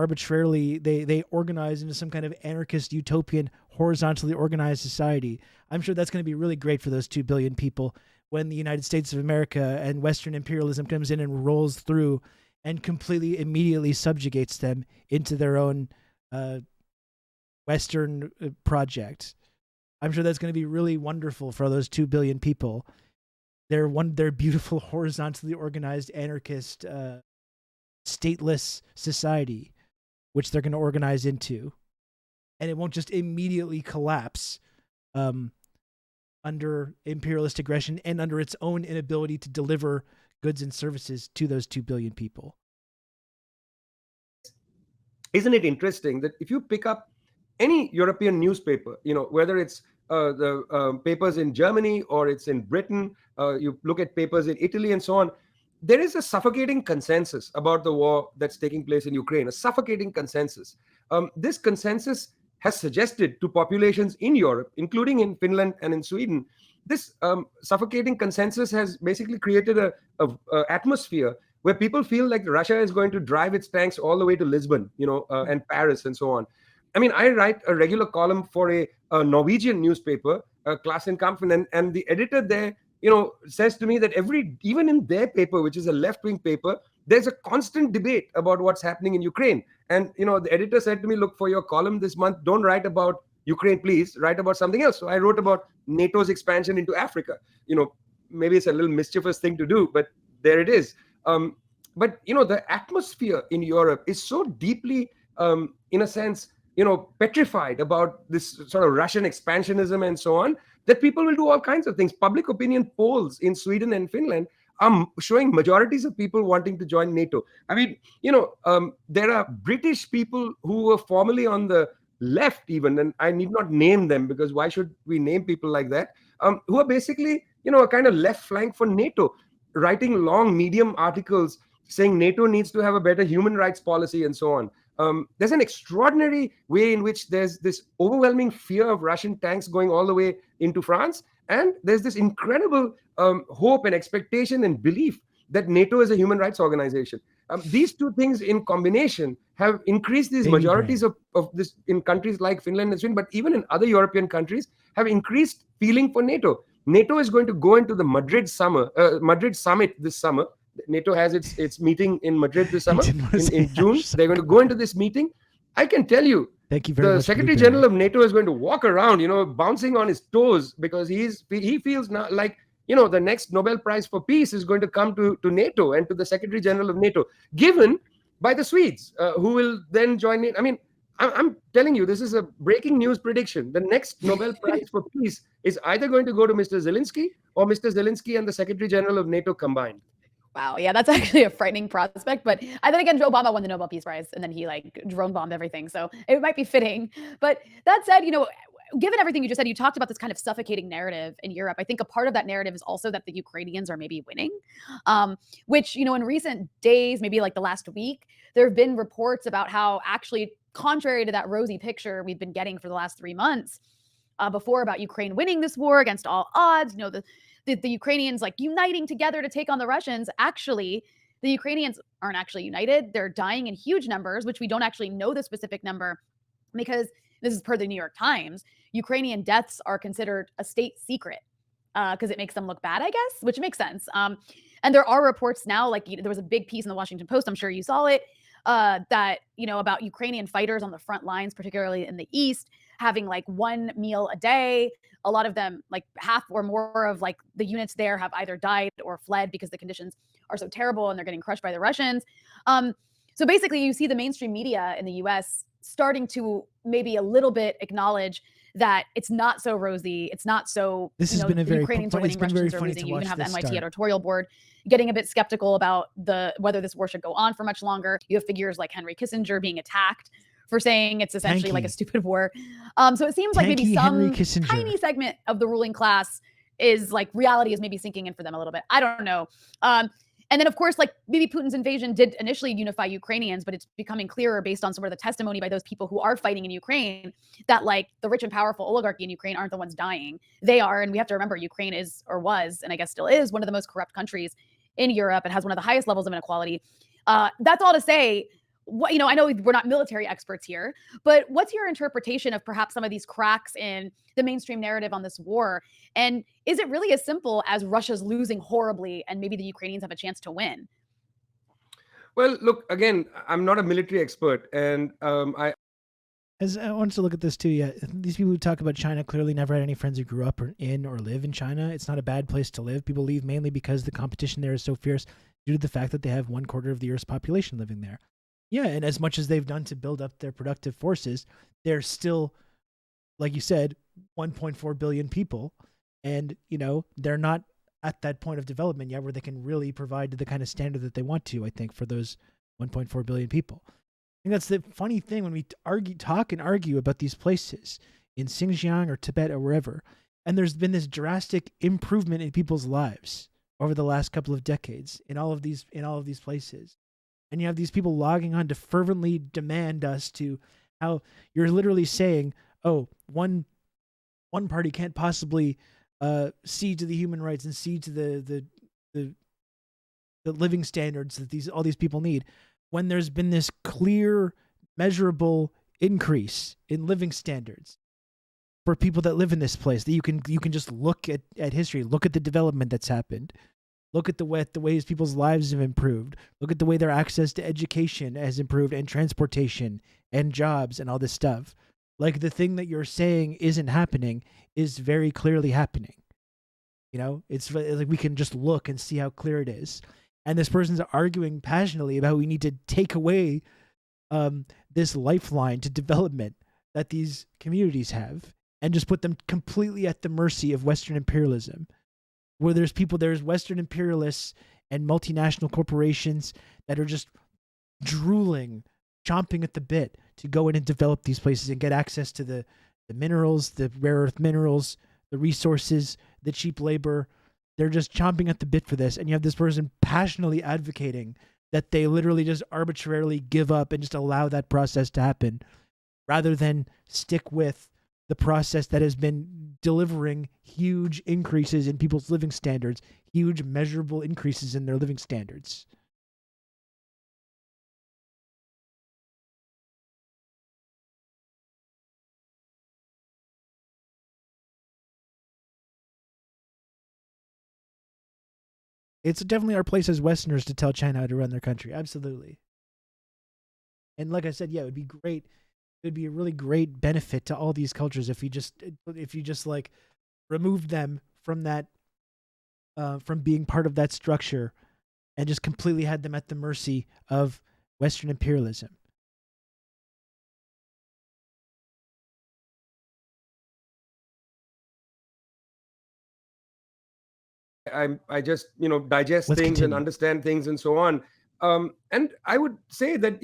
organize into some kind of anarchist utopian horizontally organized society. I'm sure that's going to be really great for those 2 billion people when the United States of America and Western imperialism comes in and rolls through and completely immediately subjugates them into their own Western project. I'm sure that's going to be really wonderful for those 2 billion people. They're beautiful, horizontally organized, anarchist, stateless society, which they're going to organize into. And it won't just immediately collapse under imperialist aggression and under its own inability to deliver goods and services to those 2 billion people. Isn't it interesting that if you pick up any European newspaper, whether it's the papers in Germany or it's in Britain, you look at papers in Italy and so on, there is a suffocating consensus about the war that's taking place in Ukraine, a suffocating consensus. This consensus has suggested to populations in Europe, including in Finland and in Sweden, this suffocating consensus has basically created a atmosphere where people feel like Russia is going to drive its tanks all the way to Lisbon, and Paris and so on. I mean, I write a regular column for a Norwegian newspaper, Klassekampen, and the editor there, says to me that even in their paper, which is a left-wing paper, there's a constant debate about what's happening in Ukraine. And, the editor said to me, look, for your column this month, don't write about Ukraine, please. Write about something else. So I wrote about NATO's expansion into Africa. Maybe it's a little mischievous thing to do, but there it is. But, the atmosphere in Europe is so deeply, in a sense, petrified about this sort of Russian expansionism and so on, that people will do all kinds of things. Public opinion polls in Sweden and Finland are showing majorities of people wanting to join NATO. I mean, there are British people who were formerly on the left even, and I need not name them because why should we name people like that, who are basically, a kind of left flank for NATO, writing long medium articles saying NATO needs to have a better human rights policy and so on. There's an extraordinary way in which there's this overwhelming fear of Russian tanks going all the way into France. And there's this incredible hope and expectation and belief that NATO is a human rights organization. These two things in combination have increased these majorities of this in countries like Finland and Sweden, but even in other European countries have increased feeling for NATO. NATO is going to go into the Madrid summit this summer. NATO has its meeting in Madrid this summer. In June, they're going to go into this meeting. I can tell you, thank you very much, the Secretary General of NATO is going to walk around, bouncing on his toes because he feels now like, the next Nobel Prize for Peace is going to come to NATO and to the Secretary General of NATO, given by the Swedes, who will then join NATO. I mean, I'm telling you, this is a breaking news prediction. The next Nobel Prize for Peace is either going to go to Mr. Zelensky or Mr. Zelensky and the Secretary General of NATO combined. Wow. Yeah, that's actually a frightening prospect. But then again, Joe Obama won the Nobel Peace Prize and then he drone bombed everything. So it might be fitting. But that said, given everything you just said, you talked about this kind of suffocating narrative in Europe. I think a part of that narrative is also that the Ukrainians are maybe winning, which, in recent days, maybe like the last week, there have been reports about how actually, contrary to that rosy picture we've been getting for the last 3 months before about Ukraine winning this war against all odds, the Ukrainians like uniting together to take on the Russians. Actually, the Ukrainians aren't actually united. They're dying in huge numbers, which we don't actually know the specific number because this is per the New York Times. Ukrainian deaths are considered a state secret because it makes them look bad, I guess, which makes sense. And there are reports now, like there was a big piece in the Washington Post, I'm sure you saw it, that, about Ukrainian fighters on the front lines, particularly in the East, having like one meal a day. A lot of them, like half or more of like the units there have either died or fled because the conditions are so terrible and they're getting crushed by the Russians. So basically, you see the mainstream media in the US starting to maybe a little bit acknowledge that it's not so rosy. It's not so, This has been a the very Ukrainians are winning, Russians are losing. You even have the NYT start. editorial board getting a bit skeptical about whether this war should go on for much longer. You have figures like Henry Kissinger being attacked for saying it's essentially like a stupid war. So it seems like maybe some tiny segment of the ruling class is like reality is maybe sinking in for them a little bit. I don't know. And then, of course, like maybe Putin's invasion did initially unify Ukrainians, but it's becoming clearer based on some of the testimony by those people who are fighting in Ukraine that like the rich and powerful oligarchy in Ukraine aren't the ones dying. They are. And we have to remember Ukraine is or was, and I guess still is, one of the most corrupt countries in Europe. It has one of the highest levels of inequality. That's all to say, I know we're not military experts here, but what's your interpretation of perhaps some of these cracks in the mainstream narrative on this war? And is it really as simple as Russia's losing horribly and maybe the Ukrainians have a chance to win? Well, look, again, I'm not a military expert, and I want to look at this too. Yeah, these people who talk about China clearly never had any friends who grew up in or live in China. It's not a bad place to live. People leave mainly because the competition there is so fierce due to the fact that they have 1/4 of the Earth's population living there. Yeah, and as much as they've done to build up their productive forces, they're still, like you said, 1.4 billion people. And, they're not at that point of development yet where they can really provide the kind of standard that they want to, I think, for those 1.4 billion people. I think that's the funny thing when we talk and argue about these places in Xinjiang or Tibet or wherever. And there's been this drastic improvement in people's lives over the last couple of decades in all of these places. And you have these people logging on to fervently demand us to how you're literally saying, oh, one party can't possibly see to the human rights and see to the living standards that all these people need, when there's been this clear, measurable increase in living standards for people that live in this place, that you can just look at history, look at the development that's happened. Look at the ways people's lives have improved. Look at the way their access to education has improved and transportation and jobs and all this stuff. Like the thing that you're saying isn't happening is very clearly happening. It's like we can just look and see how clear it is. And this person's arguing passionately about we need to take away this lifeline to development that these communities have and just put them completely at the mercy of Western imperialism. Where there's Western imperialists and multinational corporations that are just drooling, chomping at the bit to go in and develop these places and get access to the minerals, the rare earth minerals, the resources, the cheap labor. They're just chomping at the bit for this. And you have this person passionately advocating that they literally just arbitrarily give up and just allow that process to happen rather than stick with the process that has been delivering huge increases in people's living standards, huge measurable increases in their living standards. It's definitely our place as Westerners to tell China how to run their country. Absolutely. And like I said, yeah, it would be great. It would be a really great benefit to all these cultures if you just like removed them from that, from being part of that structure, and just completely had them at the mercy of Western imperialism. I just digest Let's things continue. and understand things and so on. And I would say that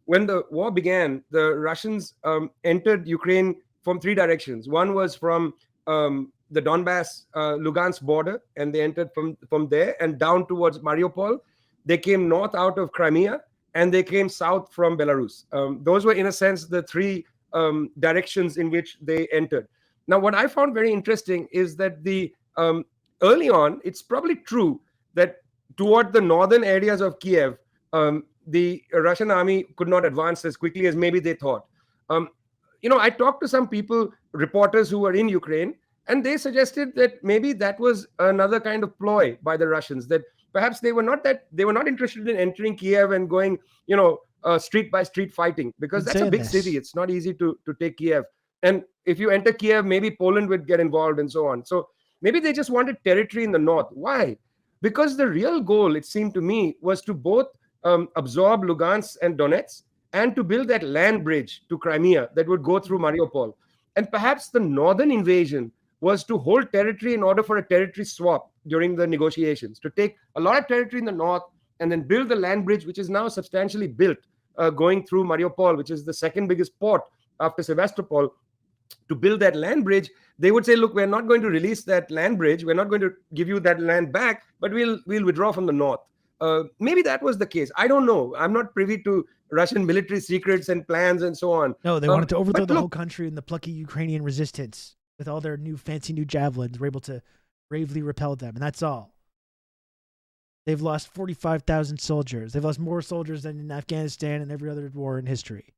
when the war began, the Russians entered Ukraine from three directions. One was from the Donbass, Lugansk border, and they entered from there and down towards Mariupol. They came north out of Crimea, and they came south from Belarus. Those were, in a sense, the three directions in which they entered. Now, what I found very interesting is that the early on, it's probably true that toward the northern areas of Kiev, the Russian army could not advance as quickly as maybe they thought. I talked to some people, reporters who were in Ukraine, and they suggested that maybe that was another kind of ploy by the Russians, that perhaps they were not interested in entering Kiev and going, street by street fighting, because that's a big city. It's not easy to take Kiev. And if you enter Kiev, maybe Poland would get involved and so on. So maybe they just wanted territory in the north. Why? Because the real goal, it seemed to me, was to both absorb Lugansk and Donetsk, and to build that land bridge to Crimea that would go through Mariupol. And perhaps the northern invasion was to hold territory in order for a territory swap during the negotiations, to take a lot of territory in the north and then build the land bridge, which is now substantially built, going through Mariupol, which is the second biggest port after Sevastopol. To build that land bridge, they would say, look, we're not going to release that land bridge. We're not going to give you that land back, but we'll withdraw from the north. Maybe that was the case. I don't know. I'm not privy to Russian military secrets and plans and so on. No, they wanted to overthrow the whole country, and the plucky Ukrainian resistance, with all their fancy new javelins, were able to bravely repel them, and that's all. They've lost 45,000 soldiers. They've lost more soldiers than in Afghanistan and every other war in history.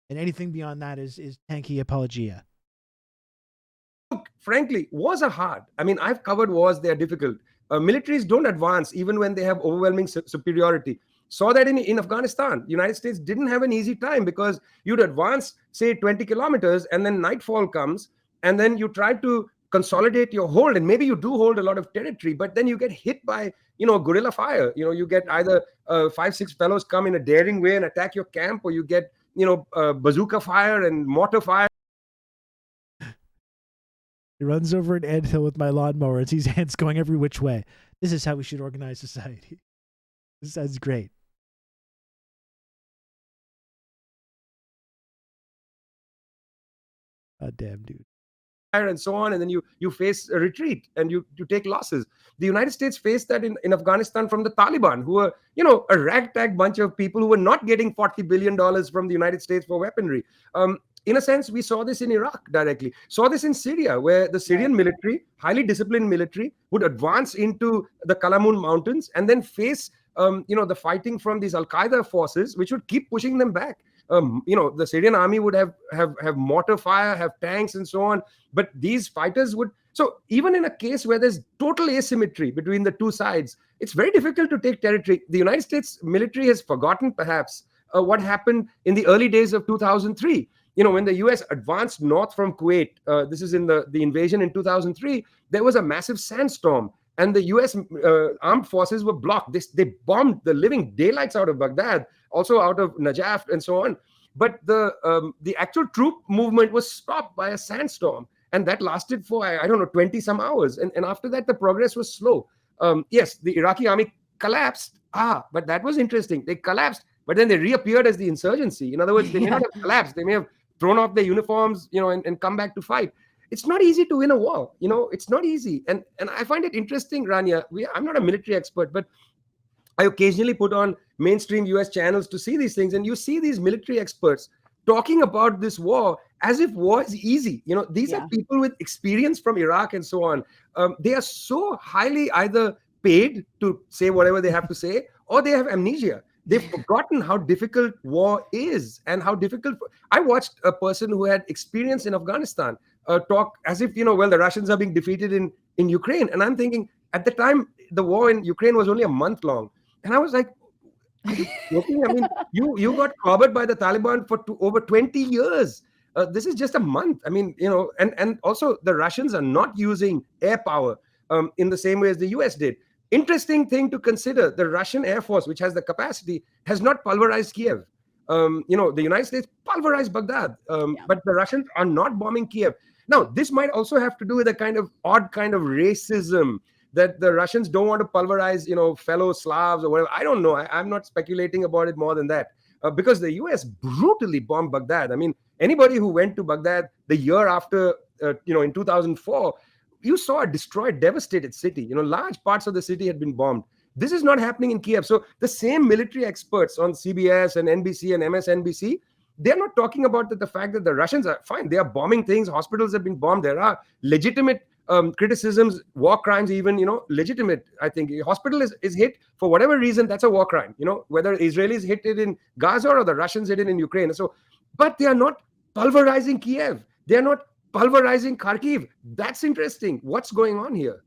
And anything beyond that is tanky apologia. Look, frankly, wars are hard. I mean, I've covered wars. They're difficult. Militaries don't advance even when they have overwhelming superiority. Saw that in Afghanistan. The United States didn't have an easy time, because you'd advance, say, 20 kilometers, and then nightfall comes, and then you try to consolidate your hold, and maybe you do hold a lot of territory, but then you get hit by, guerrilla fire. You get either 5-6 fellows come in a daring way and attack your camp, or you get, bazooka fire and mortar fire. He runs over an anthill with my lawnmower and sees ants going every which way. This is how we should organize society. This sounds great. God damn, dude. And so on, and then you face a retreat and you take losses. The United States faced that in Afghanistan from the Taliban, who were a ragtag bunch of people who were not getting $40 billion from the United States for weaponry. In a sense, we saw this in Iraq directly, saw this in Syria, where the Syrian military, highly disciplined military, would advance into the Kalamun mountains and then face the fighting from these Al-Qaeda forces, which would keep pushing them back. The Syrian army would have mortar fire, have tanks and so on. But these fighters would... So even in a case where there's total asymmetry between the two sides, it's very difficult to take territory. The United States military has forgotten, perhaps, what happened in the early days of 2003. When the US advanced north from Kuwait, this is in the invasion in 2003, there was a massive sandstorm. And the US armed forces were blocked. They bombed the living daylights out of Baghdad, also out of Najaf and so on. But the actual troop movement was stopped by a sandstorm. And that lasted for, 20 some hours. And after that, the progress was slow. Yes, the Iraqi army collapsed. But that was interesting. They collapsed, but then they reappeared as the insurgency. In other words, they may not have collapsed. They may have thrown off their uniforms, and come back to fight. It's not easy to win a war. It's not easy. And I find it interesting, Rania. I'm not a military expert, but I occasionally put on mainstream US channels to see these things. And you see these military experts talking about this war as if war is easy. These are people with experience from Iraq and so on. They are so highly either paid to say whatever they have to say, or they have amnesia. They've forgotten how difficult war is and how difficult. I watched a person who had experience in Afghanistan talk as if, the Russians are being defeated in Ukraine. And I'm thinking, at the time, the war in Ukraine was only a month long. And I was like, are you joking? I mean, you got clobbered by the Taliban for over 20 years. This is just a month. I mean, and also the Russians are not using air power in the same way as the US did. Interesting thing to consider, the Russian Air Force, which has the capacity, has not pulverized Kiev. The United States pulverized Baghdad, but the Russians are not bombing Kiev. Now, this might also have to do with a kind of odd kind of racism, that the Russians don't want to pulverize, fellow Slavs or whatever. I don't know. I'm not speculating about it more than that. because the US brutally bombed Baghdad. I mean, anybody who went to Baghdad the year after, in 2004, you saw a destroyed, devastated city. Large parts of the city had been bombed. This is not happening in Kiev. So the same military experts on CBS and NBC and MSNBC, they're not talking about the fact that the Russians are fine. They are bombing things. Hospitals have been bombed. There are legitimate criticisms, war crimes, even, legitimate. I think hospital is hit for whatever reason. That's a war crime, whether Israelis hit it in Gaza or the Russians hit it in Ukraine. So, but they are not pulverizing Kiev. They are not pulverizing Kharkiv. That's interesting. What's going on here?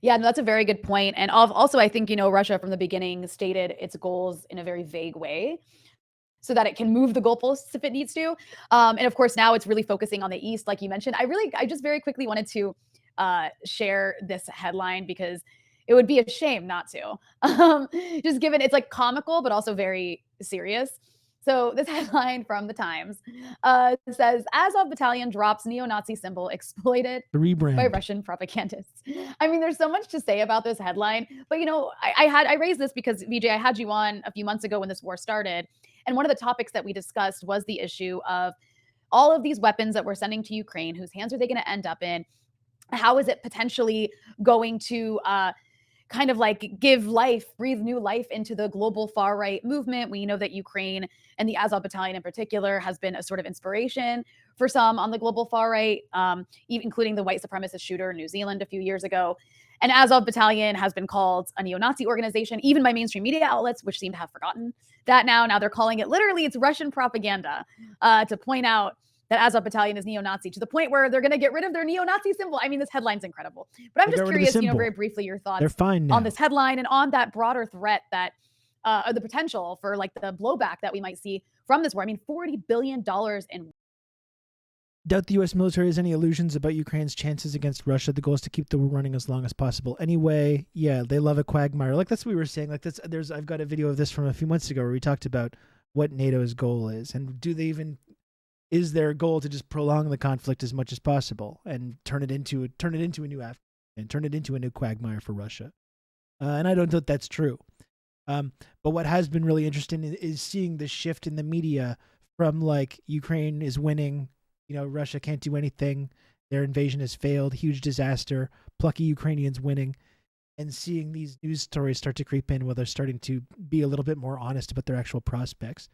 Yeah, no, that's a very good point. And also, I think, Russia from the beginning stated its goals in a very vague way so that it can move the goalposts if it needs to. And of course, now it's really focusing on the East, like you mentioned. I just very quickly wanted to share this headline because it would be a shame not to. Just given it's like comical, but also very serious. So this headline from the Times says, Azov Battalion drops neo-Nazi symbol exploited by Russian propagandists. I mean, there's so much to say about this headline, but I raised this because, Vijay, I had you on a few months ago when this war started. And one of the topics that we discussed was the issue of all of these weapons that we're sending to Ukraine. Whose hands are they going to end up in? How is it potentially going to kind of like breathe new life into the global far right movement? We know that Ukraine and the Azov Battalion in particular has been a sort of inspiration for some on the global far right, even including the white supremacist shooter in New Zealand a few years ago. And Azov Battalion has been called a neo-Nazi organization, even by mainstream media outlets, which seem to have forgotten that now. Now they're calling it, literally, it's Russian propaganda to point out that Azov Battalion is neo-Nazi, to the point where they're going to get rid of their neo-Nazi symbol. I mean, this headline's incredible. But I'm just curious, very briefly, your thoughts on this headline and on that broader threat that, or the potential for like the blowback that we might see from this war. I mean, $40 billion in. Doubt the U.S. military has any illusions about Ukraine's chances against Russia. The goal is to keep the war running as long as possible. Anyway, yeah, they love a quagmire. Like that's what we were saying. Like I've got a video of this from a few months ago where we talked about what NATO's goal is, and is their goal to just prolong the conflict as much as possible and turn it into a new and turn it into a new quagmire for Russia? And I don't think that's true. But what has been really interesting is seeing the shift in the media from like Ukraine is winning, Russia can't do anything, their invasion has failed, huge disaster, plucky Ukrainians winning, and seeing these news stories start to creep in where they're starting to be a little bit more honest about their actual prospects.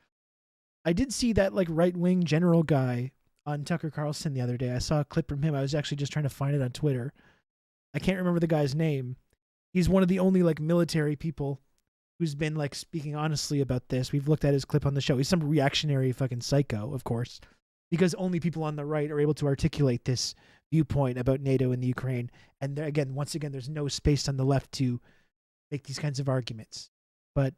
I did see that like right-wing general guy on Tucker Carlson the other day. I saw a clip from him. I was actually just trying to find it on Twitter. I can't remember the guy's name. He's one of the only like military people who's been like speaking honestly about this. We've looked at his clip on the show. He's some reactionary fucking psycho, of course, because only people on the right are able to articulate this viewpoint about NATO and the Ukraine. And there, once again, there's no space on the left to make these kinds of arguments. But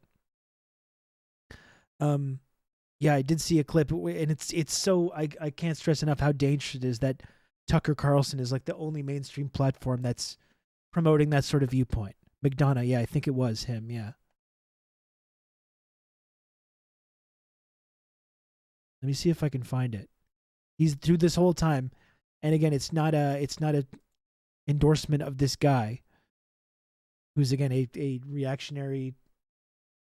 yeah, I did see a clip, and it's so I can't stress enough how dangerous it is that Tucker Carlson is like the only mainstream platform that's promoting that sort of viewpoint. McDonough, yeah, I think it was him, yeah. Let me see if I can find it. He's through this whole time, and again, it's not a endorsement of this guy, who's again a reactionary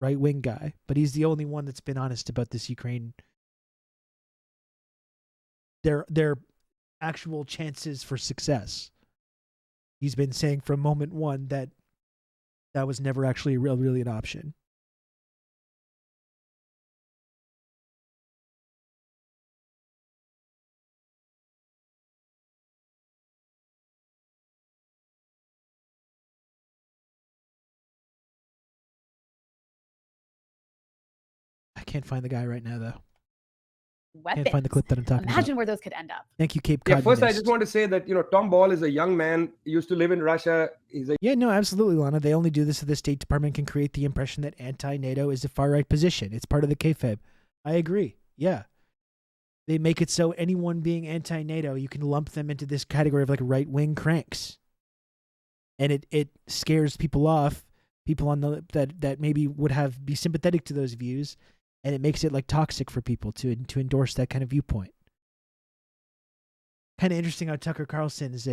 right-wing guy, but he's the only one that's been honest about this Ukraine, their actual chances for success. He's been saying from moment one that was never actually really an option. I can't find the guy right now, though. Weapons. Can't find the clip that I'm talking about. Imagine where those could end up. Thank you, Cape Cod. Yeah, first I just want to say that, Tom Ball is a young man, used to live in Russia. Yeah, no, absolutely, Lana. They only do this so the State Department can create the impression that anti-NATO is a far-right position. It's part of the kayfabe. I agree. Yeah. They make it so anyone being anti-NATO, you can lump them into this category of like right-wing cranks. And it scares people off, people on the that maybe would be sympathetic to those views, and it makes it like toxic for people to endorse that kind of viewpoint. Kind of interesting how Tucker Carlson is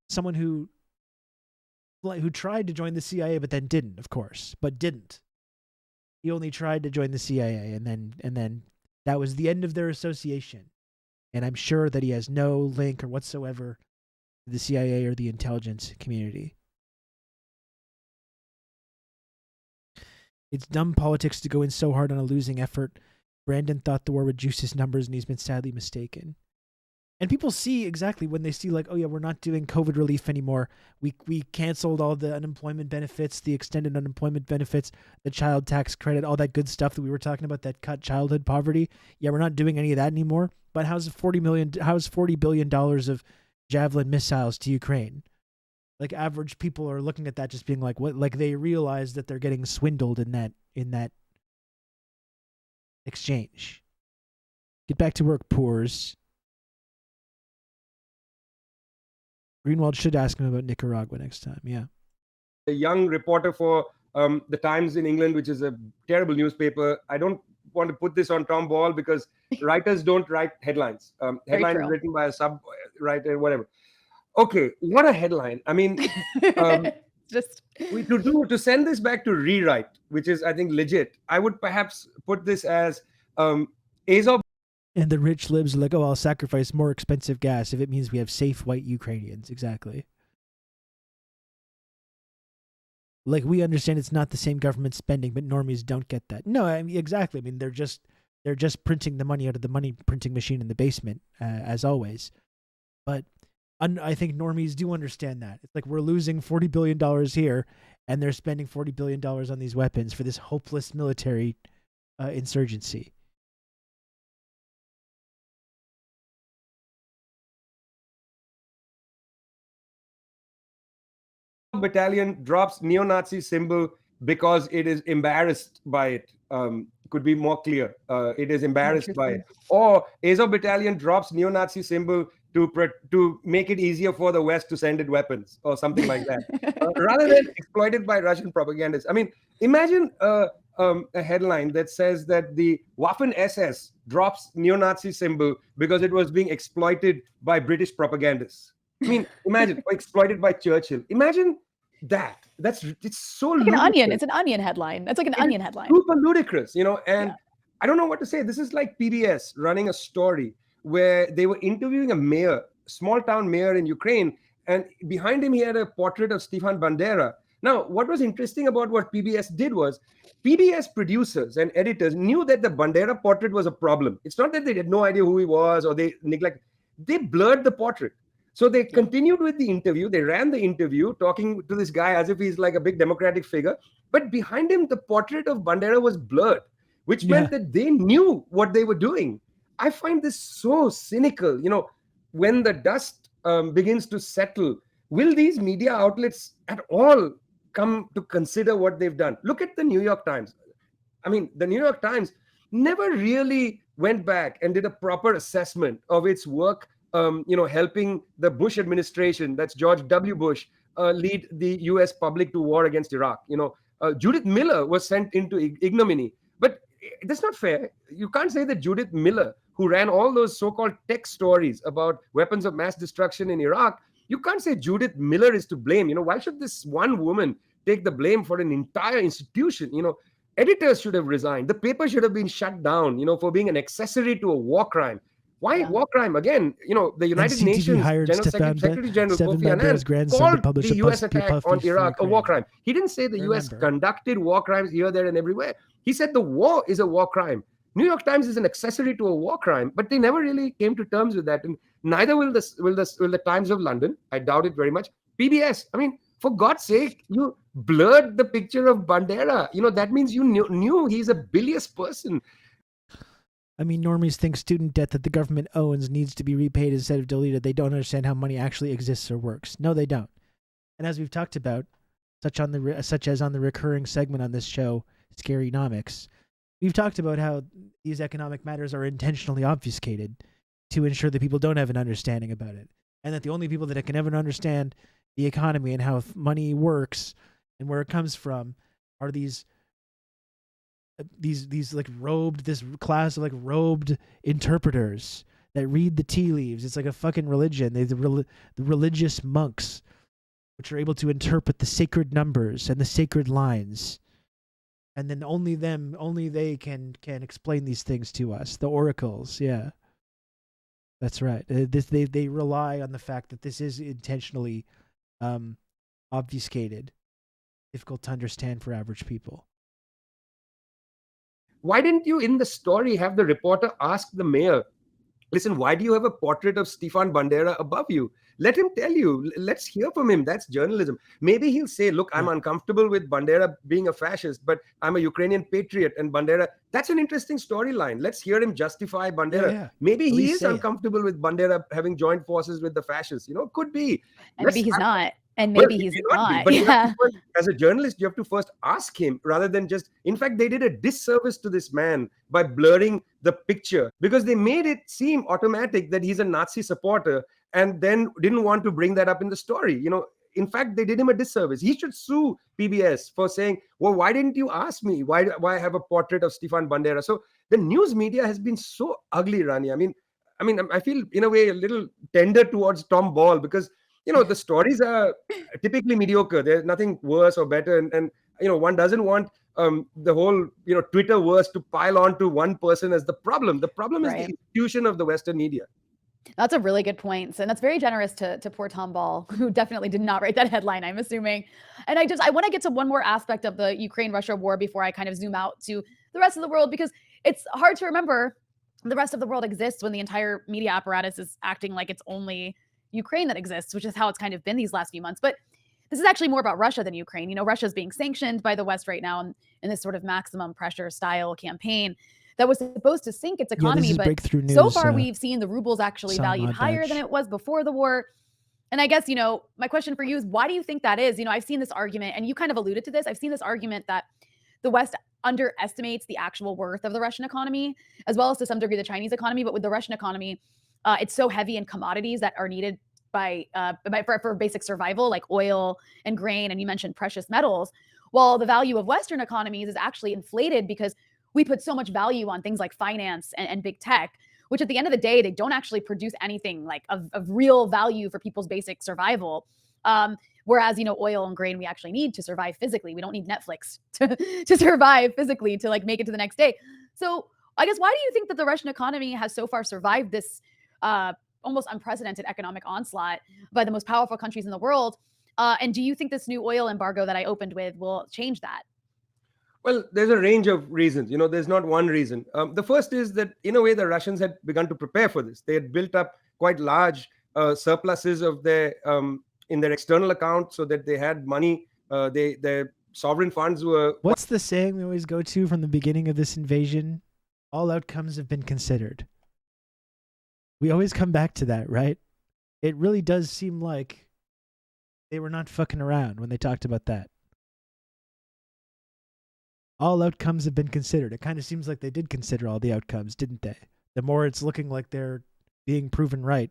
someone who tried to join the CIA but then didn't, of course, but didn't. He only tried to join the CIA, and then that was the end of their association. And I'm sure that he has no link or whatsoever to the CIA or the intelligence community. It's dumb politics to go in so hard on a losing effort. Brandon thought the war would juice his numbers, and he's been sadly mistaken. And people see exactly when they see, like, oh yeah, we're not doing COVID relief anymore. We canceled all the unemployment benefits, the extended unemployment benefits, the child tax credit, all that good stuff that we were talking about that cut childhood poverty. Yeah, we're not doing any of that anymore. But how's $40 billion of Javelin missiles to Ukraine? Like, average people are looking at that just being like, what? Like, they realize that they're getting swindled in that exchange. Get back to work, poors. Greenwald should ask him about Nicaragua next time. Yeah. A young reporter for the Times in England, which is a terrible newspaper. I don't want to put this on Tom Ball because writers don't write headlines. Headline is written by a sub-writer, whatever. Okay, what a headline. I mean, to send this back to rewrite, which is, I think, legit, I would perhaps put this as Azov. And the rich libs are like, oh, I'll sacrifice more expensive gas if it means we have safe white Ukrainians. Exactly. Like, we understand it's not the same government spending, but normies don't get that. No, I mean, exactly. I mean, they're just printing the money out of the money printing machine in the basement, as always. But I think normies do understand that. It's like we're losing $40 billion here, and they're spending $40 billion on these weapons for this hopeless military insurgency. Battalion drops neo-Nazi symbol because it is embarrassed by it. Could be more clear. It is embarrassed by it. Or Azov Battalion drops neo-Nazi symbol to make it easier for the West to send it weapons or something like that, rather than exploited by Russian propagandists. I mean, imagine a headline that says that the Waffen-SS drops neo-Nazi symbol because it was being exploited by British propagandists. I mean, imagine, exploited by Churchill. Imagine that. It's so like ludicrous. An onion. It's an onion headline. That's like an onion headline. Super ludicrous, and I don't know what to say. This is like PBS running a story where they were interviewing a mayor, small town mayor in Ukraine, and behind him he had a portrait of Stefan Bandera. Now, what was interesting about what PBS did was PBS producers and editors knew that the Bandera portrait was a problem. It's not that they had no idea who he was or they neglected. They blurred the portrait. So they continued with the interview. They ran the interview talking to this guy as if he's like a big democratic figure. But behind him, the portrait of Bandera was blurred, which meant that they knew what they were doing. I find this so cynical. When the dust begins to settle, will these media outlets at all come to consider what they've done? Look at the New York Times. I mean, the New York Times never really went back and did a proper assessment of its work helping the Bush administration, that's George W. Bush, lead the U.S. public to war against Iraq. Judith Miller was sent into ignominy. But that's not fair. You can't say that Judith Miller, who ran all those so-called tech stories about weapons of mass destruction in Iraq, you can't say Judith Miller is to blame. Why should this one woman take the blame for an entire institution? Editors should have resigned. The paper should have been shut down, for being an accessory to a war crime. Why war crime? Again, the United Nations General Secretary General Kofi Annan called the U.S. attack on Iraq a war crime. He didn't say the U.S. conducted war crimes here, there, and everywhere. He said the war is a war crime. New York Times is an accessory to a war crime, but they never really came to terms with that. And neither will the Times of London. I doubt it very much. PBS. I mean, for God's sake, you blurred the picture of Bandera. That means you knew he's a bilious person. I mean, normies think student debt that the government owns needs to be repaid instead of deleted. They don't understand how money actually exists or works. No, they don't. And as we've talked about, such as on the recurring segment on this show, Scarynomics, we've talked about how these economic matters are intentionally obfuscated to ensure that people don't have an understanding about it. And that the only people that can ever understand the economy and how money works and where it comes from are these like this class of like robed interpreters that read the tea leaves. It's like a fucking religion. The religious monks, which are able to interpret the sacred numbers and the sacred lines And then only they can explain these things to us. The oracles, yeah. That's right. They rely on the fact that this is intentionally obfuscated, difficult to understand for average people. Why didn't you, in the story, have the reporter ask the mayor, listen, why do you have a portrait of Stefan Bandera above you? Let him tell you. Let's hear from him. That's journalism. Maybe he'll say, look, I'm uncomfortable with Bandera being a fascist, but I'm a Ukrainian patriot. And Bandera, that's an interesting storyline. Let's hear him justify Bandera. Yeah. Maybe At he least is say it. uncomfortable with Bandera having joined forces with the fascists. Could be. And maybe he's not. And Well, maybe he he's may not be, not. but you have Yeah. to first, as a journalist, you have to first ask him rather than just. In fact, they did a disservice to this man by blurring the picture because they made it seem automatic that he's a Nazi supporter and then didn't want to bring that up in the story. In fact, they did him a disservice. He should sue PBS for saying, well, why didn't you ask me? Why have a portrait of Stefan Bandera? So the news media has been so ugly, Rani. I mean, I feel in a way a little tender towards Tom Ball because the stories are typically mediocre. There's nothing worse or better, and one doesn't want the whole Twitter verse to pile on to one person as the problem. The problem is the Right. institution of the Western media. That's a really good point. And that's very generous to poor Tom Ball, who definitely did not write that headline, I'm assuming. And I want to get to one more aspect of the Ukraine-Russia war before I kind of zoom out to the rest of the world, because it's hard to remember the rest of the world exists when the entire media apparatus is acting like it's only Ukraine that exists, which is how it's kind of been these last few months. But this is actually more about Russia than Ukraine. Russia is being sanctioned by the West right now in this sort of maximum pressure style campaign that was supposed to sink its economy. this is But breakthrough news, so far, we've seen the ruble's actually Salman valued higher than badge. it was before the war. And I guess, my question for you is, why do you think that is? I've seen this argument, and you kind of alluded to this. I've seen this argument that the West underestimates the actual worth of the Russian economy, as well as to some degree the Chinese economy. But with the Russian economy, it's so heavy in commodities that are needed for basic survival, like oil and grain, and you mentioned precious metals. While the value of Western economies is actually inflated because we put so much value on things like finance and big tech, which at the end of the day, they don't actually produce anything like of real value for people's basic survival. Whereas, oil and grain we actually need to survive physically. We don't need Netflix to survive physically to like make it to the next day. So I guess, why do you think that the Russian economy has so far survived this almost unprecedented economic onslaught by the most powerful countries in the world? And do you think this new oil embargo that I opened with will change that? Well, there's a range of reasons. There's not one reason. The first is that, in a way, the Russians had begun to prepare for this. They had built up quite large surpluses of their in their external account, so that they had money. Their sovereign funds were. What's the saying we always go to from the beginning of this invasion? All outcomes have been considered. We always come back to that, right? It really does seem like they were not fucking around when they talked about that. All outcomes have been considered. It kind of seems like they did consider all the outcomes, didn't they? The more it's looking like they're being proven right.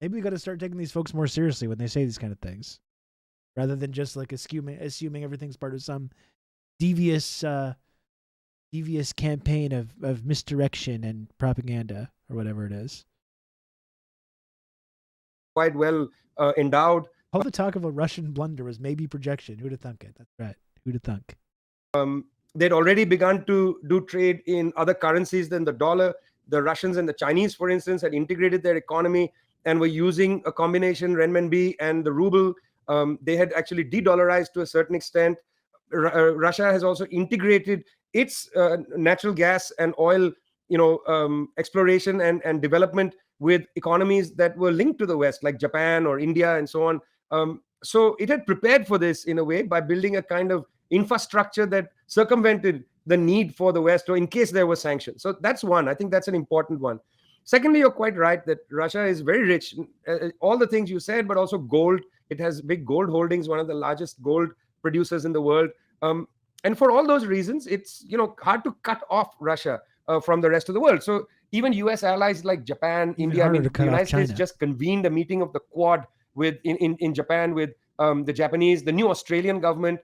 Maybe we got to start taking these folks more seriously when they say these kind of things, rather than just like assuming everything's part of some devious campaign of misdirection and propaganda or whatever it is. Quite well endowed. All the talk of a Russian blunder was maybe projection. Who'd have thunk it? That's right. Who'd have thunk? They'd already begun to do trade in other currencies than the dollar. The Russians and the Chinese, for instance, had integrated their economy and were using a combination renminbi and the ruble. They had actually de-dollarized to a certain extent. Russia has also integrated its natural gas and oil, exploration and development with economies that were linked to the West, like Japan or India and so on. So it had prepared for this in a way by building a kind of infrastructure that circumvented the need for the West, or in case there were sanctions. So that's one. I think that's an important one. Secondly, you're quite right that Russia is very rich. All the things you said, but also gold. It has big gold holdings, one of the largest gold producers in the world. And for all those reasons, it's hard to cut off Russia from the rest of the world. So even U.S. allies like Japan, India, the United States just convened a meeting of the Quad in Japan with the Japanese, the new Australian government,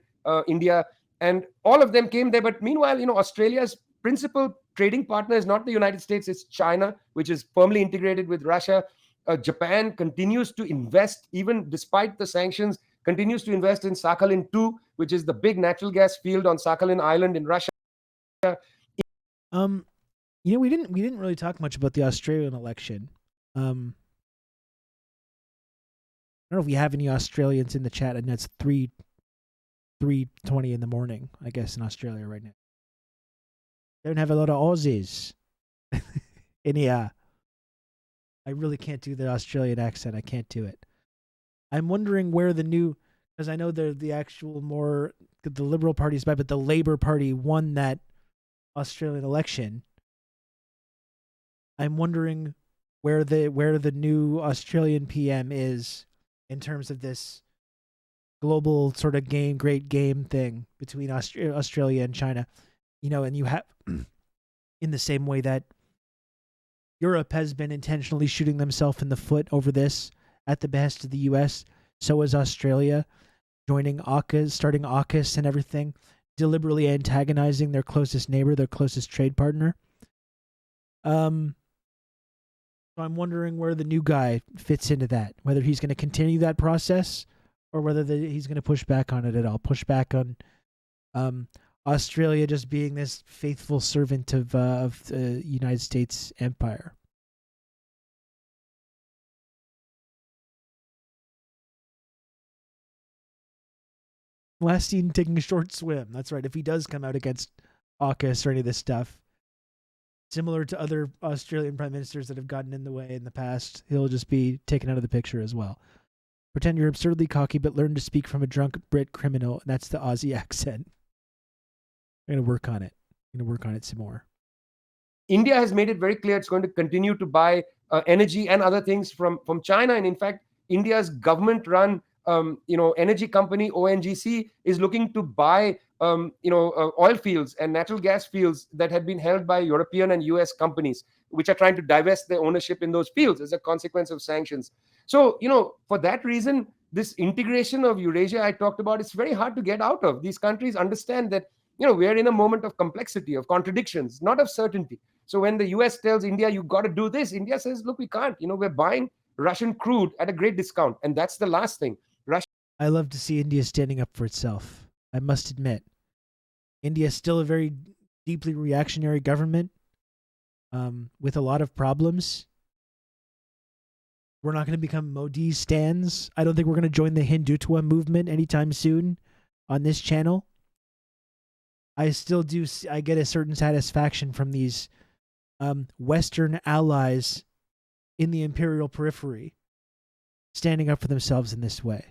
India, and all of them came there. But meanwhile, Australia's principal trading partner is not the United States, it's China, which is firmly integrated with Russia. Japan continues to invest, even despite the sanctions, continues to invest in Sakhalin 2, which is the big natural gas field on Sakhalin Island in Russia. We didn't really talk much about the Australian election. I don't know if we have any Australians in the chat, and it's 3:20 in the morning, I guess, in Australia right now. Don't have a lot of Aussies. I really can't do the Australian accent. I can't do it. I'm wondering where because I know they're the actual the Liberal Party's back, but the Labour Party won that Australian election. I'm wondering where the new Australian PM is in terms of this global sort of great game thing between Australia and China. And you have in the same way that Europe has been intentionally shooting themselves in the foot over this at the behest of the US, so is Australia, joining AUKUS, starting AUKUS and everything, deliberately antagonizing their closest neighbor, their closest trade partner. So I'm wondering where the new guy fits into that, whether he's going to continue that process or whether he's going to push back on it at all, push back on Australia just being this faithful servant of the United States empire. Last seen taking a short swim. That's right. If he does come out against AUKUS or any of this stuff, similar to other Australian prime ministers that have gotten in the way in the past, he'll just be taken out of the picture as well. Pretend you're absurdly cocky, but learn to speak from a drunk Brit criminal, and that's the Aussie accent. I'm going to work on it. I'm going to work on it some more. India has made it very clear it's going to continue to buy energy and other things from China. And in fact, India's government-run energy company, ONGC, is looking to buy oil fields and natural gas fields that had been held by European and US companies, which are trying to divest their ownership in those fields as a consequence of sanctions. So, for that reason, this integration of Eurasia I talked about, it's very hard to get out of. These countries understand that we're in a moment of complexity, of contradictions, not of certainty. So when the US tells India, you got to do this, India says, look, we can't. We're buying Russian crude at a great discount. And that's the last thing. I love to see India standing up for itself. I must admit. India is still a very deeply reactionary government with a lot of problems. We're not going to become Modi stans. I don't think we're going to join the Hindutva movement anytime soon on this channel. I still do. I get a certain satisfaction from these Western allies in the imperial periphery standing up for themselves in this way.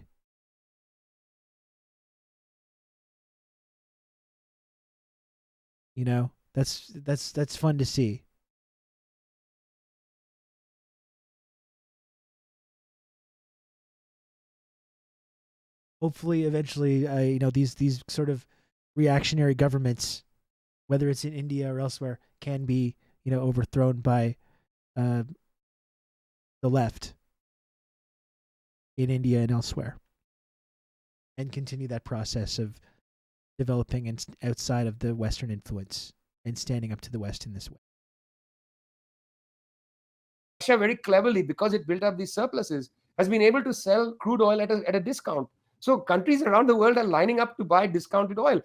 That's fun to see. Hopefully, eventually, these sort of reactionary governments, whether it's in India or elsewhere, can be, overthrown by the left in India and elsewhere, and continue that process of developing outside of the Western influence and standing up to the West in this way. Russia very cleverly, because it built up these surpluses, has been able to sell crude oil at a discount. So countries around the world are lining up to buy discounted oil.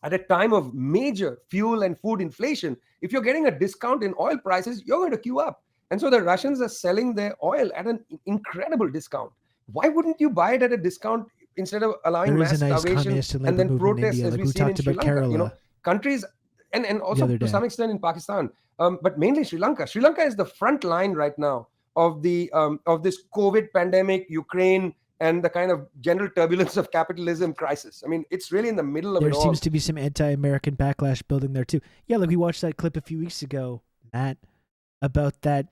At a time of major fuel and food inflation, if you're getting a discount in oil prices, you're going to queue up. And so the Russians are selling their oil at an incredible discount. Why wouldn't you buy it at a discount instead of allowing mass starvation and then protests, as we've seen in Sri Lanka? Countries, and also to some extent in Pakistan, but mainly Sri Lanka. Sri Lanka is the front line right now of this COVID pandemic, Ukraine, and the kind of general turbulence of capitalism crisis. I mean, it's really in the middle of it all. There seems to be some anti-American backlash building there too. Yeah, we watched that clip a few weeks ago, Matt, about that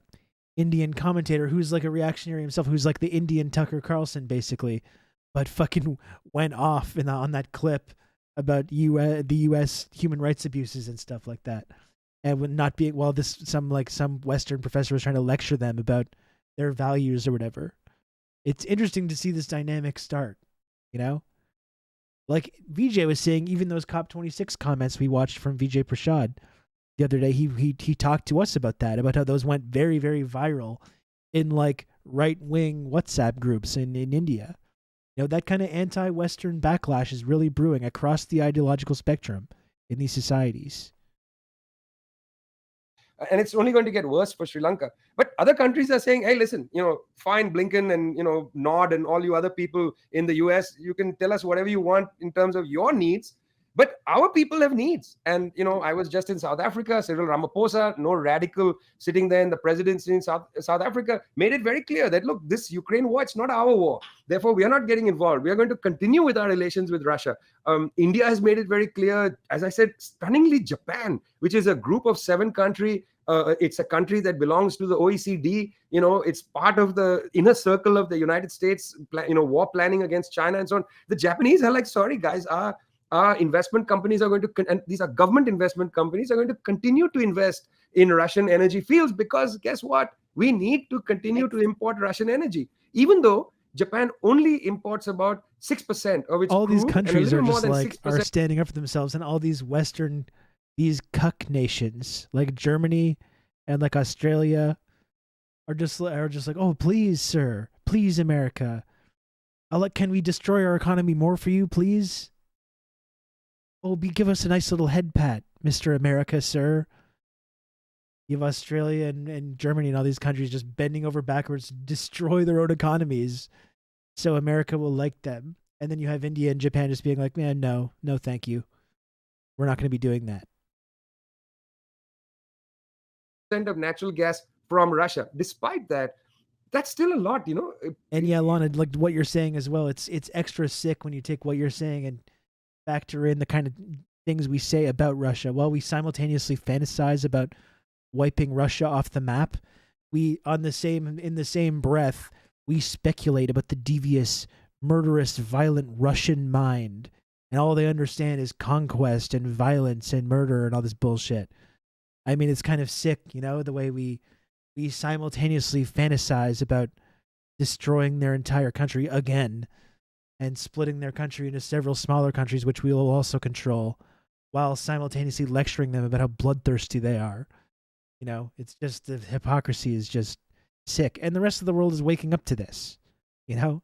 Indian commentator who's like a reactionary himself, who's like the Indian Tucker Carlson, basically, but fucking went off on that clip about the U.S. human rights abuses and stuff like that, and would not be some Western professor was trying to lecture them about their values or whatever. It's interesting to see this dynamic start, Like VJ was saying, even those COP26 comments we watched from VJ Prashad the other day, he talked to us about that, about how those went very, very viral in like right-wing WhatsApp groups in India. That kind of anti-Western backlash is really brewing across the ideological spectrum in these societies. And it's only going to get worse for Sri Lanka. But other countries are saying, hey, listen, fine, Blinken and, Nod and all you other people in the US, you can tell us whatever you want in terms of your needs. But our people have needs. And, I was just in South Africa, Cyril Ramaphosa, no radical sitting there in the presidency in South Africa, made it very clear that, look, this Ukraine war, it's not our war. Therefore, we are not getting involved. We are going to continue with our relations with Russia. India has made it very clear, as I said, stunningly, Japan, which is a group of 7 countries. It's a country that belongs to the OECD. It's part of the inner circle of the United States, war planning against China and so on. The Japanese are like, sorry, guys, our investment companies are going to, and these are government investment companies, are going to continue to invest in Russian energy fields because guess what? We need to continue to import Russian energy, even though Japan only imports about 6% of its all crude, these countries and a little are more just than like 6%. are standing up for themselves, and all these these cuck nations like Germany and like Australia are just like, oh please, sir, please, America, can we destroy our economy more for you, please? Oh, give us a nice little head pat, Mr. America, sir. You have Australia and Germany and all these countries just bending over backwards to destroy their own economies so America will like them. And then you have India and Japan just being like, man, no, thank you. We're not going to be doing that. Of natural gas from Russia. Despite that, that's still a lot, And yeah, Lana, like what you're saying as well, it's extra sick when you take what you're saying and factor in the kind of things we say about Russia. While we simultaneously fantasize about wiping Russia off the map, in the same breath, we speculate about the devious, murderous, violent Russian mind, and all they understand is conquest and violence and murder and all this bullshit. I mean, it's kind of sick, the way we simultaneously fantasize about destroying their entire country again and splitting their country into several smaller countries, which we will also control, while simultaneously lecturing them about how bloodthirsty they are. It's just, the hypocrisy is just sick. And the rest of the world is waking up to this. The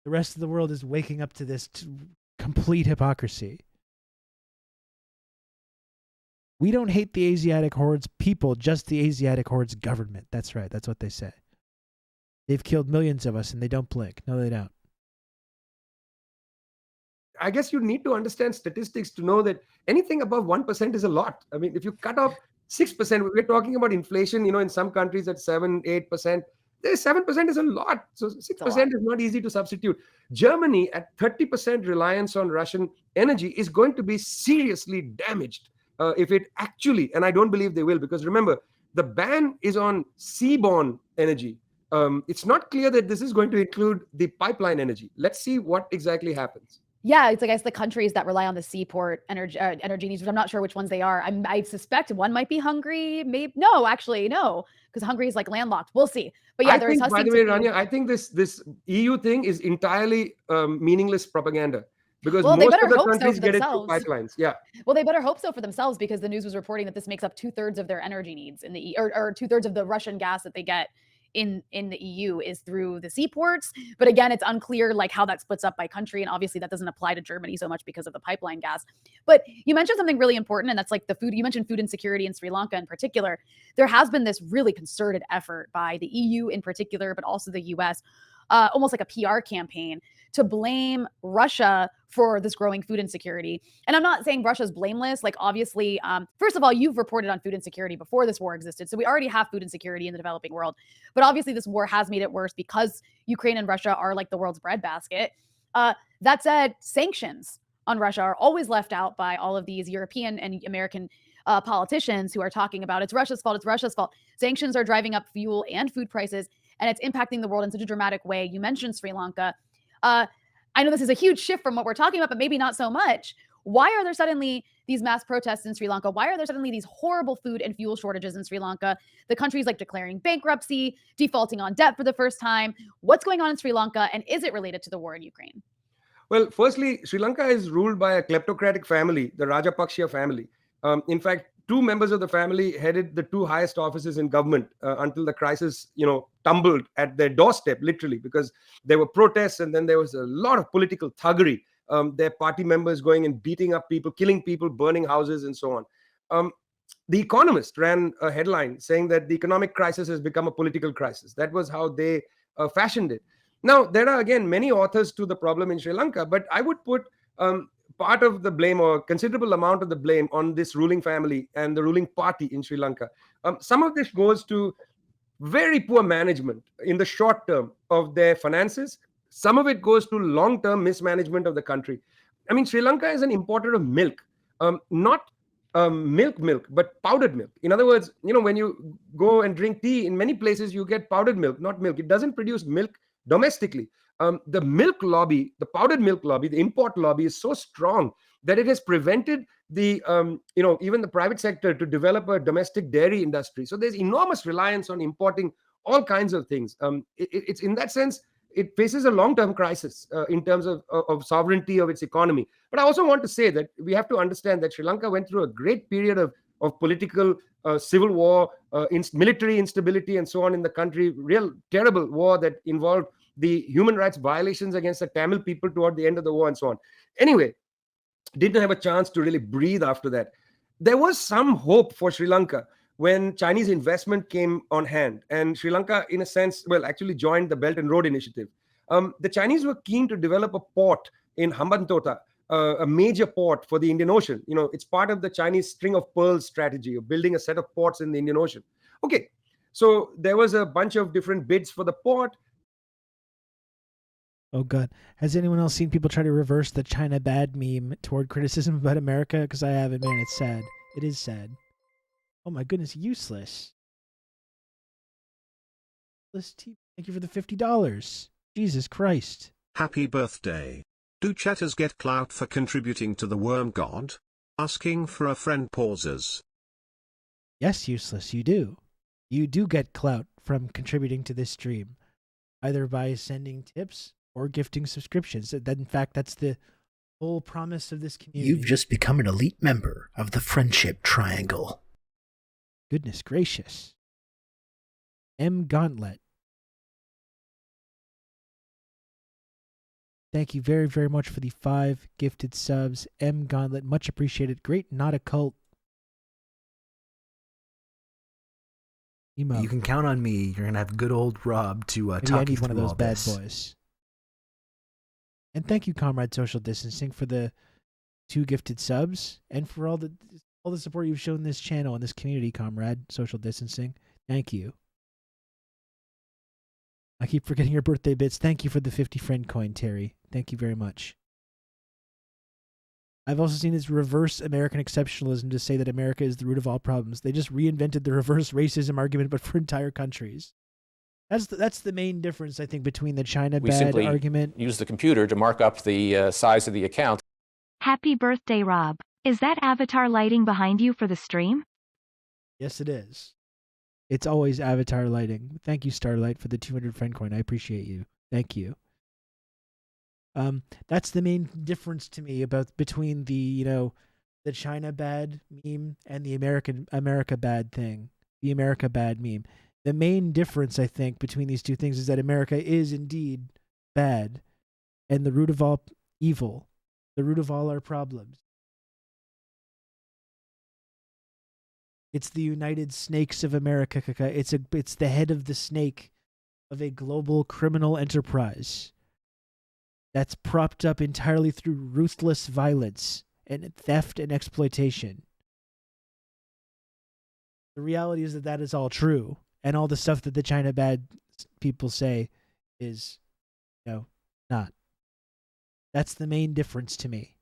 rest of the world is waking up to this complete hypocrisy. We don't hate the Asiatic horde's people, just the Asiatic horde's government. That's right. That's what they say. They've killed millions of us and they don't blink. No, they don't. I guess you need to understand statistics to know that anything above 1% is a lot. I mean, if you cut off 6%, we're talking about inflation, in some countries at 7, 8%. 7% is a lot. So 6% is not easy to substitute. Germany at 30% reliance on Russian energy is going to be seriously damaged if it actually, and I don't believe they will, because remember, the ban is on seaborne energy. It's not clear that this is going to include the pipeline energy. Let's see what exactly happens. Yeah, it's, I guess, the countries that rely on the seaport energy needs, which I'm not sure which ones they are. I suspect one might be Hungary. Maybe no, because Hungary is like landlocked. We'll see. But yeah, by the way, Rania, I think this EU thing is entirely meaningless propaganda. Because most of the countries get it through pipelines. Yeah. Well, they better hope so for themselves, because the news was reporting that this makes up 2/3 of their energy needs in the or 2/3 of the Russian gas that they get in the EU is through the seaports. But again, it's unclear like how that splits up by country, and obviously that doesn't apply to Germany so much because of the pipeline gas. But you mentioned something really important, and that's like the food. You mentioned food insecurity in Sri Lanka in particular. There has been this really concerted effort by the EU in particular, but also the US, almost like a PR campaign to blame Russia for this growing food insecurity. And I'm not saying Russia's blameless. Like, obviously, first of all, you've reported on food insecurity before this war existed. So we already have food insecurity in the developing world. But obviously, this war has made it worse because Ukraine and Russia are like the world's breadbasket. That said, sanctions on Russia are always left out by all of these European and American politicians who are talking about it's Russia's fault, it's Russia's fault. Sanctions are driving up fuel and food prices, and it's impacting the world in such a dramatic way. You mentioned Sri Lanka. I know this is a huge shift from what we're talking about, but maybe not so much. Why are there suddenly these mass protests in Sri Lanka? Why are there suddenly these horrible food and fuel shortages in Sri Lanka? The country's like declaring bankruptcy, defaulting on debt for the first time. What's going on in Sri Lanka, and is it related to the war in Ukraine? Well, firstly, Sri Lanka is ruled by a kleptocratic family, the Rajapaksa family. In fact, two members of the family headed the two highest offices in government until the crisis, tumbled at their doorstep, literally, because there were protests and then there was a lot of political thuggery. Their party members going and beating up people, killing people, burning houses, and so on. The Economist ran a headline saying that the economic crisis has become a political crisis. That was how they fashioned it. Now, there are again many authors to the problem in Sri Lanka, but I would put part of the blame, or considerable amount of the blame, on this ruling family and the ruling party in Sri Lanka. Some of this goes to very poor management in the short term of their finances. Some of it goes to long-term mismanagement of the country. I mean, Sri Lanka is an importer of milk, not milk, but powdered milk. In other words, when you go and drink tea, in many places you get powdered milk, not milk. It doesn't produce milk domestically. The milk lobby, the powdered milk lobby, the import lobby is so strong that it has prevented the even the private sector to develop a domestic dairy industry. So there's enormous reliance on importing all kinds of things. It's in that sense, it faces a long-term crisis in terms of sovereignty of its economy. But I also want to say that we have to understand that Sri Lanka went through a great period of political civil war, military instability, and so on in the country. Real terrible war that involved the human rights violations against the Tamil people toward the end of the war, and so on. Anyway, didn't have a chance to really breathe after that. There was some hope for Sri Lanka when Chinese investment came on hand, and Sri Lanka, in a sense, actually joined the Belt and Road Initiative. The Chinese were keen to develop a port in Hambantota, a major port for the Indian Ocean. It's part of the Chinese string of pearls strategy of building a set of ports in the Indian Ocean. Okay, so there was a bunch of different bids for the port. Oh, God. Has anyone else seen people try to reverse the China bad meme toward criticism about America? Because I haven't, man. It's sad. It is sad. Oh, my goodness. Useless. Thank you for the $50. Jesus Christ. Happy birthday. Do chatters get clout for contributing to the worm god? Asking for a friend pauses. Yes, Useless, you do. You do get clout from contributing to this stream, either by sending tips or gifting subscriptions. In fact, that's the whole promise of this community. You've just become an elite member of the Friendship Triangle. Goodness gracious. M. Gauntlet. Thank you very, very much for the 5 gifted subs. M. Gauntlet, much appreciated. Great, not a cult. Emo. You can count on me. You're going to have good old Rob to Maybe talk I need you one through of those all bad this. boys. And thank you, Comrade Social Distancing, for the 2 gifted subs and for all the support you've shown this channel and this community, Comrade Social Distancing. Thank you. I keep forgetting your birthday bits. Thank you for the 50 friend coin, Terry. Thank you very much. I've also seen this reverse American exceptionalism to say that America is the root of all problems. They just reinvented the reverse racism argument, but for entire countries. That's the main difference, I think, between the China We bad simply argument. use the computer to mark up the size of the account. Happy birthday, Rob. Is that avatar lighting behind you for the stream? Yes, it is. It's always avatar lighting. Thank you, Starlight, for the 200 friend coin. I appreciate you. Thank you. That's the main difference to me between the China bad meme and the America bad thing. The America bad meme. The main difference, I think, between these two things is that America is indeed bad and the root of all evil, the root of all our problems. It's the United Snakes of America. It's the head of the snake of a global criminal enterprise that's propped up entirely through ruthless violence and theft and exploitation. The reality is that is all true, and all the stuff that the China bad people say is, not. That's the main difference to me.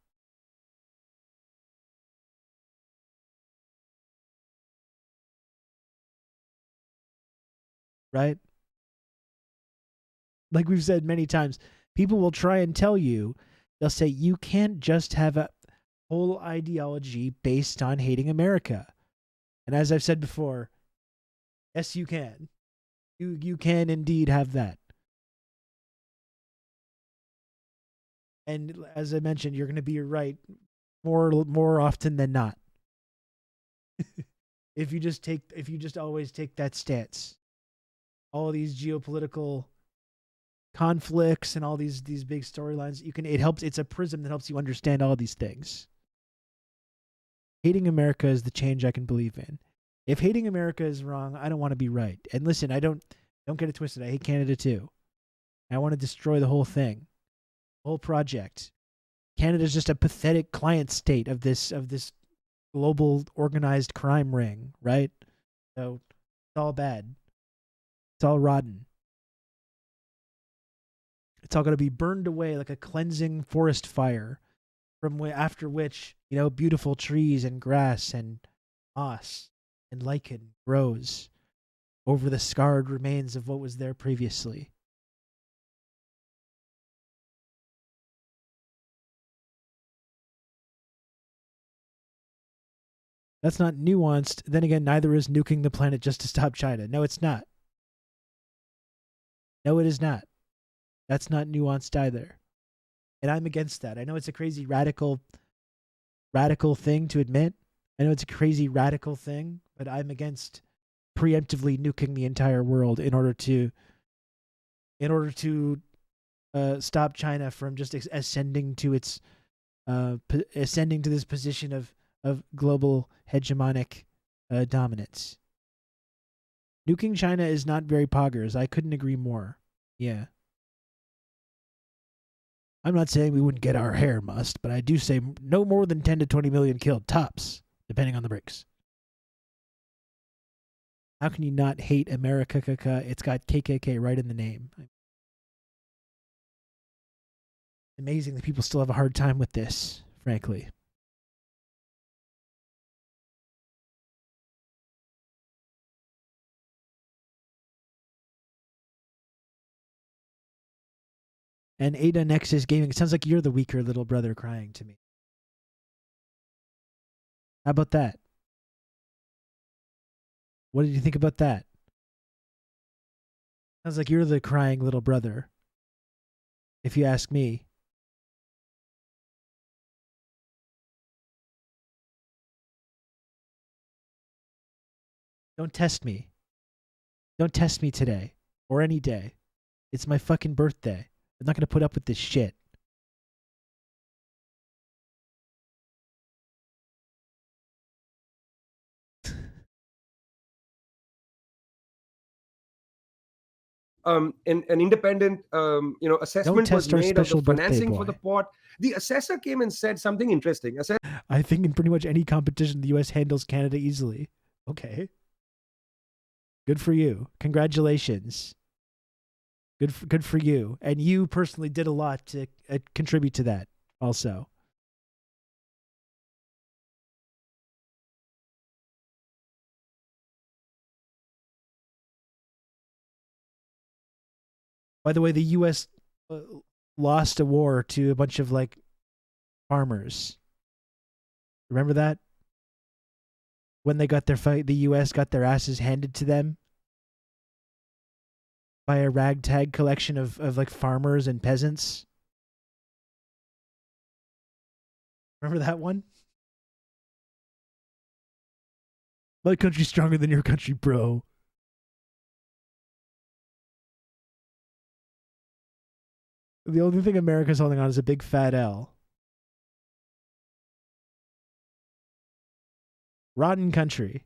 Right? Like we've said many times, people will try and tell you, they'll say, you can't just have a whole ideology based on hating America. And as I've said before, yes, you can. You can indeed have that. And as I mentioned, you're going to be right more often than not. if you just always take that stance. All these geopolitical conflicts and all these big storylines, it's a prism that helps you understand all these things. Hating America is the change I can believe in. If hating America is wrong, I don't want to be right. And listen, I don't get it twisted. I hate Canada too. I want to destroy the whole thing. The whole project. Canada's just a pathetic client state of this global organized crime ring, right? So it's all bad. It's all rotten. It's all going to be burned away like a cleansing forest fire, after which, beautiful trees and grass and moss and lichen grows over the scarred remains of what was there previously. That's not nuanced. Then again, neither is nuking the planet just to stop China. No, it's not. No, it is not. That's not nuanced either. And I'm against that. I know it's a crazy radical thing to admit. I know it's a crazy radical thing, but I'm against preemptively nuking the entire world in order to stop China from just ascending to this position of global hegemonic dominance. Nuking China is not very poggers. I couldn't agree more. Yeah. I'm not saying we wouldn't get our hair mussed, but I do say no more than 10 to 20 million killed, tops, depending on the breaks. How can you not hate America? It's got KKK right in the name. Amazing that people still have a hard time with this, frankly. And Ada Nexus Gaming, it sounds like you're the weaker little brother crying to me. How about that? What did you think about that? Sounds like you're the crying little brother, if you ask me. Don't test me. Don't test me today or any day. It's my fucking birthday. I'm not going to put up with this shit. An independent assessment was made of the financing for the port. The assessor came and said something interesting. I think in pretty much any competition, the U.S. handles Canada easily. Okay. Good for you. Congratulations. Good for you. And you personally did a lot to contribute to that also. By the way, the U.S. lost a war to a bunch of farmers. Remember that? When they got their fight, the U.S. got their asses handed to them by a ragtag collection of farmers and peasants. Remember that one? My country's stronger than your country, bro. The only thing America's holding on is a big fat L. Rotten country.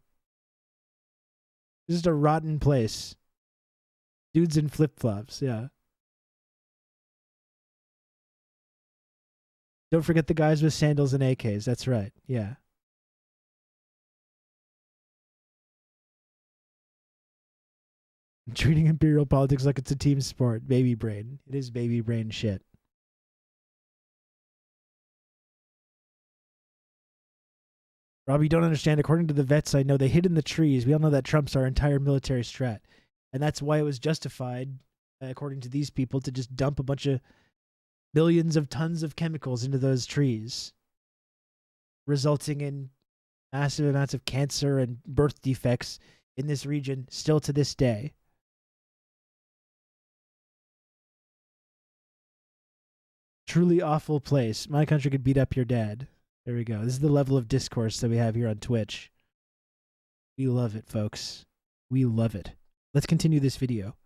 This is a rotten place. Dudes in flip-flops, yeah. Don't forget the guys with sandals and AKs. That's right, yeah. Treating imperial politics like it's a team sport. Baby brain. It is baby brain shit. Rob, you don't understand. According to the vets I know, they hid in the trees. We all know that trumps our entire military strat. And that's why it was justified, according to these people, to just dump a bunch of millions of tons of chemicals into those trees, resulting in massive amounts of cancer and birth defects in this region still to this day. Truly awful place. My country could beat up your dad. There we go. This is the level of discourse that we have here on Twitch. We love it, folks. We love it. Let's continue this video.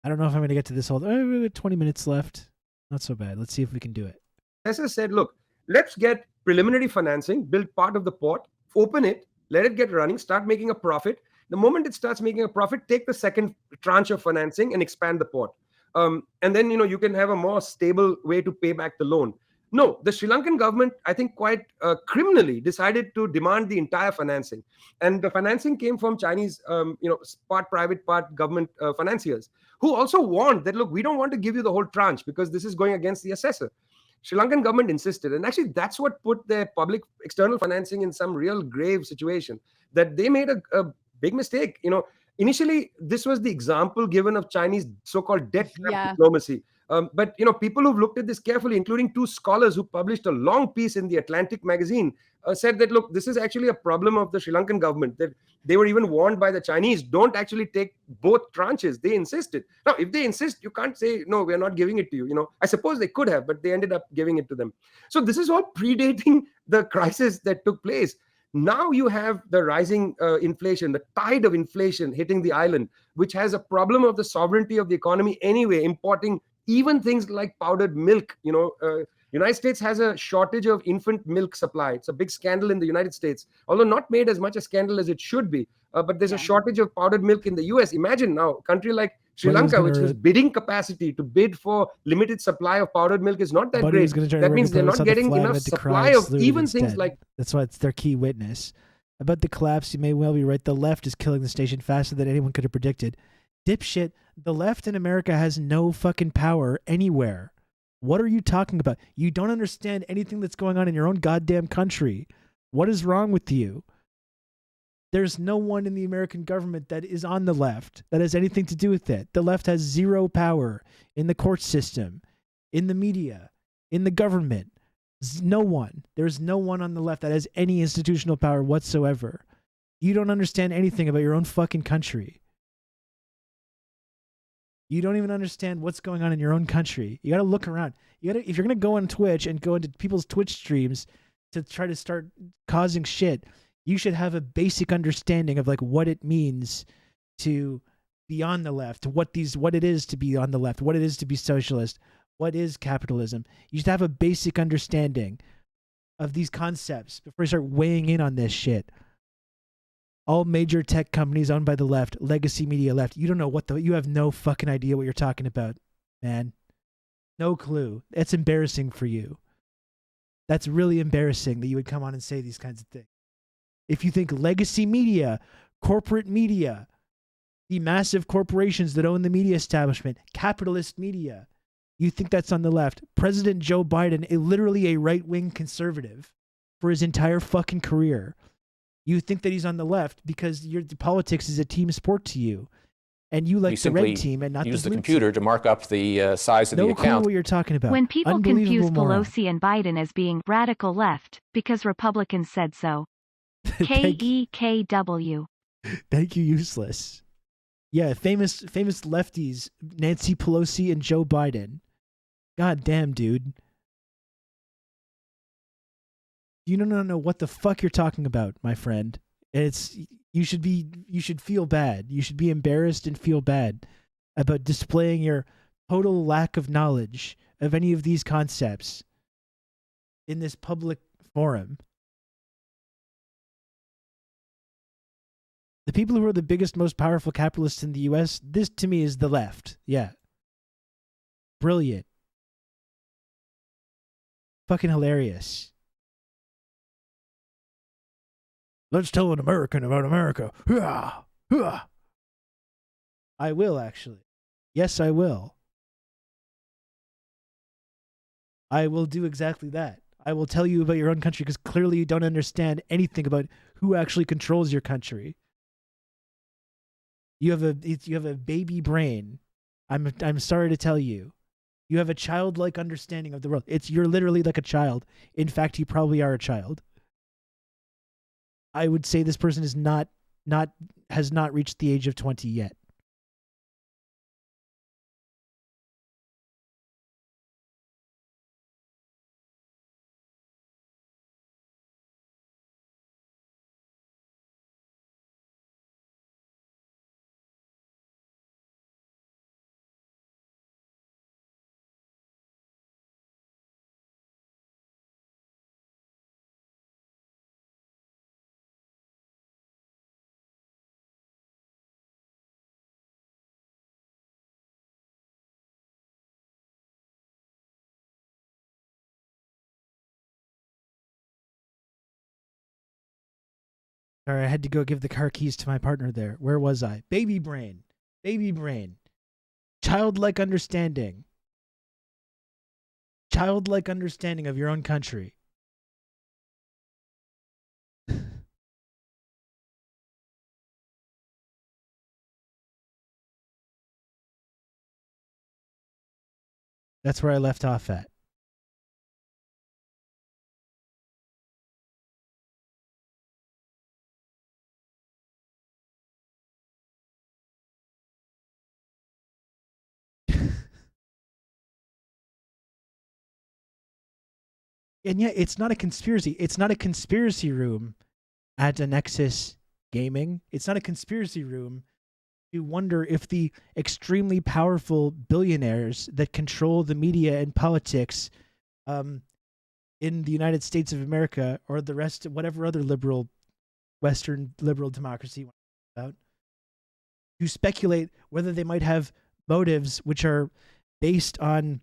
I don't know if I'm going to get to this whole... we have 20 minutes left. Not so bad. Let's see if we can do it. Professor said, look, let's get preliminary financing, build part of the port, open it, let it get running, start making a profit. The moment it starts making a profit, take the second tranche of financing and expand the port. And then, you can have a more stable way to pay back the loan. No, the Sri Lankan government, I think quite criminally, decided to demand the entire financing. And the financing came from Chinese, part private, part government financiers, who also warned that, look, we don't want to give you the whole tranche because this is going against the assessor. Sri Lankan government insisted. And actually, that's what put their public external financing in some real grave situation, that they made a big mistake. Initially, this was the example given of Chinese so-called debt trap diplomacy. But people who've looked at this carefully, including two scholars who published a long piece in the Atlantic magazine, said that, look, this is actually a problem of the Sri Lankan government, that they were even warned by the Chinese, don't actually take both tranches. They insisted. Now, if they insist, you can't say, no, we're not giving it to you. I suppose they could have, but they ended up giving it to them. So this is all predating the crisis that took place. Now you have the rising inflation, the tide of inflation hitting the island, which has a problem of the sovereignty of the economy anyway, importing even things like powdered milk. United States has a shortage of infant milk supply. It's a big scandal in the United States, although not made as much a scandal as it should be. But there's a shortage of powdered milk in the US. Imagine now, a country like Sri Lanka, which was bidding capacity to bid for limited supply of powdered milk, is not that great. That means they're not getting enough supply of even things like... That's why it's their key witness. About the collapse, you may well be right. The left is killing the station faster than anyone could have predicted. Dipshit, the left in America has no fucking power anywhere. What are you talking about? You don't understand anything that's going on in your own goddamn country. What is wrong with you? There's no one in the American government that is on the left that has anything to do with it. The left has zero power in the court system, in the media, in the government. No one. There's no one on the left that has any institutional power whatsoever. You don't understand anything about your own fucking country. You don't even understand what's going on in your own country. You got to look around. If you're going to go on Twitch and go into people's Twitch streams to try to start causing shit, you should have a basic understanding of like what it means to be on the left, what it is to be on the left, what it is to be socialist, what is capitalism. You should have a basic understanding of these concepts before you start weighing in on this shit. All major tech companies owned by the left, legacy media left. You don't know you have no fucking idea what you're talking about, man. No clue. It's embarrassing for you. That's really embarrassing that you would come on and say these kinds of things. If you think legacy media, corporate media, the massive corporations that own the media establishment, capitalist media, you think that's on the left. President Joe Biden, literally a right-wing conservative for his entire fucking career. You think that he's on the left because politics is a team sport to you. And you like the red team and not the blue team. Use the computer to mark up the size of the account. No clue what you're talking about. When people confuse Pelosi and Biden as being radical left because Republicans said so. KEKW. Thank you, useless. Yeah, famous lefties, Nancy Pelosi and Joe Biden. God damn, dude. You don't know what the fuck you're talking about, my friend. You should feel bad. You should be embarrassed and feel bad about displaying your total lack of knowledge of any of these concepts in this public forum. The people who are the biggest, most powerful capitalists in the US, this to me is the left. Yeah. Brilliant. Fucking hilarious. Let's tell an American about America. I will, actually. Yes, I will. I will do exactly that. I will tell you about your own country because clearly you don't understand anything about who actually controls your country. You have a baby brain. I'm sorry to tell you. You have a childlike understanding of the world. You're literally like a child. In fact, you probably are a child. I would say this person has not reached the age of 20 yet. Sorry, I had to go give the car keys to my partner there. Where was I? Baby brain. Baby brain. Childlike understanding. Childlike understanding of your own country. That's where I left off at. And yet, it's not a conspiracy. It's not a conspiracy room at a Nexus Gaming. It's not a conspiracy room to wonder if the extremely powerful billionaires that control the media and politics in the United States of America or the rest of whatever other Western liberal democracy you want to talk about, to speculate whether they might have motives which are based on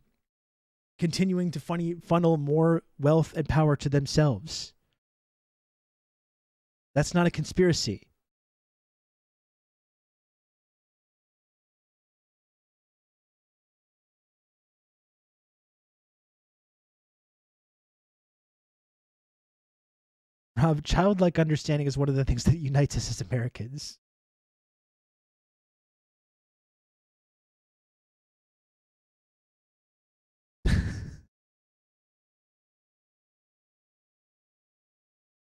continuing to funnel more wealth and power to themselves. That's not a conspiracy. Rob, childlike understanding is one of the things that unites us as Americans.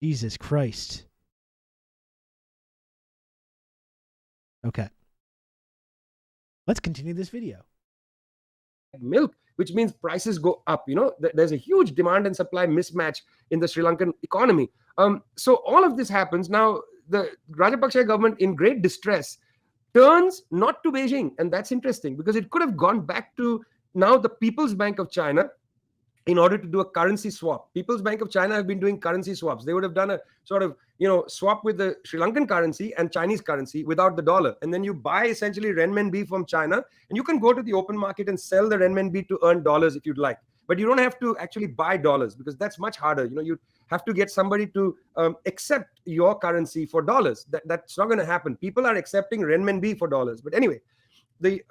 Jesus Christ. Okay. Let's continue this video. Milk, which means prices go up. There's a huge demand and supply mismatch in the Sri Lankan economy. So all of this happens. Now, the Rajapaksa government, in great distress, turns not to Beijing. And that's interesting because it could have gone back to now the People's Bank of China in order to do a currency swap. People's Bank of China have been doing currency swaps. They would have done a sort of, swap with the Sri Lankan currency and Chinese currency without the dollar. And then you buy essentially renminbi from China, and you can go to the open market and sell the renminbi to earn dollars if you'd like. But you don't have to actually buy dollars because that's much harder. You have to get somebody to accept your currency for dollars. That's not going to happen. People are accepting renminbi for dollars. But anyway, the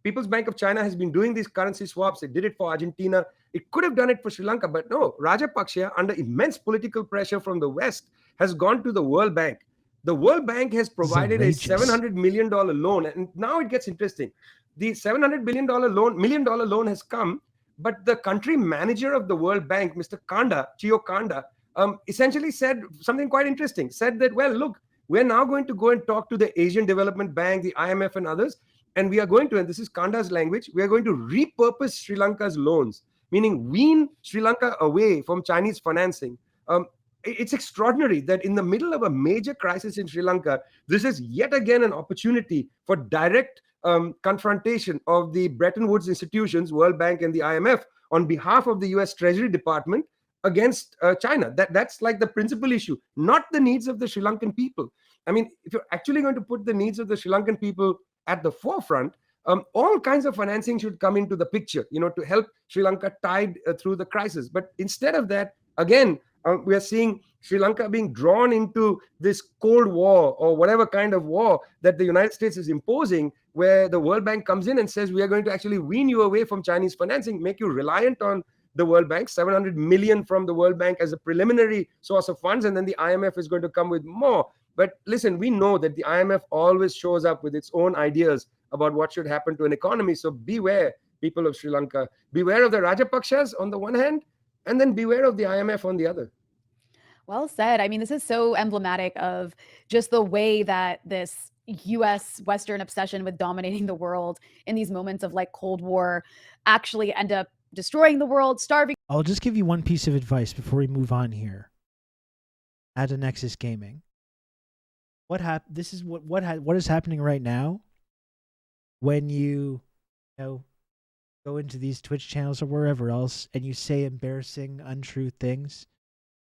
People's Bank of China has been doing these currency swaps. It did it for Argentina. It could have done it for Sri Lanka, but no. Rajapaksa, under immense political pressure from the West, has gone to the World Bank. The World Bank has provided a $700 million loan. And now it gets interesting. The $700 million loan has come, but the country manager of the World Bank, Mr. Chio Kanda, essentially said something quite interesting. Said that, well, look, we're now going to go and talk to the Asian Development Bank, the IMF and others. And we are going to, and this is Kanda's language, we are going to repurpose Sri Lanka's loans, meaning wean Sri Lanka away from Chinese financing. It's extraordinary that in the middle of a major crisis in Sri Lanka, this is yet again an opportunity for direct confrontation of the Bretton Woods institutions, World Bank and the IMF, on behalf of the US Treasury Department against China. That's like the principal issue, not the needs of the Sri Lankan people. I mean, if you're actually going to put the needs of the Sri Lankan people at the forefront, all kinds of financing should come into the picture, to help Sri Lanka tide through the crisis. But instead of that, again, we are seeing Sri Lanka being drawn into this Cold War or whatever kind of war that the United States is imposing, where the World Bank comes in and says, we are going to actually wean you away from Chinese financing, make you reliant on the World Bank, 700 million from the World Bank as a preliminary source of funds, and then the IMF is going to come with more. But listen, we know that the IMF always shows up with its own ideas about what should happen to an economy. So beware, people of Sri Lanka. Beware of the Rajapaksas on the one hand, and then beware of the IMF on the other. Well said. I mean, this is so emblematic of just the way that this US Western obsession with dominating the world in these moments of like Cold War actually end up destroying the world, starving. I'll just give you one piece of advice before we move on here. At a Nexus Gaming. This is what is happening right now when you go into these Twitch channels or wherever else and you say embarrassing, untrue things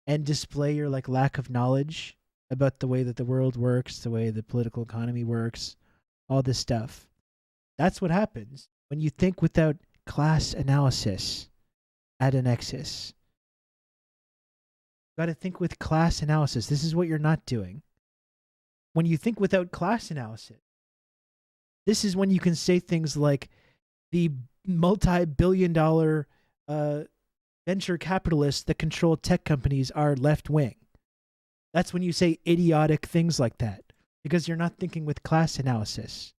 and display your lack of knowledge about the way that the world works, the way the political economy works, all this stuff. That's what happens when you think without class analysis at a Nexus. You got to think with class analysis. This is what you're not doing. when you think without class analysis, this is when you can say things like the multi-billion-dollar venture capitalists that control tech companies are left-wing. That's when you say idiotic things like that, because you're not thinking with class analysis.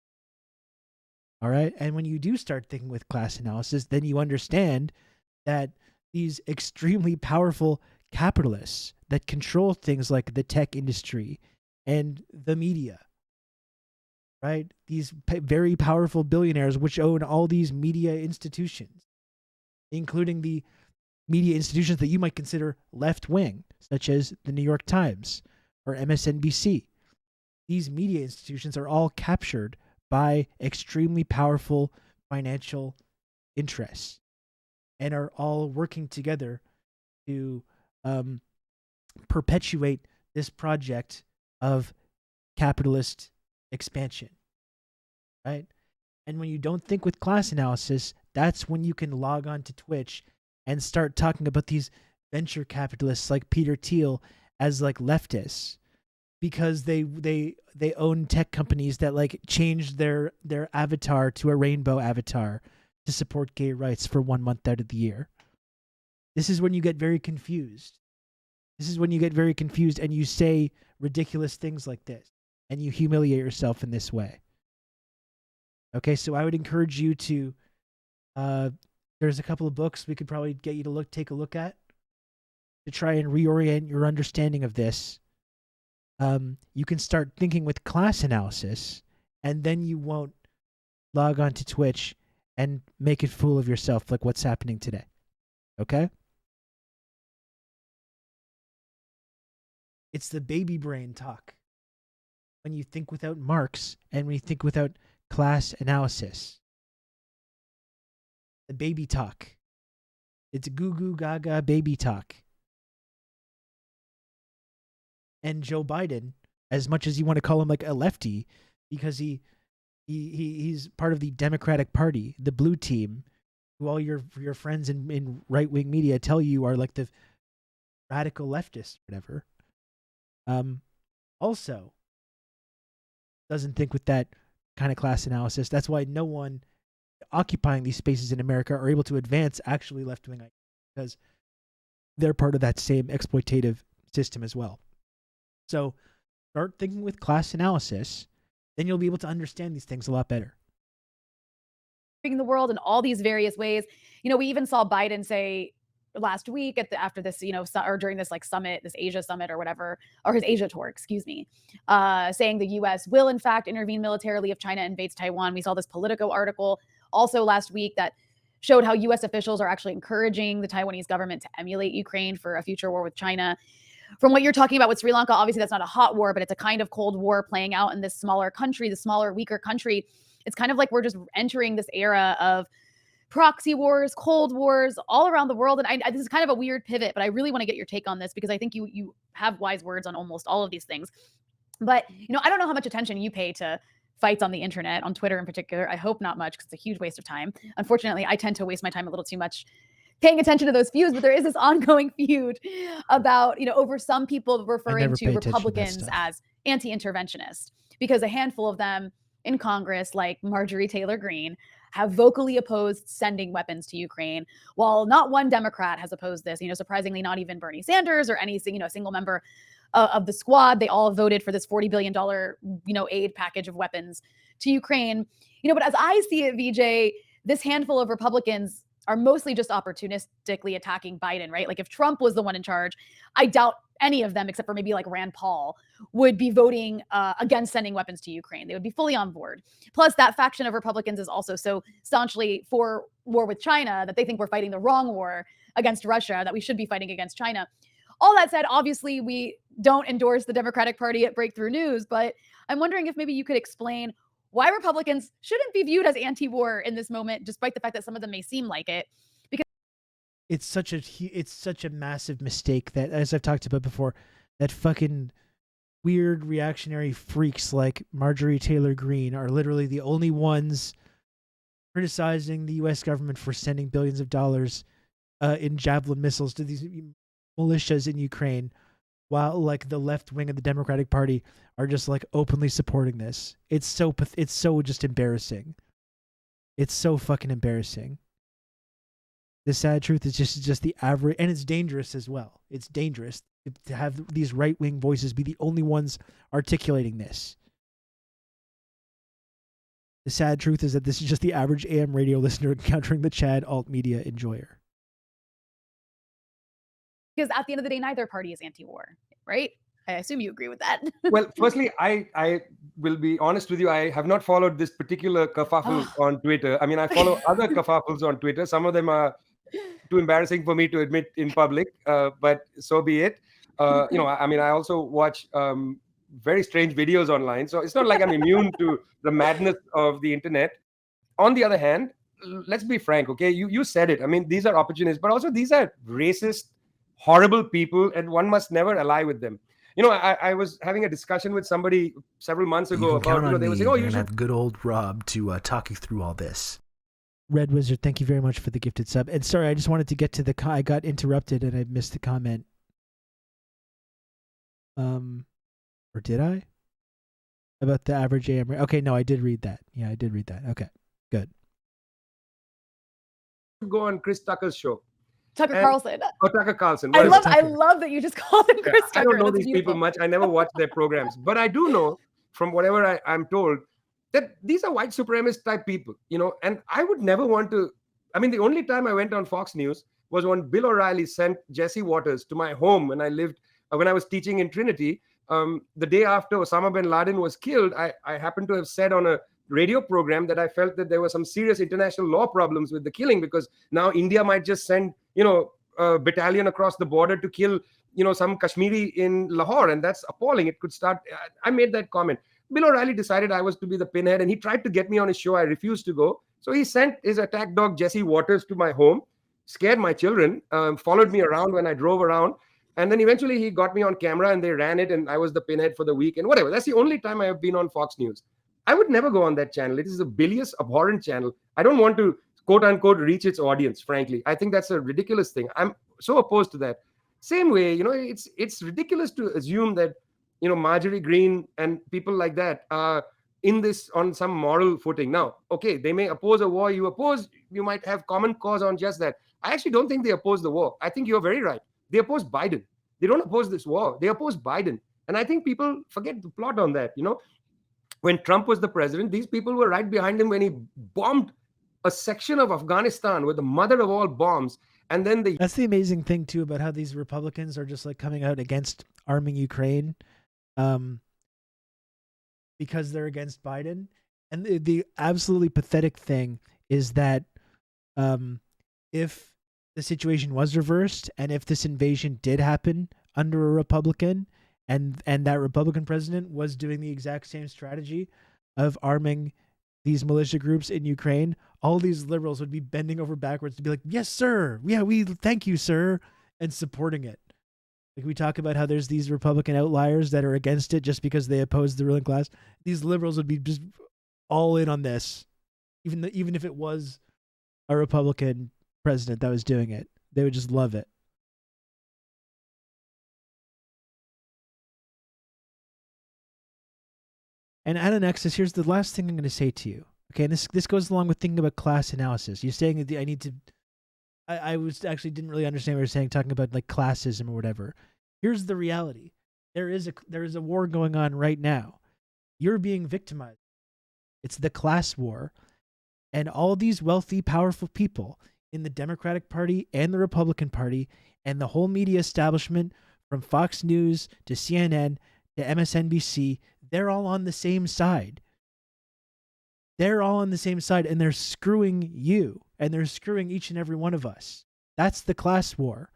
All right? And when you do start thinking with class analysis, then you understand that these extremely powerful capitalists that control things like the tech industry and the media, right? These very powerful billionaires which own all these media institutions, including the media institutions that you might consider left-wing, such as the New York Times or MSNBC. These media institutions are all captured by extremely powerful financial interests and are all working together to perpetuate this project of capitalist expansion, right? And when you don't think with class analysis, that's when you can log on to Twitch and start talking about these venture capitalists like Peter Thiel as like leftists, because they own tech companies that like change their avatar to a rainbow avatar to support gay rights for 1 month out of the year. This is when you get very confused. This is when you get very confused and you say ridiculous things like this and you humiliate yourself in this way. Okay, so I would encourage you to there's a couple of books we could probably get you to take a look at to try and reorient your understanding of this. You can start thinking with class analysis, and then you won't log on to Twitch and make a fool of yourself like what's happening today. Okay? It's the baby brain talk. When you think without Marx and when you think without class analysis. The baby talk. It's goo goo gaga baby talk. And Joe Biden, as much as you want to call him like a lefty, because he's part of the Democratic Party, the blue team, who all your friends in right-wing media tell you are like the radical leftists, whatever. Also doesn't think with that kind of class analysis. That's why no one occupying these spaces in America are able to advance actually left-wing ideas, because they're part of that same exploitative system as well. So start thinking with class analysis, then you'll be able to understand these things a lot better. The world in all these various ways. You know, we even saw Biden say last week after this, you know, or during this like summit, this Asia summit or whatever, or his Asia tour, excuse me, saying the U.S. will in fact intervene militarily if China invades Taiwan. We saw this Politico article also last week that showed how U.S. officials are actually encouraging the Taiwanese government to emulate Ukraine for a future war with China. From what you're talking about with Sri Lanka, obviously that's not a hot war, but it's a kind of Cold War playing out in this smaller country, the smaller, weaker country. It's kind of like we're just entering this era of proxy wars, Cold Wars all around the world. And this is kind of a weird pivot, but I really want to get your take on this because I think you have wise words on almost all of these things. But, you know, I don't know how much attention you pay to fights on the internet, on Twitter in particular. I hope not much because it's a huge waste of time. Unfortunately, I tend to waste my time a little too much paying attention to those feuds, but there is this ongoing feud about, you know, over some people referring to Republicans as anti-interventionist because a handful of them in Congress, like Marjorie Taylor Greene, have vocally opposed sending weapons to Ukraine, while not one Democrat has opposed this. You know, surprisingly, not even Bernie Sanders or any, you know, single member of the squad. They all voted for this $40 billion, you know, aid package of weapons to Ukraine. You know, but as I see it, VJ, this handful of Republicans are mostly just opportunistically attacking Biden, right? Like if Trump was the one in charge, I doubt any of them, except for maybe like Rand Paul, would be voting against sending weapons to Ukraine. They would be fully on board. Plus, that faction of Republicans is also so staunchly for war with China that they think we're fighting the wrong war against Russia, that we should be fighting against China. All that said, obviously, we don't endorse the Democratic Party at Breakthrough News, but I'm wondering if maybe you could explain why Republicans shouldn't be viewed as anti-war in this moment, despite the fact that some of them may seem like it. Because it's such a massive mistake that, as I've talked about before, that fucking weird reactionary freaks like Marjorie Taylor Greene are literally the only ones criticizing the U.S. government for sending billions of dollars in Javelin missiles to these militias in Ukraine, while like the left wing of the Democratic Party are just like openly supporting this. It's so just embarrassing. It's so fucking embarrassing. The sad truth is just the average, and it's dangerous as well. It's dangerous to have these right-wing voices be the only ones articulating this. The sad truth is that this is just the average AM radio listener encountering the Chad alt media enjoyer. Because at the end of the day, neither party is anti-war, right? I assume you agree with that. Well, firstly, I will be honest with you. I have not followed this particular kerfuffle on Twitter. I mean, I follow other kerfuffles on Twitter. Some of them are too embarrassing for me to admit in public, but so be it. I mean, I also watch very strange videos online. So it's not like I'm immune to the madness of the internet. On the other hand, let's be frank, okay? You said it. I mean, these are opportunists, but also these are racist, horrible people, and one must never ally with them. I was having a discussion with somebody several months ago about, they were saying, you should have good old Rob to talk you through all this. Red Wizard, thank you very much for the gifted sub. And sorry, I just wanted to get to I got interrupted and I missed the comment. Or did I? About the average AM. Okay, no, I did read that. Yeah, I did read that. Okay, good. Go on Chris Tucker's show. Carlson. Oh, Tucker Carlson. I love that you just called him Chris Tucker. I don't know these people much. I never watched their programs. But I do know, from whatever I'm told, that these are white supremacist type people, and I would never want to. I mean, the only time I went on Fox News was when Bill O'Reilly sent Jesse Waters to my home when I was teaching in Trinity. The day after Osama bin Laden was killed, I happened to have said on a radio program that I felt that there were some serious international law problems with the killing, because now India might just send, a battalion across the border to kill, some Kashmiri in Lahore, and that's appalling. It could start. I made that comment. Bill O'Reilly decided I was to be the pinhead, and he tried to get me on his show. I refused to go. So he sent his attack dog, Jesse Waters, to my home, scared my children, followed me around when I drove around. And then eventually he got me on camera and they ran it, and I was the pinhead for the week and whatever. That's the only time I have been on Fox News. I would never go on that channel. It is a bilious, abhorrent channel. I don't want to, quote unquote, reach its audience, frankly. I think that's a ridiculous thing. I'm so opposed to that. Same way, it's ridiculous to assume that, Marjorie Greene and people like that are in this on some moral footing. Now, okay, they may oppose a war you might have common cause on just that. I actually don't think they oppose the war. I think you're very right. They oppose Biden. They don't oppose this war. They oppose Biden. And I think people forget the plot on that. When Trump was the president, these people were right behind him when he bombed a section of Afghanistan with the mother of all bombs. And then that's the amazing thing too about how these Republicans are just like coming out against arming Ukraine, because they're against Biden. And the absolutely pathetic thing is that if the situation was reversed and if this invasion did happen under a Republican and that Republican president was doing the exact same strategy of arming these militia groups in Ukraine, all these liberals would be bending over backwards to be like, yes, sir. Yeah, we thank you, sir, and supporting it. Like we talk about how there's these Republican outliers that are against it just because they oppose the ruling class. These liberals would be just all in on this, even if it was a Republican president that was doing it. They would just love it. And at Nexus, here's the last thing I'm going to say to you. Okay, and this goes along with thinking about class analysis. You're saying that I was actually didn't really understand what you're saying, talking about like classism or whatever. Here's the reality. There is a war going on right now. You're being victimized. It's the class war. And all these wealthy, powerful people in the Democratic Party and the Republican Party and the whole media establishment, from Fox News to CNN to MSNBC, they're all on the same side. They're all on the same side, and they're screwing you, and they're screwing each and every one of us. That's the class war.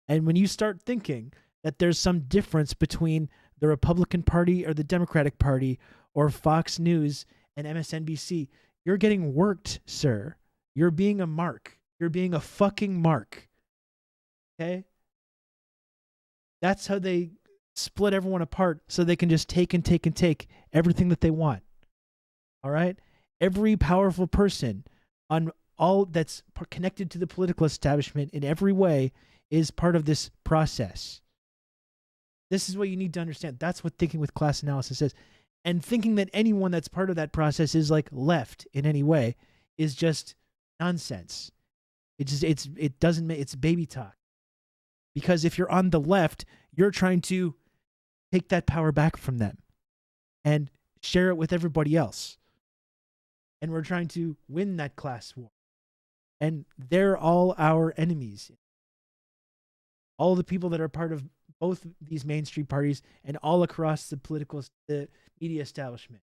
And when you start thinking that there's some difference between the Republican Party or the Democratic Party or Fox News and MSNBC, you're getting worked, sir. You're being a mark. You're being a fucking mark. Okay? That's how they split everyone apart so they can just take and take and take everything that they want. All right? Every powerful person on all that's connected to the political establishment in every way is part of this process. This is what you need to understand. That's what thinking with class analysis is. And thinking that anyone that's part of that process is like left in any way is just nonsense. It doesn't make, it's baby talk. Because if you're on the left, you're trying to take that power back from them and share it with everybody else. And we're trying to win that class war. And they're all our enemies. All the people that are part of both these mainstream parties and all across the media establishment,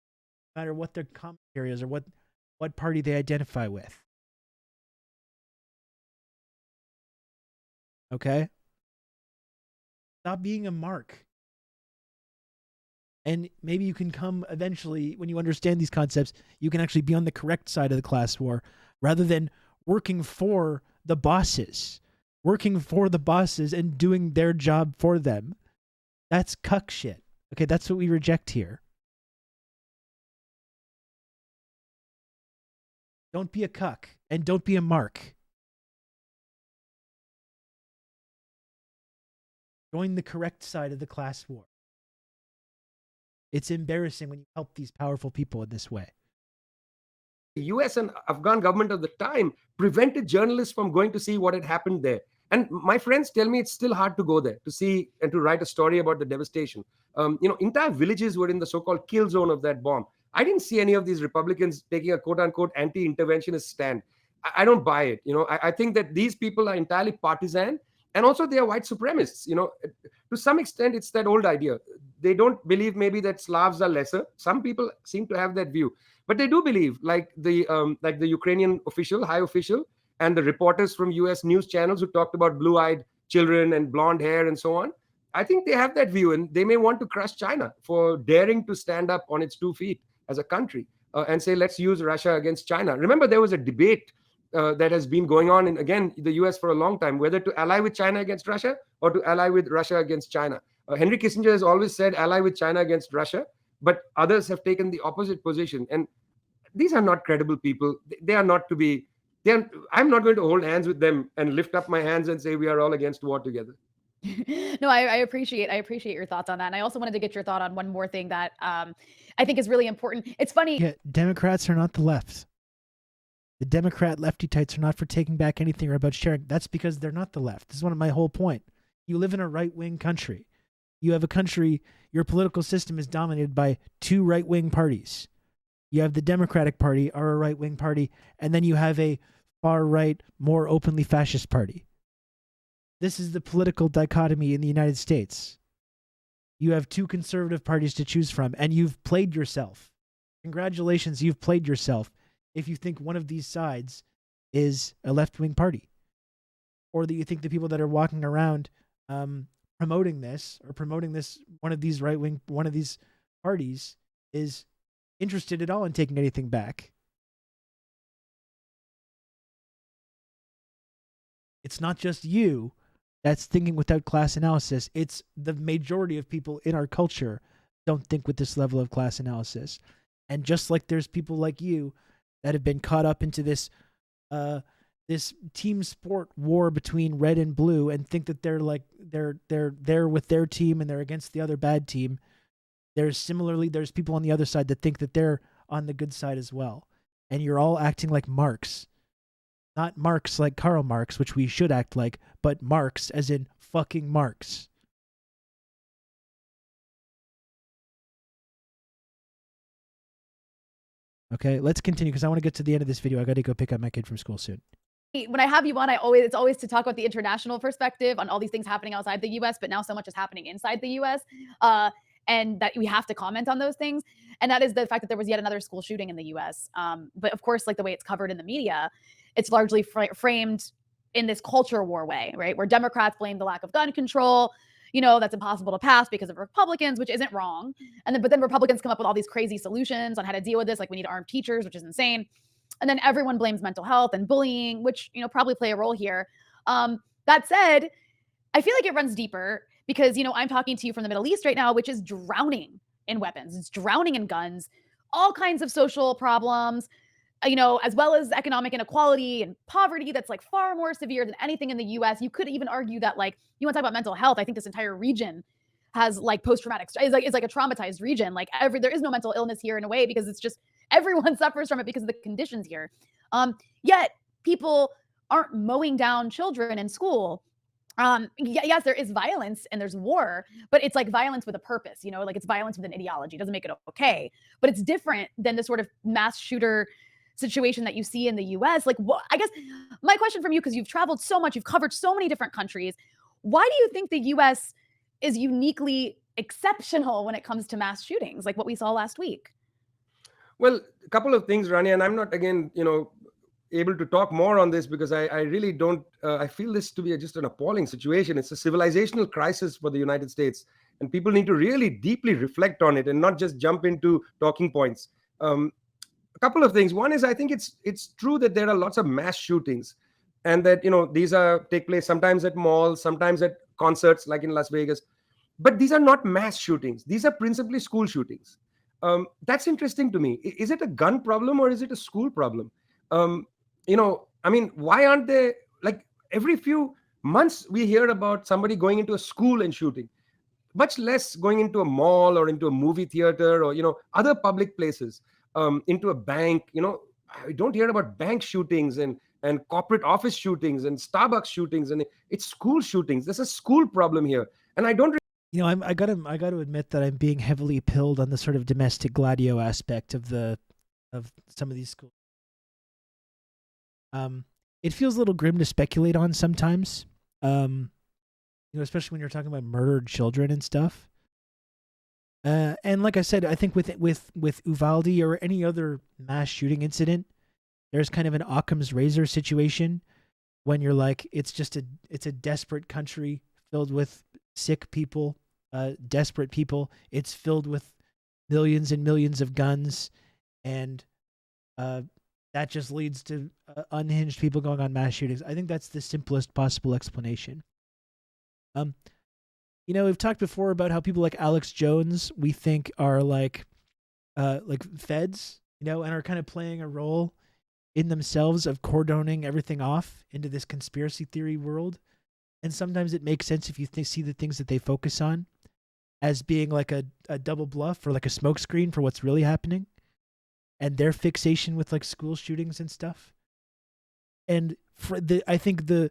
no matter what their comment areas or what party they identify with. Okay? Stop being a mark. And maybe you can come eventually, when you understand these concepts, you can actually be on the correct side of the class war rather than working for the bosses. Working for the bosses and doing their job for them. That's cuck shit. Okay, that's what we reject here. Don't be a cuck and don't be a mark. Join the correct side of the class war. It's embarrassing when you help these powerful people in this way. The US and Afghan government of the time prevented journalists from going to see what had happened there. And my friends tell me it's still hard to go there to see and to write a story about the devastation. Entire villages were in the so-called kill zone of that bomb. I didn't see any of these Republicans taking a quote-unquote anti-interventionist stand. I don't buy it. I think that these people are entirely partisan, and also they are white supremacists. To some extent, it's that old idea. They don't believe maybe that Slavs are lesser. Some people seem to have that view, but they do believe, like the Ukrainian high official, and the reporters from US news channels who talked about blue-eyed children and blonde hair and so on. I think they have that view, and they may want to crush China for daring to stand up on its 2 feet as a country and say, let's use Russia against China. Remember, there was a debate that has been going on in, again, the US for a long time, whether to ally with China against Russia or to ally with Russia against China. Henry Kissinger has always said ally with China against Russia, but others have taken the opposite position. And these are not credible people. They are not to be, I'm not going to hold hands with them and lift up my hands and say we are all against war together. No, I appreciate your thoughts on that. And I also wanted to get your thought on one more thing that I think is really important. It's funny. Yeah, Democrats are not the left. The Democrat lefty tights are not for taking back anything or about sharing. That's because they're not the left. This is one of my whole point. You live in a right-wing country. You have a country, your political system is dominated by 2 right-wing parties. You have the Democratic Party, or a right-wing party, and then you have a far-right, more openly fascist party. This is the political dichotomy in the United States. You have 2 conservative parties to choose from, and you've played yourself. Congratulations, you've played yourself if you think one of these sides is a left-wing party. Or that you think the people that are walking around promoting this, one of these parties is interested at all in taking anything back. It's not just you that's thinking without class analysis. It's the majority of people in our culture don't think with this level of class analysis. And just like there's people like you that have been caught up into this this team sport war between red and blue and think that they're with their team and they're against the other bad team. There's people on the other side that think that they're on the good side as well. And you're all acting like Marx. Not Marx like Karl Marx, which we should act like, but Marx as in fucking Marx. Okay, let's continue because I want to get to the end of this video. I got to go pick up my kid from school soon. When I have you on, it's always to talk about the international perspective on all these things happening outside the US, but now so much is happening inside the US. And that we have to comment on those things. And that is the fact that there was yet another school shooting in the US. But of course, like the way it's covered in the media, it's largely framed in this culture war way, right? Where Democrats blame the lack of gun control, that's impossible to pass because of Republicans, which isn't wrong. But then Republicans come up with all these crazy solutions on how to deal with this. Like we need armed teachers, which is insane. And then everyone blames mental health and bullying, which, probably play a role here. That said, I feel like it runs deeper because, I'm talking to you from the Middle East right now, which is drowning in weapons. It's drowning in guns, all kinds of social problems, as well as economic inequality and poverty that's like far more severe than anything in the US. You could even argue that, like, you want to talk about mental health. I think this entire region has like post-traumatic is like a traumatized region. Like there is no mental illness here in a way, because it's just everyone suffers from it because of the conditions here. Yet people aren't mowing down children in school. Yes, there is violence and there's war, but it's like violence with a purpose, you know, like it's violence with an ideology. It doesn't make it okay, but it's different than the sort of mass shooter situation that you see in the US. Like, what, I guess my question from you, because you've traveled so much, you've covered so many different countries, why do you think the US is uniquely exceptional when it comes to mass shootings, like what we saw last week? Well, a couple of things, Rania, and I'm not, again, able to talk more on this because I really don't, I feel this to be just an appalling situation. It's a civilizational crisis for the United States, and people need to really deeply reflect on it and not just jump into talking points. A couple of things. One is, I think it's true that there are lots of mass shootings, and that these take place sometimes at malls, sometimes at concerts like in Las Vegas, but these are not mass shootings. These are principally school shootings. That's interesting to me. Is it a gun problem or is it a school problem? I mean, why aren't they, like, every few months we hear about somebody going into a school and shooting, much less going into a mall or into a movie theater or other public places, into a bank. I don't hear about bank shootings and corporate office shootings and Starbucks shootings, and it's school shootings. There's a school problem here, and I don't. I gotta admit that I'm being heavily pilled on the sort of domestic gladio aspect of some of these schools. It feels a little grim to speculate on sometimes. Especially when you're talking about murdered children and stuff. And like I said, I think with Uvalde or any other mass shooting incident, there's kind of an Occam's razor situation when you're like, it's a desperate country filled with sick people, desperate people. It's filled with millions and millions of guns, and that just leads to unhinged people going on mass shootings. I think that's the simplest possible explanation. We've talked before about how people like Alex Jones we think are like feds, and are kind of playing a role in themselves of cordoning everything off into this conspiracy theory world. And sometimes it makes sense if you see the things that they focus on as being like a double bluff or like a smokescreen for what's really happening, and their fixation with like school shootings and stuff. And I think the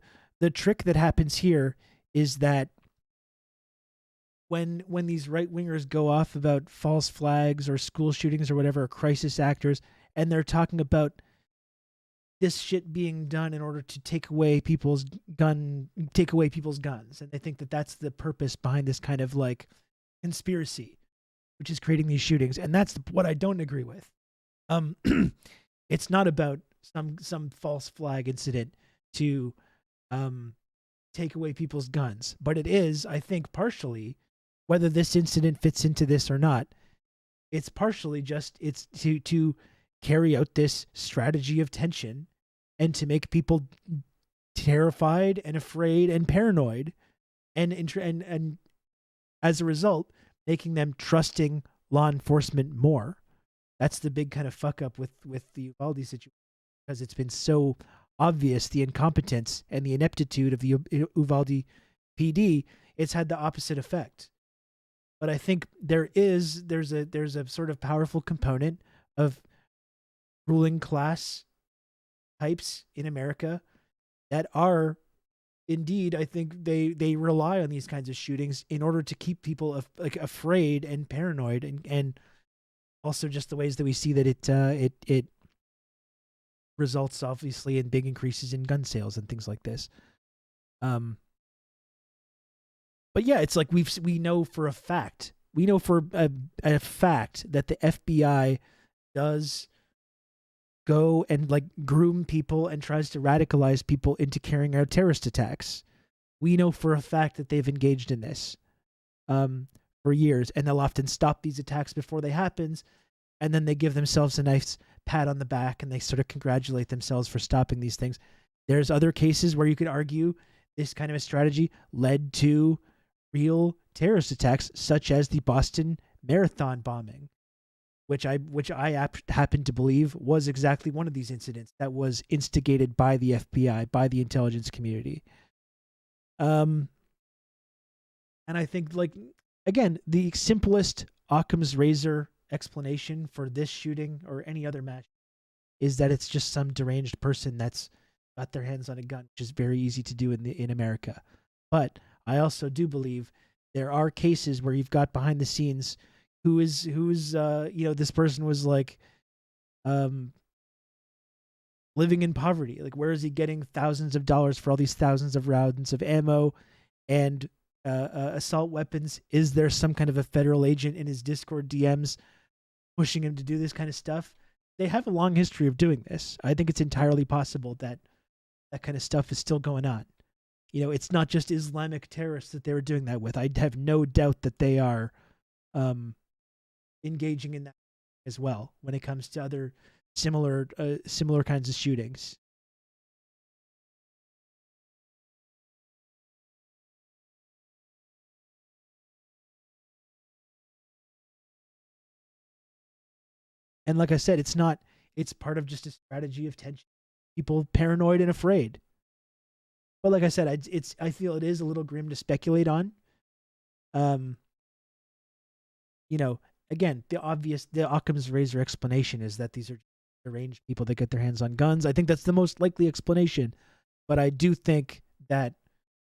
trick that happens here is that when these right-wingers go off about false flags or school shootings or whatever, or crisis actors, and they're talking about this shit being done in order to take away people's guns, and they think that that's the purpose behind this kind of like conspiracy, which is creating these shootings. And that's what I don't agree with. It's not about some false flag incident to take away people's guns, but it is, I think, partially, whether this incident fits into this or not, it's partially just it's to carry out this strategy of tension and to make people terrified and afraid and paranoid, and as a result making them trusting law enforcement more. That's the big kind of fuck up with the Uvalde situation, because it's been so obvious, the incompetence and the ineptitude of the Uvalde PD. It's had the opposite effect. But I think there's a sort of powerful component of ruling class types in America that are indeed, I think they rely on these kinds of shootings in order to keep people afraid and paranoid, and also just the ways that we see that it results obviously in big increases in gun sales and things like this. But yeah, it's like we know for a fact a fact that the FBI does go and like groom people and tries to radicalize people into carrying out terrorist attacks. We know for a fact that they've engaged in this for years, and they'll often stop these attacks before they happen, and then they give themselves a nice pat on the back and they sort of congratulate themselves for stopping these things. There's other cases where you could argue this kind of a strategy led to real terrorist attacks, such as the Boston Marathon bombing, which I happen to believe was exactly one of these incidents that was instigated by the FBI, by the intelligence community. And I think like again, the simplest Occam's razor explanation for this shooting or any other match is that it's just some deranged person that's got their hands on a gun, which is very easy to do in America. But I also do believe there are cases where you've got behind the scenes who's this person was like living in poverty. Like, where is he getting thousands of dollars for all these thousands of rounds of ammo and assault weapons? Is there some kind of a federal agent in his Discord DMs pushing him to do this kind of stuff? They have a long history of doing this. I think it's entirely possible that that kind of stuff is still going on. It's not just Islamic terrorists that they were doing that with. I have no doubt that they are engaging in that as well when it comes to other similar kinds of shootings. And like I said, it's part of just a strategy of tension. People paranoid and afraid. But like I said, I feel it is a little grim to speculate on. Again, the Occam's razor explanation is that these are deranged people that get their hands on guns. I think that's the most likely explanation. But I do think that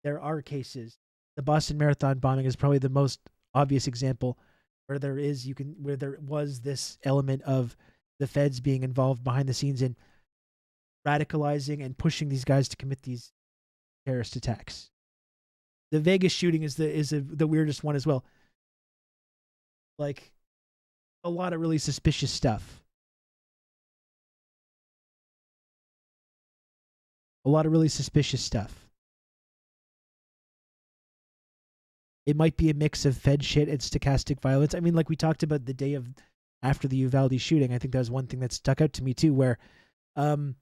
there are cases. The Boston Marathon bombing is probably the most obvious example where there was this element of the feds being involved behind the scenes in radicalizing and pushing these guys to commit these terrorist attacks. The Vegas shooting is the weirdest one as well. Like, a lot of really suspicious stuff. It might be a mix of Fed shit and stochastic violence. I mean, like we talked about the day after the Uvalde shooting. I think that was one thing that stuck out to me too, where I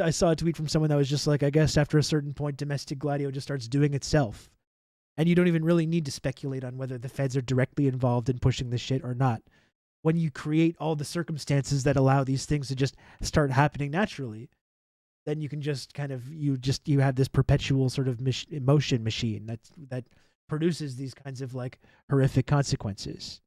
saw a tweet from someone that was just like, I guess after a certain point, domestic gladio just starts doing itself. And you don't even really need to speculate on whether the feds are directly involved in pushing this shit or not. When you create all the circumstances that allow these things to just start happening naturally, then you can just kind of, you have this perpetual sort of emotion machine that produces these kinds of like horrific consequences.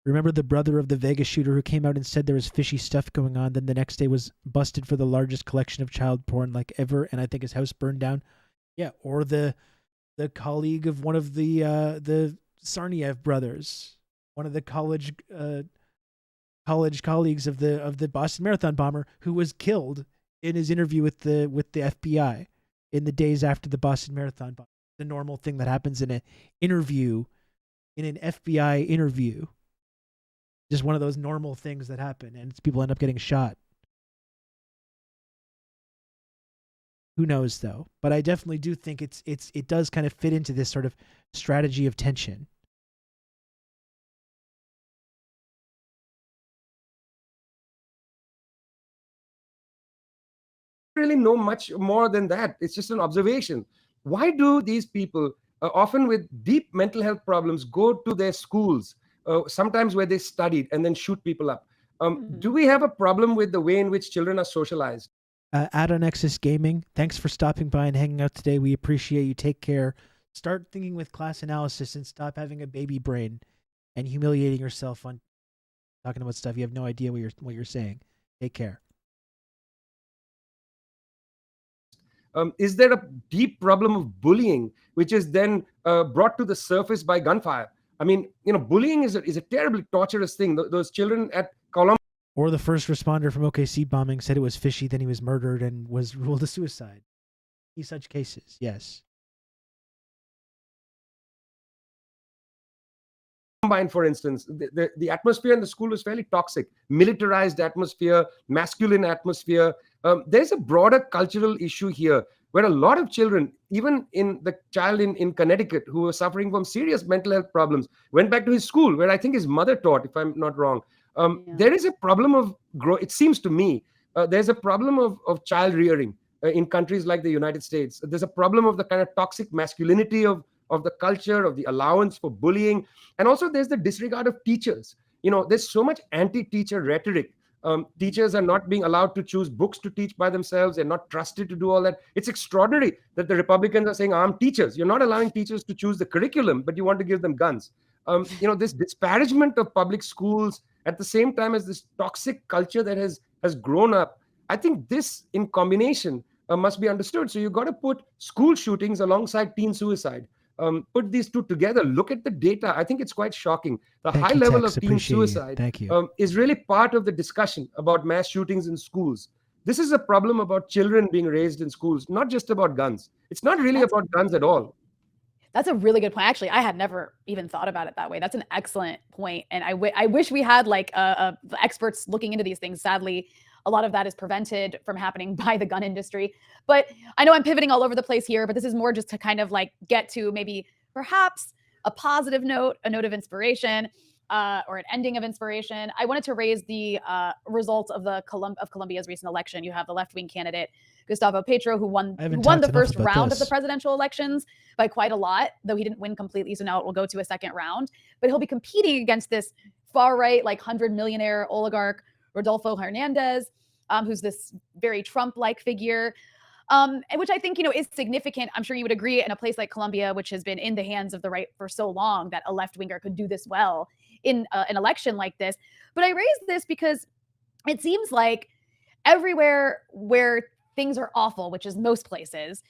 Remember the brother of the Vegas shooter who came out and said there was fishy stuff going on, then the next day was busted for the largest collection of child porn like ever, and I think his house burned down? Yeah, or the colleague of one of the Sarniev brothers, one of the college colleagues of the Boston Marathon bomber, who was killed in his interview with the FBI in the days after the Boston Marathon bomb. The normal thing that happens in an FBI interview. Just one of those normal things that happen, and people end up getting shot. Who knows, though? But I definitely do think it does kind of fit into this sort of strategy of tension. Really know much more than that. It's just an observation. Why do these people, often with deep mental health problems, go to their schools, sometimes where they studied, and then shoot people up? Do we have a problem with the way in which children are socialized? Adonexus Gaming, thanks for stopping by and hanging out today. We appreciate you. Take care. Start thinking with class analysis and stop having a baby brain and humiliating yourself on talking about stuff you have no idea what you're saying. Take care. Is there a deep problem of bullying, which is then brought to the surface by gunfire? I mean, bullying is a terribly torturous thing. Those children at Columbine. Or the first responder from OKC bombing said it was fishy, then he was murdered and was ruled a suicide. In such cases, yes. Columbine, for instance, the atmosphere in the school was fairly toxic, militarized atmosphere, masculine atmosphere. There's a broader cultural issue here where a lot of children, even in the child in Connecticut who was suffering from serious mental health problems, went back to his school where I think his mother taught, if I'm not wrong. There is a problem of growth. It seems to me there's a problem of child rearing in countries like the United States. There's a problem of the kind of toxic masculinity of the culture, of the allowance for bullying. And also there's the disregard of teachers. There's so much anti-teacher rhetoric Teachers are not being allowed to choose books to teach by themselves. They're not trusted to do all that. It's extraordinary that the Republicans are saying armed teachers. You're not allowing teachers to choose the curriculum, but you want to give them guns. This disparagement of public schools at the same time as this toxic culture that has grown up. I think this in combination must be understood. So you've got to put school shootings alongside teen suicide. Put these two together. Look at the data. I think it's quite shocking. The Thank high you, level Tex. of teen Appreciate you. suicide Thank you. is really part of the discussion about mass shootings in schools. This is a problem about children being raised in schools, not just about guns. It's not really about guns at all. That's a really good point. Actually, I had never even thought about it that way. That's an excellent point. And I wish we had like experts looking into these things. Sadly, a lot of that is prevented from happening by the gun industry. But I know I'm pivoting all over the place here, but this is more just to kind of like get to maybe perhaps a positive note, a note of inspiration, or an ending of inspiration. I wanted to raise the results of Colombia's recent election. You have the left-wing candidate Gustavo Petro, who won the first round of the presidential elections by quite a lot, though he didn't win completely. So now it will go to a second round. But he'll be competing against this far-right, like 100-millionaire oligarch, Rodolfo Hernandez, who's this very Trump-like figure. Which I think, is significant. I'm sure you would agree in a place like Colombia, which has been in the hands of the right for so long, that a left-winger could do this well in an election like this. But I raise this because it seems like everywhere where things are awful, which is most places,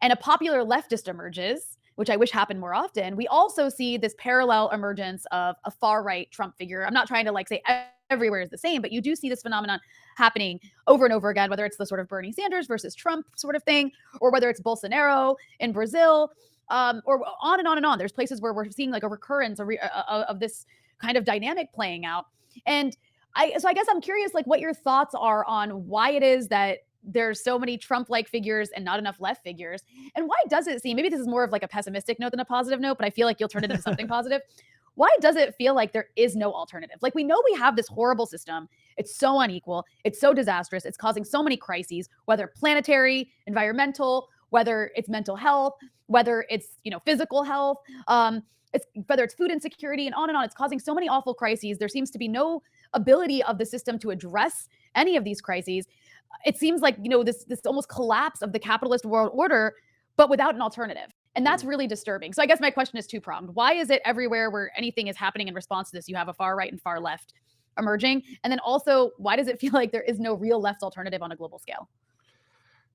and a popular leftist emerges, which I wish happened more often, we also see this parallel emergence of a far-right Trump figure. I'm not trying to like say everywhere is the same, but you do see this phenomenon happening over and over again, whether it's the sort of Bernie Sanders versus Trump sort of thing, or whether it's Bolsonaro in Brazil, or on and on and on. There's places where we're seeing like a recurrence of this kind of dynamic playing out. And I guess I'm curious, like, what your thoughts are on why it is that there's so many Trump-like figures and not enough left figures. And why does it seem, maybe this is more of like a pessimistic note than a positive note, but I feel like you'll turn it into something positive. Why does it feel like there is no alternative? Like, we know we have this horrible system. It's so unequal. It's so disastrous. It's causing so many crises, whether planetary, environmental, whether it's mental health, whether it's, physical health, whether it's food insecurity and on and on. It's causing so many awful crises. There seems to be no ability of the system to address any of these crises. It seems like, this almost collapse of the capitalist world order, but without an alternative. And that's really disturbing. So I guess my question is two-pronged. Why is it everywhere where anything is happening in response to this, you have a far right and far left emerging? And then also, why does it feel like there is no real left alternative on a global scale?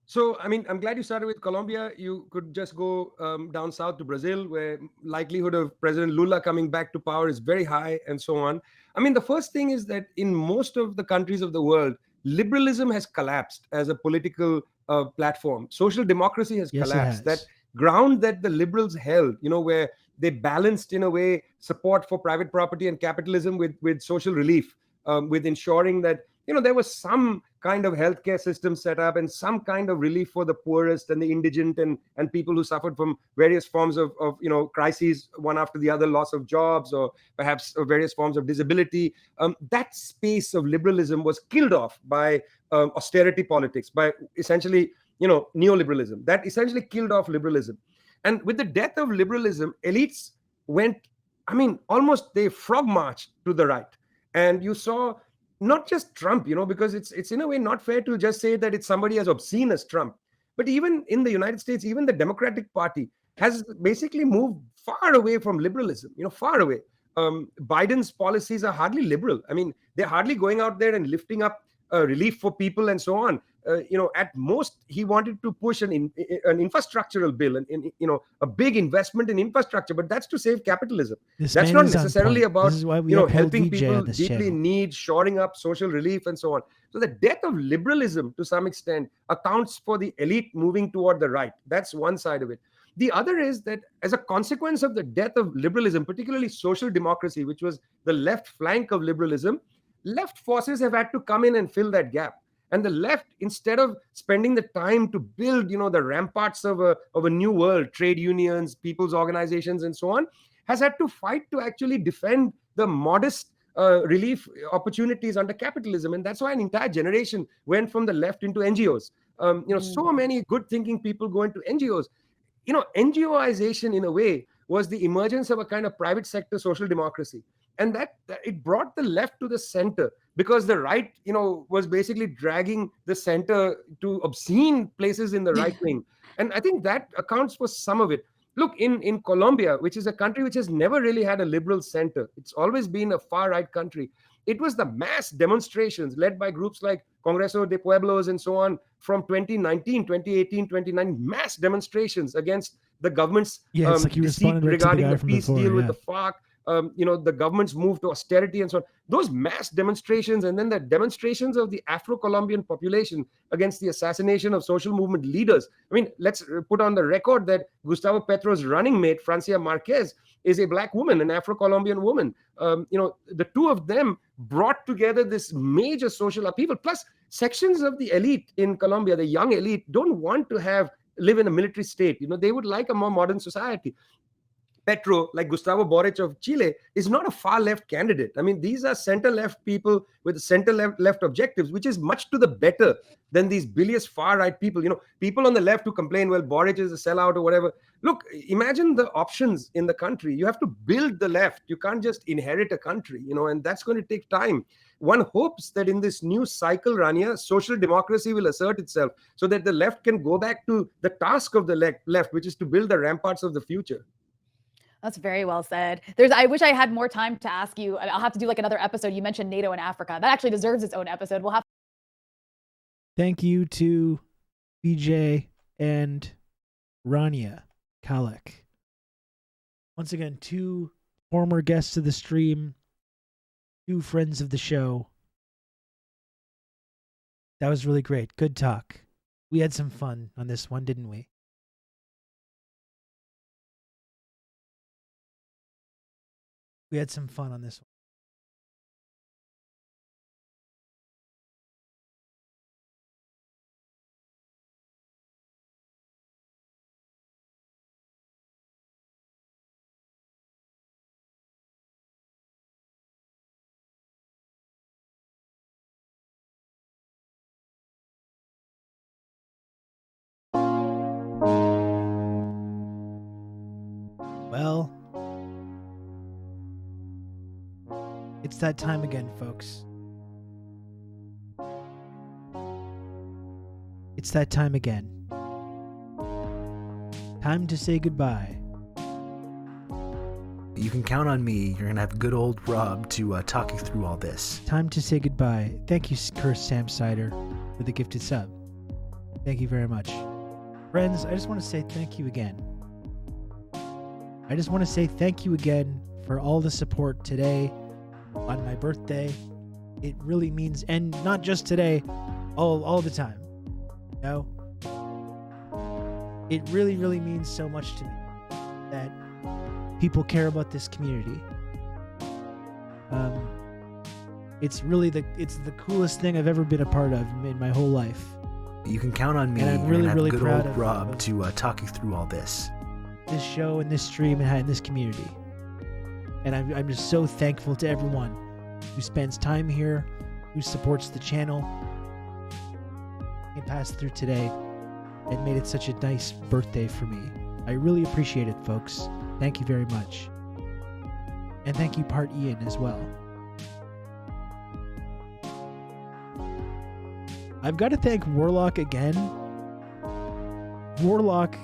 So, I'm glad you started with Colombia. You could just go down south to Brazil, where likelihood of President Lula coming back to power is very high, and so on. The first thing is that in most of the countries of the world, liberalism has collapsed as a political platform. Social democracy has collapsed. That ground that the liberals held, where they balanced in a way support for private property and capitalism with social relief, with ensuring that there was some kind of healthcare system set up and some kind of relief for the poorest and the indigent and people who suffered from various forms of crises, one after the other, loss of jobs or perhaps various forms of disability. That space of liberalism was killed off by austerity politics, by essentially neoliberalism. That essentially killed off liberalism. And with the death of liberalism, elites went, almost they frog marched to the right. And you saw not just Trump, because it's in a way not fair to just say that it's somebody as obscene as Trump. But even in the United States, even the Democratic Party has basically moved far away from liberalism, far away. Biden's policies are hardly liberal. They're hardly going out there and lifting up relief for people and so on. At most, he wanted to push an infrastructural bill and a big investment in infrastructure, but that's to save capitalism. That's not necessarily about helping people deeply in need, shoring up social relief and so on. So the death of liberalism, to some extent, accounts for the elite moving toward the right. That's one side of it. The other is that as a consequence of the death of liberalism, particularly social democracy, which was the left flank of liberalism, left forces have had to come in and fill that gap. And the left, instead of spending the time to build, the ramparts of a new world, trade unions, people's organizations, and so on, has had to fight to actually defend the modest relief opportunities under capitalism. And that's why an entire generation went from the left into NGOs. So many good thinking people go into NGOs. NGOization in a way was the emergence of a kind of private sector social democracy. and that it brought the left to the center, because the right, was basically dragging the center to obscene places in the right wing. And I think that accounts for some of it. Look, in Colombia, which is a country which has never really had a liberal center, it's always been a far right country. It was the mass demonstrations led by groups like Congreso de Pueblos and so on from 2019, 2018, 2019, mass demonstrations against the government's it's like you deceit responded to the regarding guy the from peace before, deal with yeah. the FARC. The government's move to austerity and so on. Those mass demonstrations, and then the demonstrations of the Afro-Colombian population against the assassination of social movement leaders. I mean, let's put on the record that Gustavo Petro's running mate, Francia Marquez, is a black woman, an Afro-Colombian woman. The two of them brought together this major social upheaval. Plus, sections of the elite in Colombia, the young elite, don't want to live in a military state. They would like a more modern society. Petro, like Gustavo Boric of Chile, is not a far left candidate. I mean, these are center left people with center left objectives, which is much to the better than these bilious far right people. People on the left who complain, well, Boric is a sellout or whatever. Look, imagine the options in the country. You have to build the left. You can't just inherit a country, and that's going to take time. One hopes that in this new cycle, Rania, social democracy will assert itself so that the left can go back to the task of the left, which is to build the ramparts of the future. That's very well said. I wish I had more time to ask you. I'll have to do like another episode. You mentioned NATO and Africa. That actually deserves its own episode. We'll have. Thank you to BJ and Rania Kalek. Once again, 2 former guests of the stream, 2 friends of the show. That was really great. Good talk. We had some fun on this one, didn't we? We had some fun on this one. Well, it's that time again, folks. It's that time again. Time to say goodbye. You can count on me. You're going to have good old Rob to talk you through all this. Time to say goodbye. Thank you, Curse Sam Sider, for the gifted sub. Thank you very much. Friends, I just want to say thank you again. I just want to say thank you again for all the support today on my birthday. It really means, and not just today, all the time. No? It really, really means so much to me that people care about this community. It's really the coolest thing I've ever been a part of in my whole life. You can count on me. And I'm really, really good proud old of Rob to talk you through all this. This show and this stream and this community. And I'm just so thankful to everyone who spends time here, who supports the channel, and passed through today and made it such a nice birthday for me. I really appreciate it, folks. Thank you very much. And thank you, Part Ian, as well. I've got to thank Warlock again. Warlock,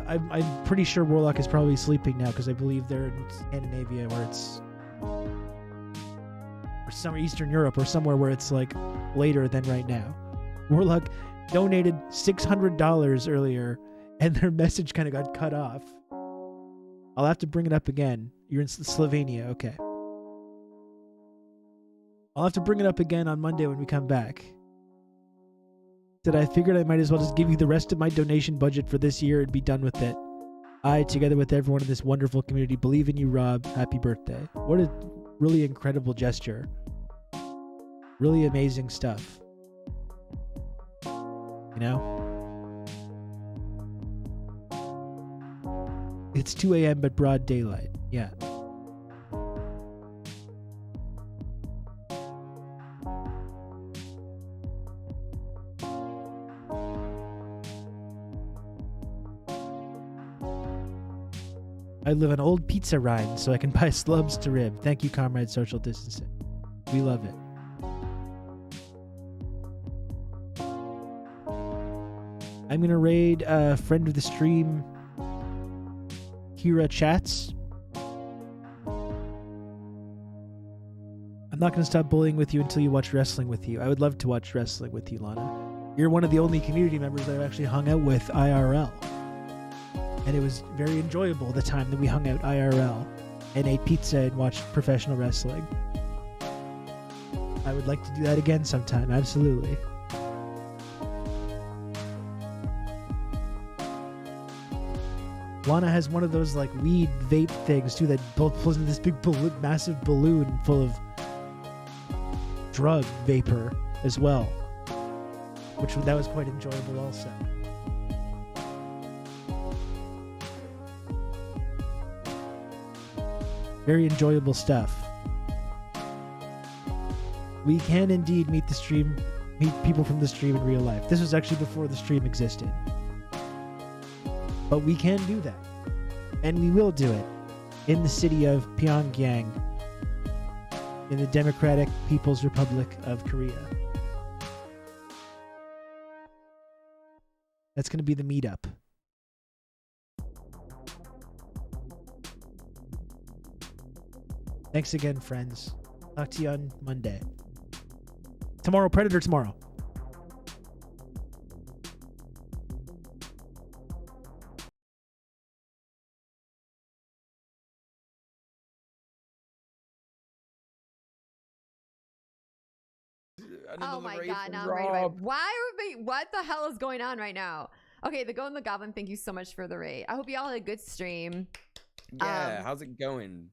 I'm pretty sure Warlock is probably sleeping now because I believe they're in Scandinavia where it's... or somewhere Eastern Europe or somewhere where it's like later than right now. Warlock donated $600 earlier and their message kind of got cut off. I'll have to bring it up again. You're in Slovenia, okay. I'll have to bring it up again on Monday when we come back. That I figured I might as well just give you the rest of my donation budget for this year and be done with it. I, together with everyone in this wonderful community, believe in you, Rob. Happy birthday. What a really incredible gesture. Really amazing stuff. You know? It's 2 a.m. but broad daylight. Yeah. I live on old pizza rind so I can buy slubs to rib. Thank you, comrade social distancing. We love it. I'm going to raid a friend of the stream, Kira Chats. I'm not going to stop bullying with you until you watch wrestling with you. I would love to watch wrestling with you, Lana. You're one of the only community members that I've actually hung out with IRL. And it was very enjoyable the time that we hung out IRL and ate pizza and watched professional wrestling. I would like to do that again sometime, absolutely. Lana has one of those like weed vape things too that pulls into this big massive balloon full of drug vapor as well, which that was quite enjoyable also. Very enjoyable stuff. We can indeed meet people from the stream in real life. This was actually before the stream existed. But we can do that. And we will do it in the city of Pyongyang, in the Democratic People's Republic of Korea. That's going to be the meetup. Thanks again, friends. Talk to you on Monday. Tomorrow, Predator tomorrow. Oh my god, now I'm ready to rate. Why are we, what the hell is going on right now? Okay, the Golden Goblin, thank you so much for the rate. I hope y'all had a good stream. Yeah, how's it going?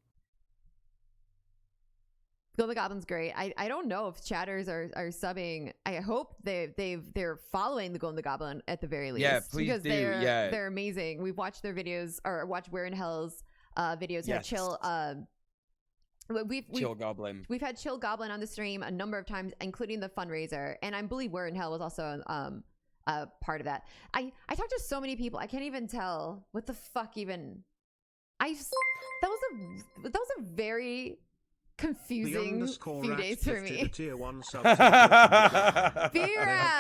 Golden Goblin's great. I don't know if chatters are subbing. I hope they're following the Golden Goblin at the very least. Yeah, please because do. They're amazing. We've watched their videos or watched Where in Hell's videos. Yes. Chill Chill Goblin. We've had Chill Goblin on the stream a number of times, including the fundraiser, and I believe Where in Hell was also a part of that. I talked to so many people. I can't even tell what the fuck even. That was a very confusing few days for me. Tier 1 Fira!